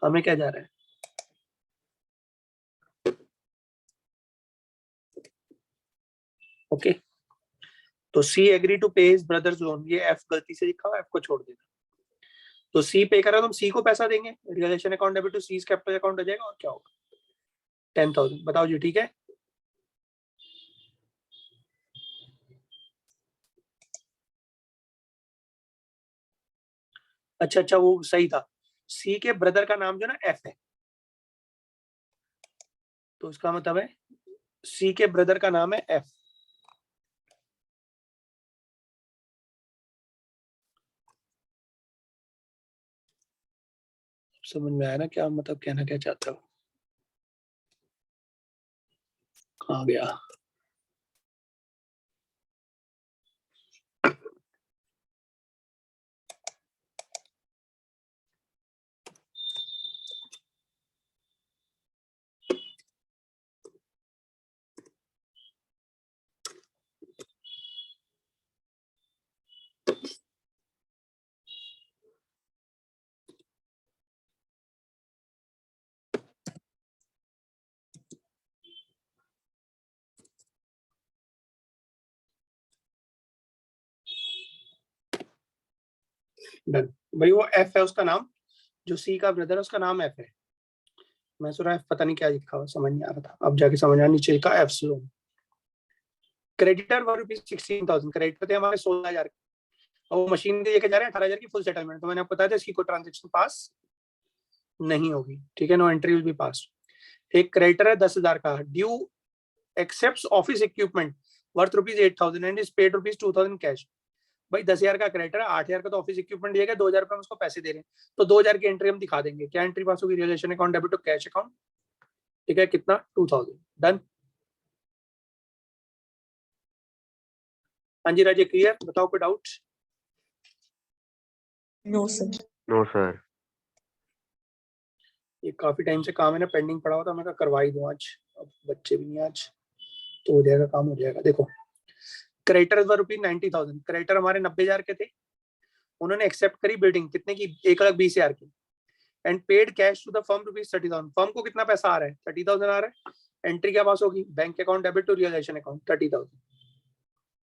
Speaker 1: हमें क्या जा रहा है। ओके तो सी एग्री टू पे हिज ब्रदर्स लोन, ये एफ गलती से लिखा हुआ, एफ को छोड़ देना। तो सी पे करा तो हम सी को पैसा देंगे, realisation account debit to C's capital account हो जाएगा, और क्या होगा 10,000। बताओ जी, ठीक है। अच्छा वो सही था, सी के ब्रदर का नाम जो ना एफ है, तो उसका मतलब है सी के ब्रदर का नाम है एफ। समझ में आया ना क्या मतलब, कहना क्या चाहता हूँ। आ गया। डन भाई, वो एफ है उसका नाम, जो सी का ब्रदर है उसका नाम एफ है। मैं सुना एफ पता नहीं क्या लिखा हुआ, समझ नहीं आ रहा था, अब जाके समझ आया, नीचे लिखा एफ लोन। क्रेडिटर वर ₹16,000, क्रेडिटर थे हमारे 16,000, और वो मशीन दे के जा रहे हैं 18,000 की फुल सेटलमेंट। तो मैंने आपको बताया था इसकी कोई ट्रांजेक्शन पास नहीं होगी, ठीक है, नो एंट्री विल बी पास। एक क्रेडिटर है 10,000 का, due accepts office equipment worth ₹8,000 and is paid ₹2,000 cash. भाई 10,000 का क्रेडिटर है, 8,000 का तो ऑफिस इक्विपमेंट दिया गया, 2,000 रुपए हम उसको पैसे दे रहे हैं, तो 2,000 की एंट्री हम दिखा देंगे। क्या एंट्री पास होगी, relation account debit to cash account, ठीक है, कितना 2,000। डन। हाँ जी राजे, क्लियर, बताओ कोई doubt?
Speaker 3: No, sir.
Speaker 2: No, sir.
Speaker 1: ये काफी टाइम से काम है ना, पेंडिंग पड़ा हुआ था, मैं कहा करवा ही दूं आज, अब बच्चे भी नहीं आज, तो हो जाएगा, काम हो जाएगा। देखो क्रेडिटर्स वर ₹90,000, क्रेडिटर हमारे 90,000 के थे, उन्होंने एक्सेप्ट करी बिल्डिंग कितने की, 1,20,000 की, and paid cash to the firm ₹30,000। Firm को कितना पैसा आ रहा है, 30,000 आ रहा है। एंट्री क्या पास होगी, bank account debit to realisation account 30,000,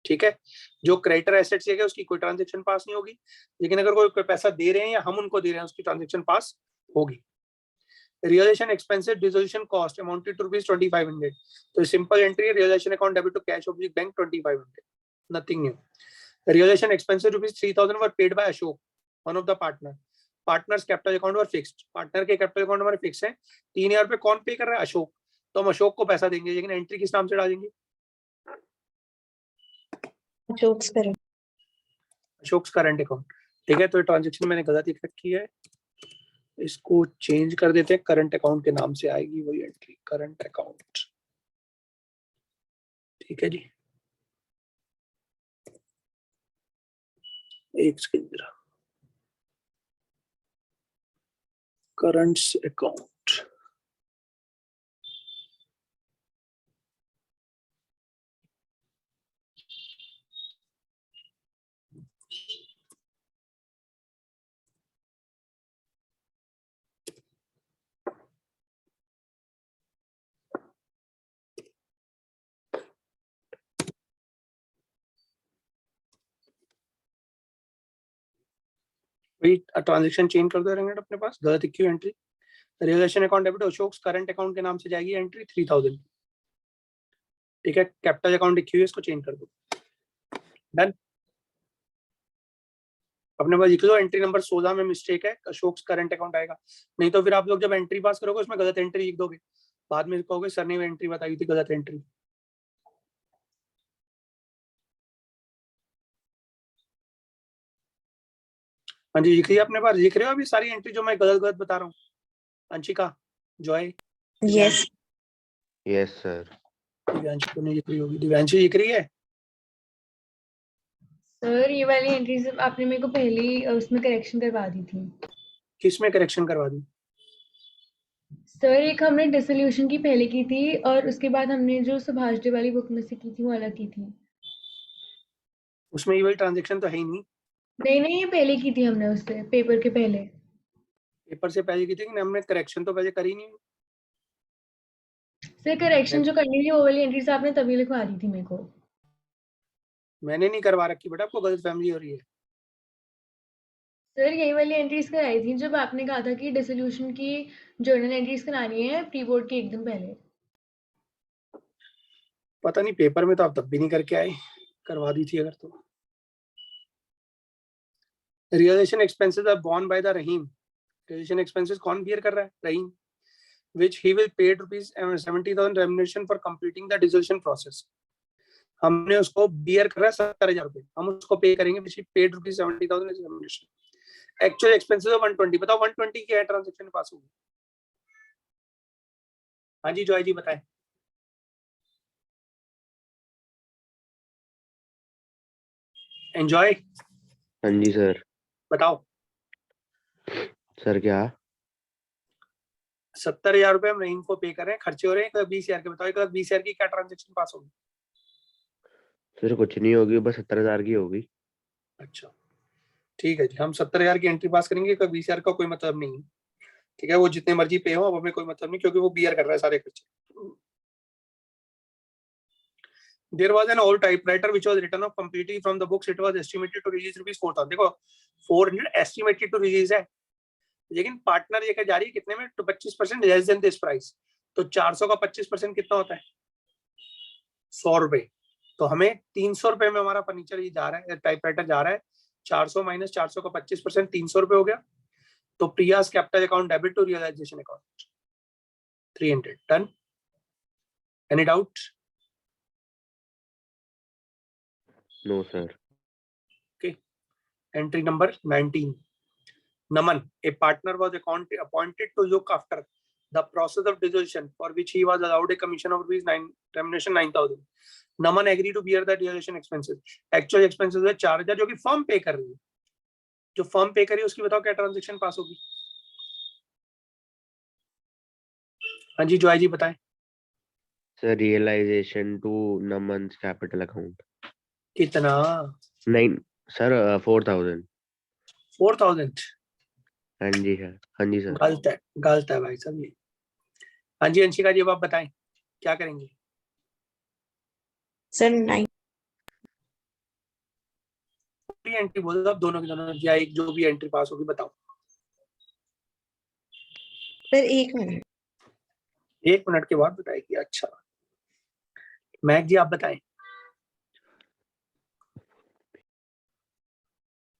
Speaker 1: ठीक है। जो क्रेडिटर एसेट्स है उसकी कोई ट्रांजेक्शन पास नहीं होगी, लेकिन अगर कोई पैसा दे रहे हैं या हम उनको दे रहे हैं उसकी ट्रांजेक्शन पास होगी। Realization expenses dissolution cost amounted to ₹2,500, तो simple entry realisation account debit to cash oblique bank 2,500, nothing new. Realization expenses ₹3,000 were paid by Ashok, one of the partner. Partners capital account were fixed. Partner के capital account हमारे फिक्स है, 3,000 रुपए कौन पे कर रहा है, अशोक, तो हम अशोक को पैसा देंगे, लेकिन एंट्री किस नाम से डालेंगे, अशोक करंट अकाउंट, ठीक है। तो ये ट्रांजेक्शन मैंने गलत लिख रखी है, इसको चेंज कर देते हैं, करंट अकाउंट के नाम से आएगी वही एंट्री, करंट अकाउंट, ठीक है जी। एक सेकंड, करंट्स अकाउंट, वही ट्रांजेक्शन चेंज कर दो रेंगे अपने पास, गलत क्यों entry, realisation account debit Ashok current account के नाम से जाएगी एंट्री 3000, ठीक है। कैपिटल अकाउंट लिखी हुई है, इसको चेंज कर दो, डन। अपने पास लिख लो एंट्री नंबर 16 में मिस्टेक है, अशोक करंट अकाउंट आएगा, नहीं तो फिर आप लोग जब एंट्री पास करोगे उसमें गलत एंट्री लिख दोगे, बाद में कहोगे सर ने एंट्री बताई थी गलत एंट्री। हाँ जी लिख लिया अपने पास, लिख रहे हो अभी सारी एंट्री जो मैं गलत गलत बता रहा हूँ, Anshika, Joy,
Speaker 6: yes
Speaker 2: yes sir.
Speaker 1: Divyanshi को नहीं लिख रही होगी, दिव्यांशी लिख रही है।
Speaker 4: सर ये वाली एंट्रीज आपने मेरे को पहले ही उसमें करेक्शन करवा दी थी।
Speaker 1: किस में करेक्शन करवा दी?
Speaker 4: सर एक हमने डिसोल्यूशन की पहले की थी और उसके बाद हमने जो सुभाष डे वाली बुक में से की थी वो अलग की थी।
Speaker 1: उसमें ये वाली ट्रांजेक्शन तो है ही नहीं,
Speaker 4: नहीं ये पहले की थी हमने उससे पेपर के पहले।
Speaker 1: पेपर से पहले की थी कि हमने करेक्शन तो पहले करी नहीं।
Speaker 4: सर करेक्शन जो करनी थी वो वाली एंट्रीज आपने तभी लिखवा दी थी मेरे को।
Speaker 1: मैंने नहीं करवा रखी बेटा, आपको गलत फैमिली हो रही है।
Speaker 4: सर यही वाली एंट्रीज कराई थी जब आपने कहा था कि डिसोल्यूशन की जर्नल एंट्रीज करानी है प्री बोर्ड के एकदम पहले।
Speaker 1: पता नहीं पेपर में तो आप तब भी नहीं करके आए, करवा दी थी अगर तो। Realisation expenses are borne by the Rahim, realisation expenses कौन बियर कर रहा है? रहीम, which he will pay ₹70,000 remuneration for completing the dissolution process। हमने उसको बियर कर रहा है 70,000 रुपए, हम उसको पे करेंगे which he paid ₹70,000 as remuneration। Actual expenses 120, बताओ 120 क्या है ट्रांजेक्शन पास होगी? हाँ जी जॉय जी बताएं। एंजॉय,
Speaker 2: हाँ जी सर।
Speaker 1: बताओ।
Speaker 2: सर क्या?
Speaker 1: 70,000 रुपए हम रहीम को पे कर रहे हैं, खर्चे हो रहे हैं 20,000 के, बताओ 20,000 की क्या ट्रांजेक्शन पास होगी?
Speaker 2: सर कुछ नहीं होगी, बस 70,000 की होगी।
Speaker 1: अच्छा ठीक है जी, हम 70,000 की एंट्री पास करेंगे, 20,000 का कोई मतलब नहीं है, ठीक है। वो जितने मर्जी पे हो, अब हमें कोई मतलब नहीं, क्योंकि वो बियर कर रहा है सारे खर्चे। There was an old typewriter which was written off completely from the books. It was estimated to release ₹4,000। देखो 400 estimated to release है, लेकिन पार्टनर ये जा रही है कितने में? तो 25% लेस देन दिस प्राइस। तो 400 का 25% कितना होता है? 100 रुपए। तो हमें 300 रुपए में हमारा फर्नीचर ये जा रहा है, टाइपराइटर जा रहा है। 400 माइनस 400 का 25% 300 रुपए हो गया। तो Priya's capital account debit to realisation account 300, done. Any doubt?
Speaker 2: No sir.
Speaker 1: Entry number 19, Naman, a partner was appointed to look after the process of dissolution for which he was allowed a commission of remuneration 9,000। Naman agreed to bear the realization expenses। Actual expenses है 4,000 जो कि फर्म पे कर रही है, जो फर्म पे कर रही है उसकी बताओ क्या ट्रांजेक्शन पास होगी? हाँ जी जॉय जी बताएं।
Speaker 2: Sir realisation to Naman's capital account
Speaker 1: कितना?
Speaker 2: 9 सर 4,000।
Speaker 1: 4,000?
Speaker 2: हाँ जी सर, हाँ जी सर।
Speaker 1: गलत है भाई साहब ये। हाँ जी अंशिका जी अब आप बताएं क्या करेंगे?
Speaker 6: सर 9
Speaker 1: एंट्री बोल दो आप, दोनों की दोनों, या एक जो भी एंट्री पास होगी बताओ।
Speaker 6: सर 1 मिनट
Speaker 1: 1 मिनट के बाद बताएगी। अच्छा मैक जी आप बताएं।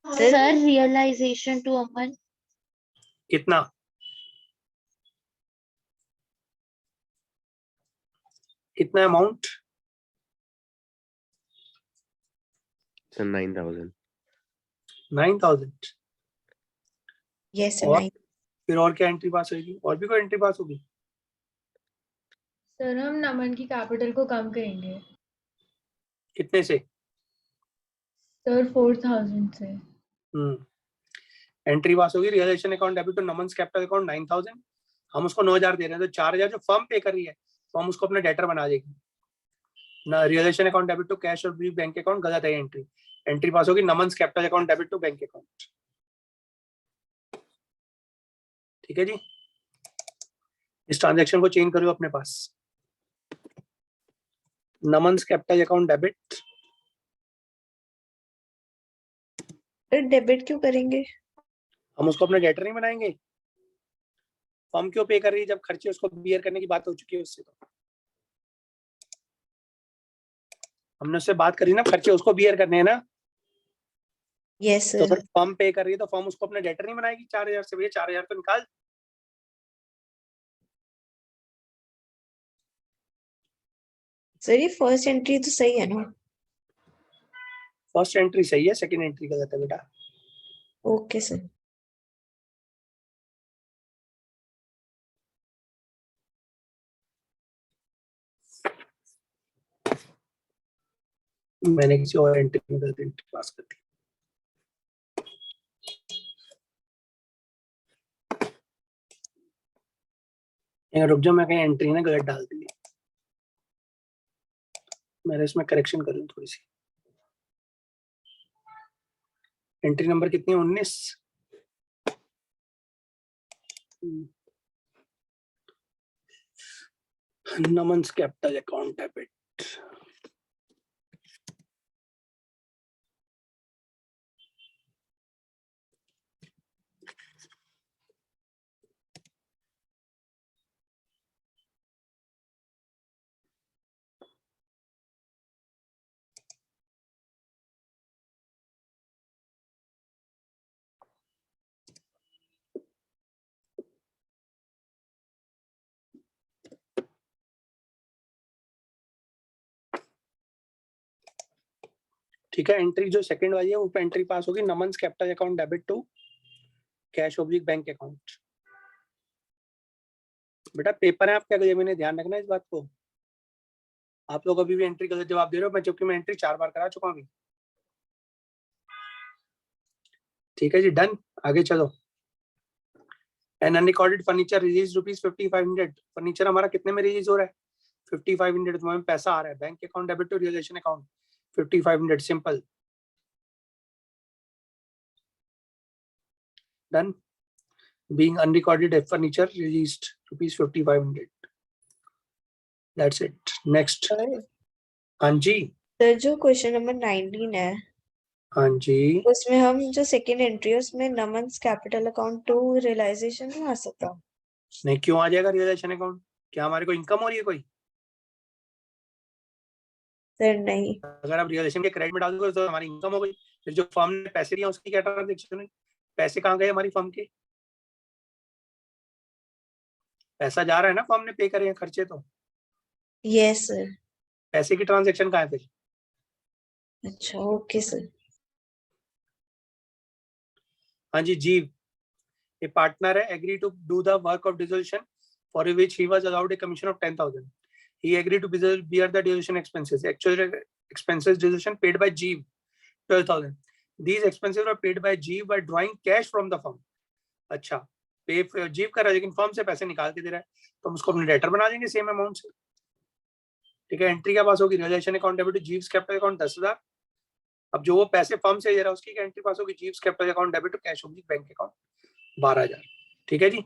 Speaker 3: Sir, realization to Aman,
Speaker 1: कितना? कितना अमाउंट?
Speaker 2: सर 9,000।
Speaker 1: 9,000।
Speaker 6: यस सर
Speaker 1: और
Speaker 6: 9
Speaker 1: फिर और क्या एंट्री पास होगी? और भी कोई एंट्री पास होगी?
Speaker 4: सर हम नमन की कैपिटल को कम करेंगे
Speaker 1: कितने से?
Speaker 4: सर 4,000 से।
Speaker 1: एंट्री पास होगी, realisation account debit to Naman's capital account 9000, हम उसको 9000 दे रहे हैं, तो 4000 जो फर्म पे कर रही है तो हम उसको अपने डेटर बना देगी ना। Realisation account debit to cash और बैंक अकाउंट गलत है एंट्री, एंट्री पास होगी Naman's capital account debit to bank account. ठीक है जी, इस ट्रांजैक्शन को चेंज करो अपने पास, Naman's capital account debit,
Speaker 6: sir debit क्यों करेंगे?
Speaker 1: हम उसको अपने डेटर नहीं बनाएंगे। फर्म क्यों पे कर रही है जब खर्चे उसको बियर करने की बात हो चुकी है उससे, तो हमने उससे बात करी ना, खर्चे उसको बियर करने हैं ना।
Speaker 6: यस
Speaker 1: तो
Speaker 6: सर।
Speaker 1: फिर फर्म पे कर रही है तो फर्म उसको अपने डेटर नहीं बनाएगी 4000 से, भैया 4000 तो निकाल।
Speaker 6: सर ये फर्स्ट एंट्री तो सही है ना?
Speaker 1: फर्स्ट एंट्री सही है, सेकंड एंट्री गलत है बेटा।
Speaker 6: Okay sir.
Speaker 1: मैंने किसी और एंट्री में गलत एंट्री पास कर दी। रुक जाओ, मैं कहीं एंट्री ना गलत डाल दी, मैंने इसमें करेक्शन कर लूं थोड़ी सी। एंट्री नंबर कितनी है? 19। नमन्स कैपिटल अकाउंट डेबिट, ठीक है। एंट्री जो सेकंड वाली है वो एंट्री पास होगी, Naman's capital account debit to cash oblique bank account. बेटा पेपर है आपके अगले महीने, ध्यान रखना इस बात को। आप लोग अभी भी एंट्री गलत जवाब दे रहे हो, मैं जबकि मैं एंट्री 4 बार करा चुका हूँ अभी। ठीक है जी, डन। आगे चलो। An unrecorded furniture release ₹5500। Furniture हमारा कितने में रिलीज हो रहा है? 5500। तो हमें पैसा आ रहा है, bank account debit to realisation account 5500, simple, done. Being unrecorded furniture released ₹5500, that's it. Next।
Speaker 6: Sir
Speaker 1: हाँ जी,
Speaker 6: सर जो क्वेश्चन नंबर 19 है
Speaker 1: हाँ जी,
Speaker 6: उसमें हम जो सेकंड एंट्री है उसमें नमन्स कैपिटल अकाउंट टू रियलाइजेशन नहीं आ सकता?
Speaker 1: नहीं क्यों आ जाएगा रियलाइजेशन अकाउंट? क्या हमारे को इनकम हो रही है कोई?
Speaker 6: सर नहीं।
Speaker 1: अगर आप रियलाइजेशन के क्रेडिट में डाल दोगे तो हमारी इनकम हो गई। फिर जो फर्म ने पैसे दिए उसकी क्या ट्रांजेक्शन हुई? पैसे कहाँ गए हमारी फर्म के? पैसा जा रहा है ना, फर्म ने पे करे हैं खर्चे, तो
Speaker 6: यस सर।
Speaker 1: पैसे की ट्रांजेक्शन कहाँ है फिर?
Speaker 6: अच्छा ओके सर।
Speaker 1: हाँ जी, जीव ए पार्टनर है, agree to do the work of dissolution for which he was allowed a commission of 10,000। He agreed to bear the dissolution expenses. Actual expenses dissolution paid by Jeev 12,000. These expenses were paid by Jeev by drawing cash from the firm. अच्छा, पे जीव कर रहा है लेकिन फर्म से पैसे निकाल के दे रहा है, तो हम उसको अपने डेटर बना देंगे सेम अमाउंट से। ठीक है, एंट्री क्या पास होगी? Realisation account debit to Jeev's capital account 10,000। अब जो वो पैसे फर्म से दे रहा है उसकी एंट्री पास होगी, Jeev's capital account debit to cash oblique bank account 12,000। ठीक है जी,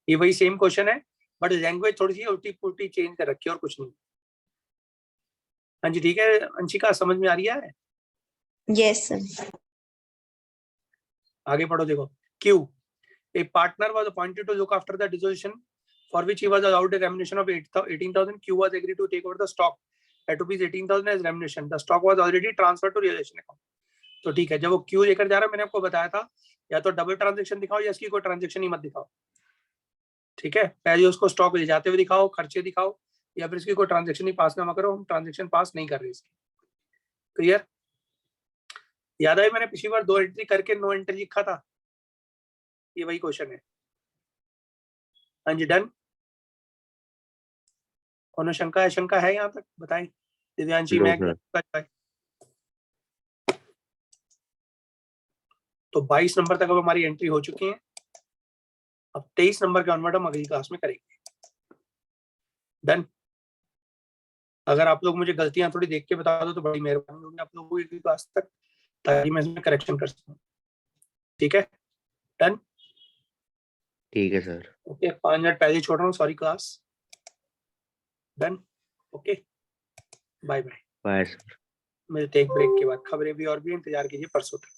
Speaker 1: ये वही सेम क्वेश्चन है बट लैंग्वेज थोड़ी सी उल्टी पुल्टी चेंज कर रखी है और कुछ नहीं। हाँ जी, ठीक है अंशिका, समझ में आ रही है?
Speaker 6: Yes sir.
Speaker 1: आगे पढ़ो, देखो। Q a partner was appointed to look after the dissolution for which he was allowed a remuneration of 18,000. Q was agreed to take over the stock at ₹18,000 as remuneration. The stock was already transferred to realization account. तो ठीक है, जब वो Q लेकर जा रहा है, मैंने आपको बताया था या तो डबल ट्रांजैक्शन दिखाओ या इसकी कोई ट्रांजैक्शन ही मत दिखाओ। ठीक है, पहले उसको स्टॉक ले जाते हुए दिखाओ, खर्चे दिखाओ, या फिर इसकी कोई ट्रांजैक्शन ही पास ना करो। हम ट्रांजैक्शन पास नहीं कर रहे इसकी। क्लियर? याद है मैंने पिछली बार 2 एंट्री करके 9 एंट्री लिखा था, ये वही क्वेश्चन है। हाँ जी, डन। कोनो शंका है यहाँ तक? बताएं दिव्यांशी।
Speaker 2: No,
Speaker 1: मैं
Speaker 2: sir.
Speaker 1: तो 22 नंबर तक अब हमारी एंट्री हो चुकी है। अब 23 नंबर के ऑनवर्ड हम अगली क्लास में करेंगे। डन। अगर आप लोग मुझे गलतियां थोड़ी देख के बता दो तो बड़ी मेहरबानी होगी आप लोगों को अगली क्लास तक, ताकि मैं इसमें करेक्शन कर सकूं। ठीक है, डन।
Speaker 2: ठीक है सर।
Speaker 1: ओके, 5 मिनट पहले छोड़ रहा हूँ, sorry class. Done. Okay, bye bye.
Speaker 2: Bye sir.
Speaker 1: मिलते हैं एक ब्रेक के बाद। खबरें भी और भी इंतजार कीजिए परसों तक।